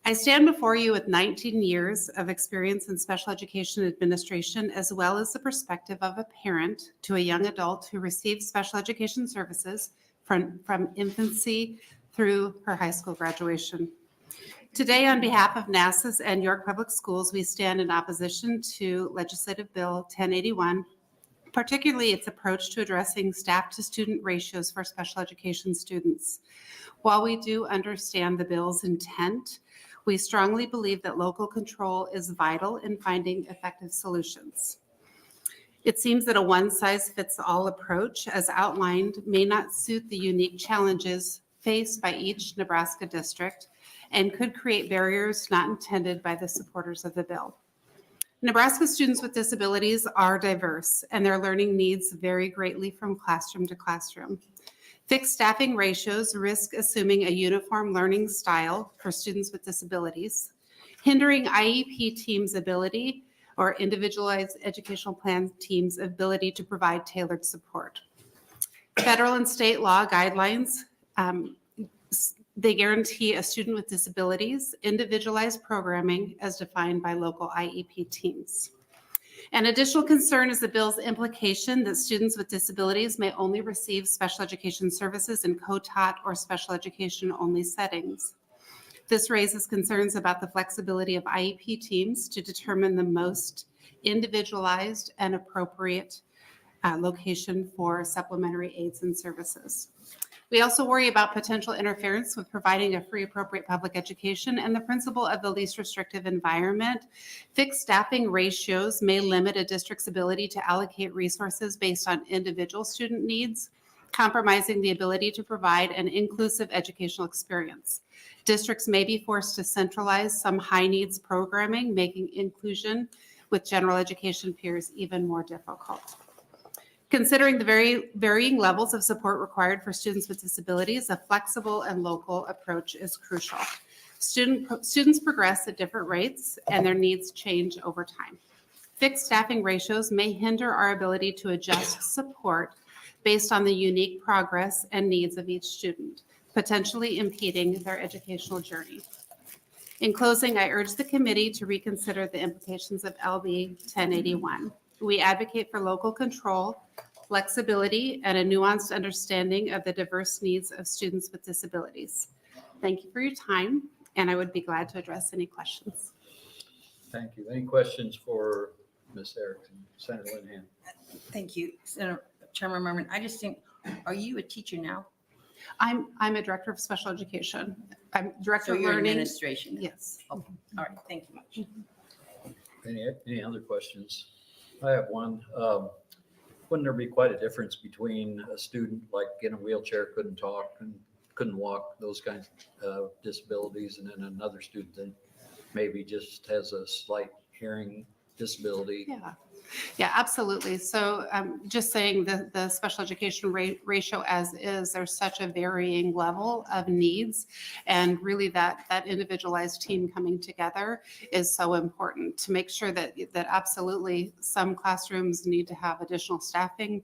Speaker 23: I stand before you with 19 years of experience in special education administration, as well as the perspective of a parent to a young adult who receives special education services from infancy through her high school graduation. Today, on behalf of NASAS and York Public Schools, we stand in opposition to Legislative Bill 1081, particularly its approach to addressing staff-to-student ratios for special education students. While we do understand the bill's intent, we strongly believe that local control is vital in finding effective solutions. It seems that a one-size-fits-all approach, as outlined, may not suit the unique challenges faced by each Nebraska district and could create barriers not intended by the supporters of the bill. Nebraska students with disabilities are diverse, and their learning needs vary greatly from classroom to classroom. Fixed staffing ratios risk assuming a uniform learning style for students with disabilities, hindering IEP teams' ability or individualized educational plan teams' ability to provide tailored support. Federal and state law guidelines, they guarantee a student with disabilities individualized programming as defined by local IEP teams. An additional concern is the bill's implication that students with disabilities may only receive special education services in co-taught or special education only settings. This raises concerns about the flexibility of IEP teams to determine the most individualized and appropriate location for supplementary aids and services. We also worry about potential interference with providing a free, appropriate public education and the principle of the least restrictive environment. Fixed staffing ratios may limit a district's ability to allocate resources based on individual student needs, compromising the ability to provide an inclusive educational experience. Districts may be forced to centralize some high needs programming, making inclusion with general education peers even more difficult. Considering the varying levels of support required for students with disabilities, a flexible and local approach is crucial. Students progress at different rates and their needs change over time. Fixed staffing ratios may hinder our ability to adjust support based on the unique progress and needs of each student, potentially impeding their educational journey. In closing, I urge the committee to reconsider the implications of LB 1081. We advocate for local control, flexibility, and a nuanced understanding of the diverse needs of students with disabilities. Thank you for your time, and I would be glad to address any questions.
Speaker 1: Thank you. Any questions for Ms. Erickson? Senator Linehan.
Speaker 3: Thank you, Senator Chairman Merman. I just think, are you a teacher now?
Speaker 23: I'm a director of special education. I'm director
Speaker 3: So
Speaker 23: of
Speaker 3: you're
Speaker 23: learning.
Speaker 3: administration?
Speaker 23: Yes.
Speaker 3: Okay. All right, thank you much.
Speaker 1: Any other questions? I have one. Wouldn't there be quite a difference between a student like in a wheelchair, couldn't talk and couldn't walk, those kinds of disabilities, and then another student that maybe just has a slight hearing disability?
Speaker 23: Yeah, absolutely. So just saying the special education ratio as is, there's such a varying level of needs. And really that individualized team coming together is so important to make sure that absolutely some classrooms need to have additional staffing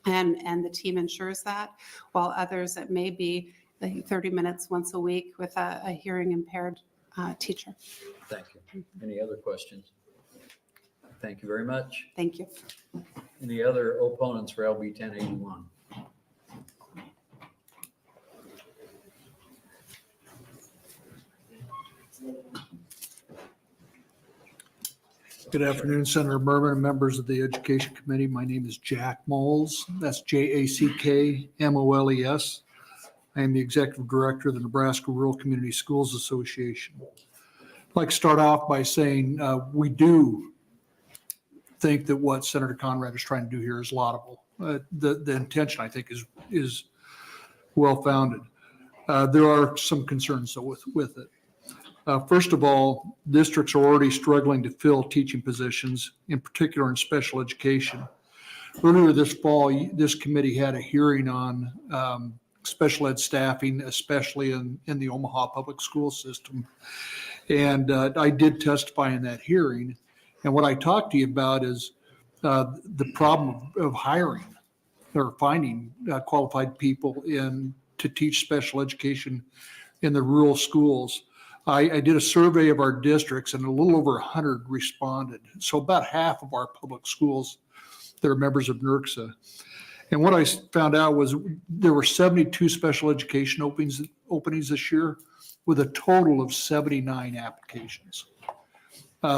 Speaker 23: and the team ensures that, while others it may be 30 minutes once a week with a hearing impaired teacher.
Speaker 1: Thank you. Any other questions? Thank you very much.
Speaker 23: Thank you.
Speaker 1: Any other opponents for LB 1081?
Speaker 2: Good afternoon, Senator Merman and members of the Education Committee. My name is Jack Moles. That's JACKMOLES. I am the Executive Director of the Nebraska Rural Community Schools Association. I'd like to start off by saying we do think that what Senator Conrad is trying to do here is laudable. The intention, I think, is well-founded. There are some concerns though with it. First of all, districts are already struggling to fill teaching positions, in particular in special education. Earlier this fall, this committee had a hearing on special ed staffing, especially in the Omaha public school system. And I did testify in that hearing. And what I talked to you about is the problem of hiring or finding qualified people to teach special education in the rural schools. I did a survey of our districts and a little over 100 responded. So about half of our public schools that are members of NERCSA. And what I found out was there were 72 special education openings this year with a total of 79 applications.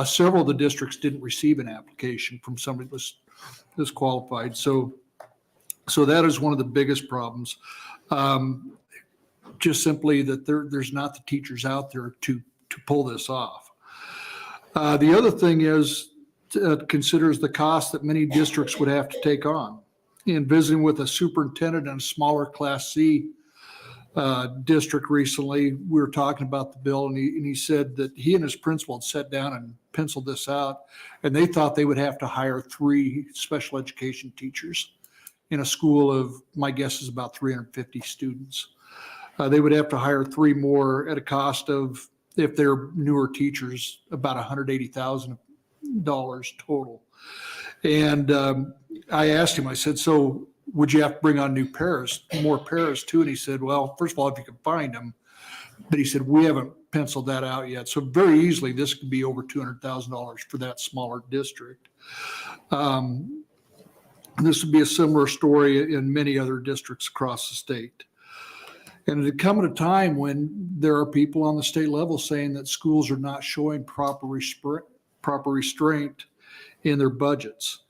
Speaker 2: Several of the districts didn't receive an application from somebody that's qualified. So that is one of the biggest problems. Just simply that there's not the teachers out there to pull this off. The other thing is considers the cost that many districts would have to take on. In visiting with a superintendent in a smaller Class C district recently, we were talking about the bill, and he said that he and his principal had sat down and penciled this out, and they thought they would have to hire 3 special education teachers in a school of, my guess is about 350 students. They would have to hire 3 more at a cost of, if they're newer teachers, about $180,000 total. And I asked him, I said, so would you have to bring on more paras too? And he said, well, first of all, if you can find them. But he said, we haven't penciled that out yet. So very easily, this could be over $200,000 for that smaller district. This would be a similar story in many other districts across the state. And it come at a time when there are people on the state level saying that schools are not showing proper restraint in their budgets.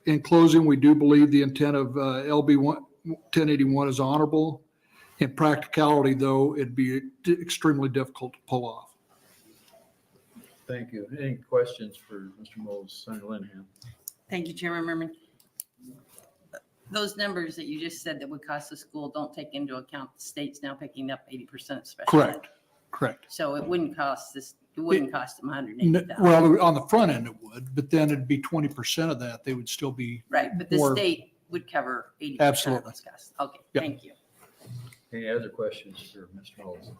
Speaker 2: In closing, we do believe the intent of LB 1081 is honorable. In practicality, though, it'd be extremely difficult to pull off.
Speaker 1: Thank you. Any questions for Mr. Moles, Senator Linehan?
Speaker 3: Thank you, Chairman Merman. Those numbers that you just said that would cost the school don't take into account the state's now picking up 80% of special ed.
Speaker 2: Correct.
Speaker 3: So it wouldn't cost them $180,000.
Speaker 2: Well, on the front end it would, but then it'd be 20% of that. They would still be
Speaker 3: Right, but the
Speaker 2: more-
Speaker 3: state would cover 80% of
Speaker 2: Absolutely.
Speaker 3: those costs. Okay,
Speaker 2: Yep.
Speaker 3: thank you.
Speaker 1: Any other questions for Mr. Moles?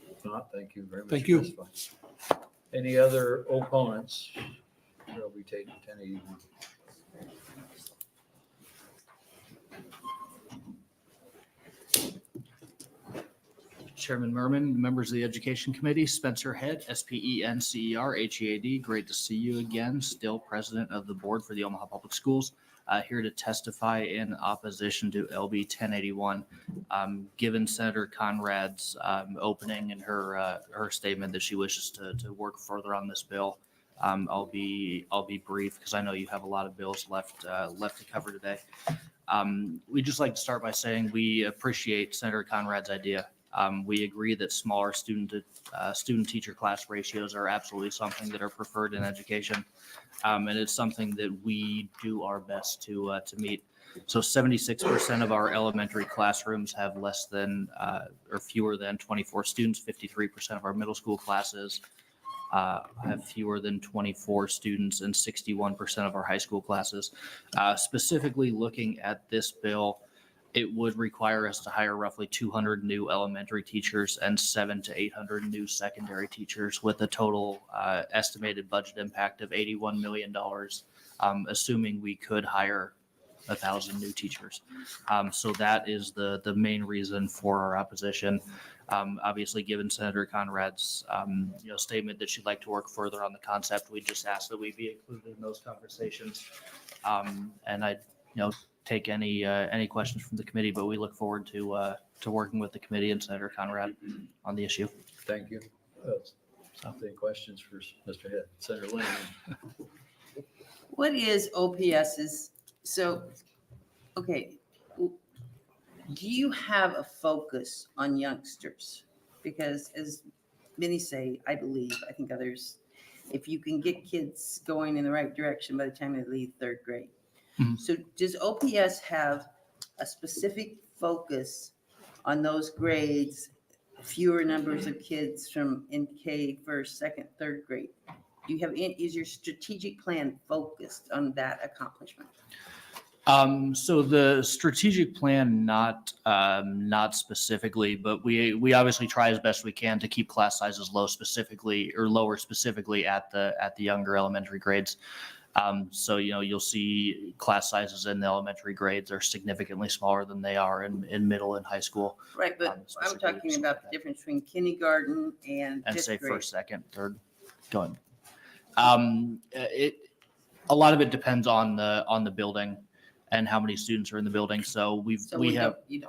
Speaker 1: If not, thank you very much.
Speaker 2: Thank
Speaker 1: for
Speaker 2: you.
Speaker 1: testifying. Any other opponents? They'll be taking 1081.
Speaker 8: Chairman Merman, members of the Education Committee, Spencer Head, SPENCER, HEAD, great to see you again, still president of the board for the Omaha Public Schools, here to testify in opposition to LB 1081. Given Senator Conrad's opening and her statement that she wishes to work further on this bill, I'll be brief because I know you have a lot of bills left to cover today. We'd just like to start by saying we appreciate Senator Conrad's idea. We agree that smaller student-teacher class ratios are absolutely something that are preferred in education. And it's something that we do our best to meet. So 76% of our elementary classrooms have less than or fewer than 24 students. 53% of our middle school classes have fewer than 24 students, and 61% of our high school classes. Specifically looking at this bill, it would require us to hire roughly 200 new elementary teachers and 700 to 800 new secondary teachers, with a total estimated budget impact of $81 million, assuming we could hire 1,000 new teachers. So that is the main reason for our opposition. Obviously, given Senator Conrad's statement that she'd like to work further on the concept, we just ask that we be included in those conversations. And I take any questions from the committee, but we look forward to working with the committee and Senator Conrad on the issue.
Speaker 1: Thank you. Any questions for Mr. Head? Senator Linehan?
Speaker 3: What is OPS's? So, okay, do you have a focus on youngsters? Because as many say, I think others, if you can get kids going in the right direction by the time they leave 3rd grade. Mm-hmm. So does OPS have a specific focus on those grades, fewer numbers of kids from NK 1st, 2nd, 3rd grade? Do you have, is your strategic plan focused on that accomplishment?
Speaker 8: So the strategic plan, not specifically, but we obviously try as best we can to keep class sizes lower specifically at the younger elementary grades. So, you'll see class sizes in the elementary grades are significantly smaller than they are in middle and high school.
Speaker 3: Right, but I'm talking about the difference between kindergarten and
Speaker 8: And
Speaker 3: fifth
Speaker 8: say
Speaker 3: grade.
Speaker 8: first, second, third. Go ahead. A lot of it depends on the building and how many students are in the building. So
Speaker 3: You don't.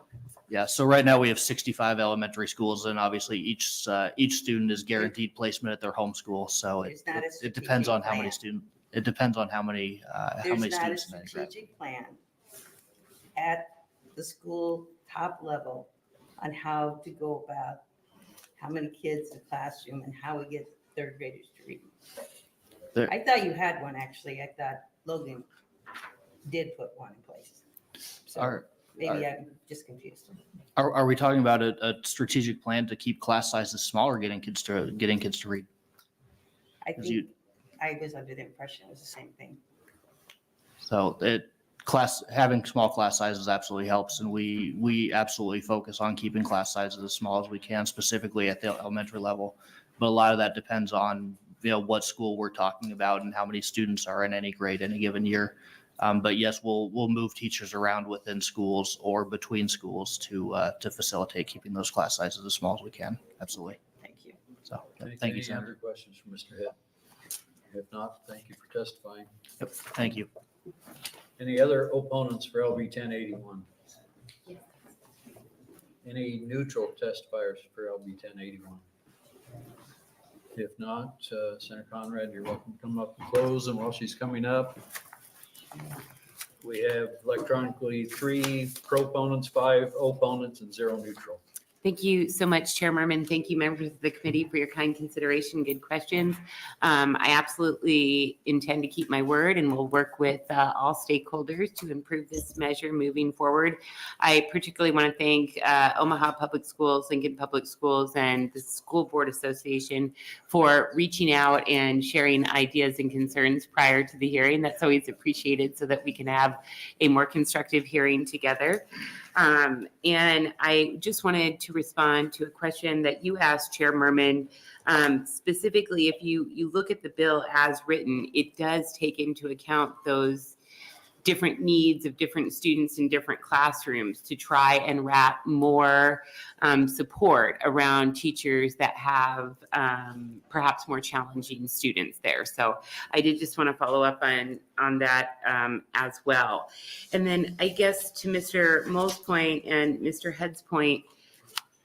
Speaker 8: yeah. So right now we have 65 elementary schools, and obviously each student is guaranteed placement at their home school. So it depends on how many students. It depends on how many
Speaker 12: There's not a
Speaker 8: students. in that grade.
Speaker 12: strategic plan at the school top level on how to go about how many kids in the classroom and how we get third graders to read. I thought you had one, actually. I thought Logan did put one in place. So maybe I'm just confused.
Speaker 8: Are we talking about a strategic plan to keep class sizes smaller, getting kids to read?
Speaker 12: I think I was under the impression it was the same thing.
Speaker 8: So having small class sizes absolutely helps, and we absolutely focus on keeping class sizes as small as we can, specifically at the elementary level. But a lot of that depends on what school we're talking about and how many students are in any grade any given year. But yes, we'll move teachers around within schools or between schools to facilitate keeping those class sizes as small as we can. Absolutely.
Speaker 3: Thank you.
Speaker 8: So thank you,
Speaker 1: Any
Speaker 8: Senator.
Speaker 1: other questions for Mr. Head? If not, thank you for testifying.
Speaker 8: Yep. Thank you.
Speaker 1: Any other opponents for LB 1081? Any neutral testifiers for LB 1081? If not, Senator Conrad, you're welcome to come up and close. And while she's coming up, we have electronically 3 proponents, 5 opponents, and 0 neutral.
Speaker 14: Thank you so much, Chair Merman. Thank you, members of the committee, for your kind consideration, good questions. I absolutely intend to keep my word, and will work with all stakeholders to improve this measure moving forward. I particularly want to thank Omaha Public Schools, Lincoln Public Schools, and the School Board Association for reaching out and sharing ideas and concerns prior to the hearing. That's always appreciated, so that we can have a more constructive hearing together. And I just wanted to respond to a question that you asked, Chair Merman. Specifically, if you look at the bill as written, it does take into account those different needs of different students in different classrooms to try and wrap more support around teachers that have perhaps more challenging students there. So I did just want to follow up on that as well. And then I guess to Mr. Moll's point and Mr. Head's point,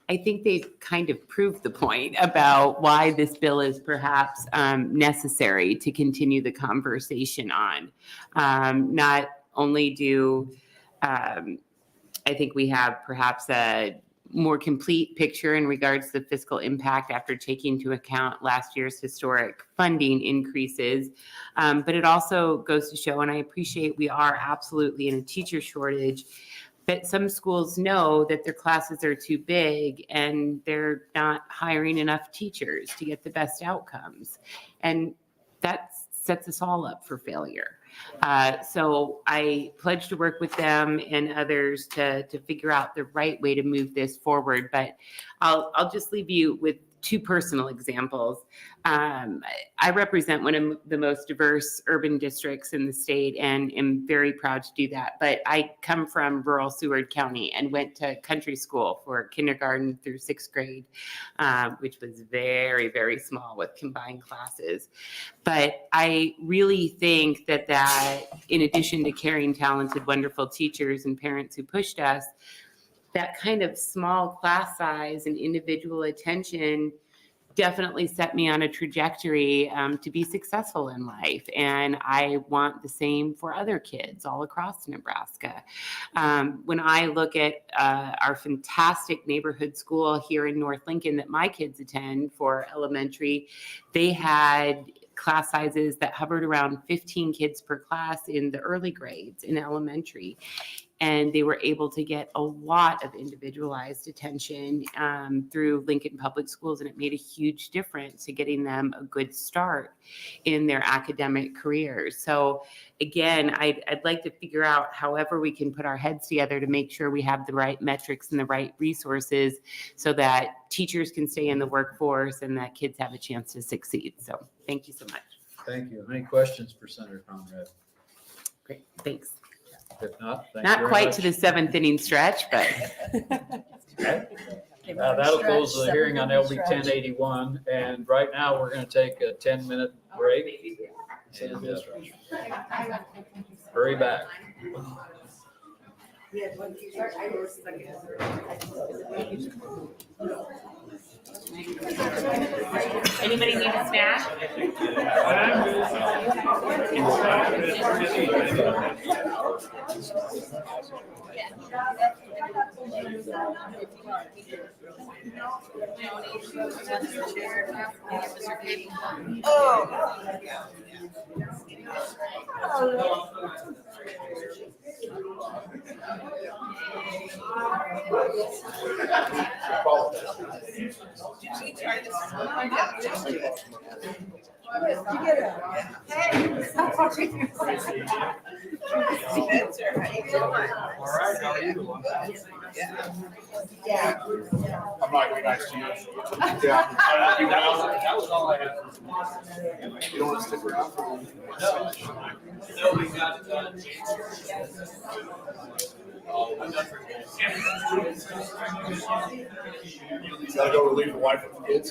Speaker 14: I think they've kind of proved the point about why this bill is perhaps necessary to continue the conversation on. Not only do I think we have perhaps a more complete picture in regards to the fiscal impact after taking into account last year's historic funding increases, but it also goes to show, and I appreciate we are absolutely in a teacher shortage, but some schools know that their classes are too big and they're not hiring enough teachers to get the best outcomes. And that sets us all up for failure. So I pledge to work with them and others to figure out the right way to move this forward. But I'll just leave you with 2 personal examples. I represent one of the most diverse urban districts in the state and am very proud to do that. But I come from rural Seward County and went to country school for kindergarten through 6th grade, which was very, very small with combined classes. But I really think that in addition to caring, talented, wonderful teachers and parents who pushed us, that kind of small class size and individual attention definitely set me on a trajectory to be successful in life. And I want the same for other kids all across Nebraska. When I look at our fantastic neighborhood school here in North Lincoln that my kids attend for elementary, they had class sizes that hovered around 15 kids per class in the early grades in elementary. and they were able to get a lot of individualized attention through Lincoln Public Schools, and it made a huge difference to getting them a good start in their academic careers. So again, I'd like to figure out however we can put our heads together to make sure we have the right metrics and the right resources so that teachers can stay in the workforce and that kids have a chance to succeed. So thank you so much.
Speaker 1: Thank you. Any questions for Senator Conrad?
Speaker 14: Great, thanks.
Speaker 1: If not, thank you
Speaker 14: Not
Speaker 1: very
Speaker 14: quite
Speaker 1: much.
Speaker 14: to the seventh inning stretch, but.
Speaker 1: That'll close the hearing on LB 1081, and right now we're going to take a 10-minute break. And, hurry back.
Speaker 14: Anybody need a snack?
Speaker 13: I'm not very nice to you. Yeah. That was all I had. You don't want to stick around for No, we got it done. Gotta go relieve the wife of the kids.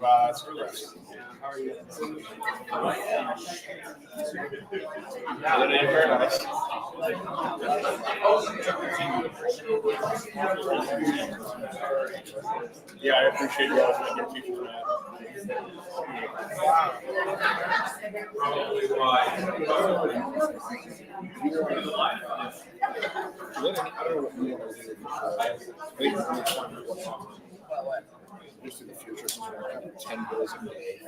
Speaker 13: That's correct. How are you? Very nice. Yeah, I appreciate you all being your teachers, man. Probably why. I don't know what you want to do. Just in the future, since we're having 10 bills a day.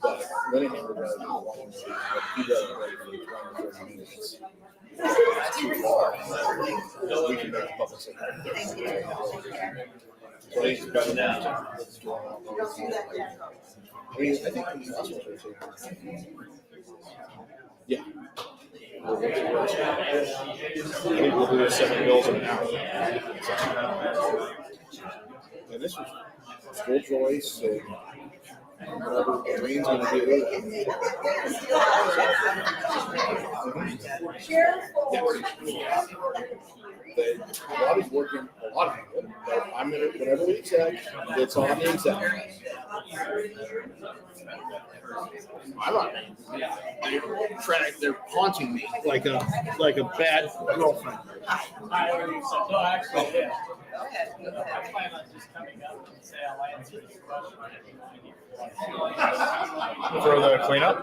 Speaker 13: But letting him go to the long way, he doesn't wait for 20 minutes. It's too far. We can make public safety. Please go down. I mean, I think these last ones are too. Yeah. We'll do 7 bills in an hour. And this was school choice and whatever Green's going to do. A lot is working, a lot of it, but I'm going to, whatever we exec, it's on the exec. I'm not, they're haunting me like a bad girlfriend.
Speaker 15: No, actually, yeah. I plan on just coming up and say I'll answer your question.
Speaker 13: For the cleanup?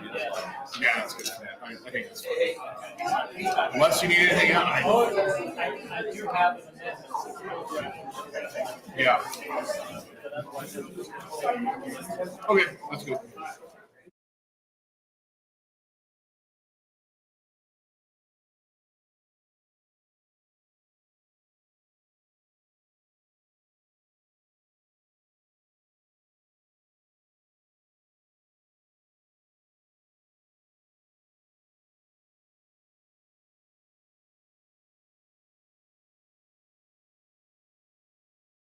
Speaker 13: Yeah, that's good. I think it's fine. Unless you need anything else.
Speaker 15: I do have an amendment.
Speaker 13: Yeah. Okay, that's good.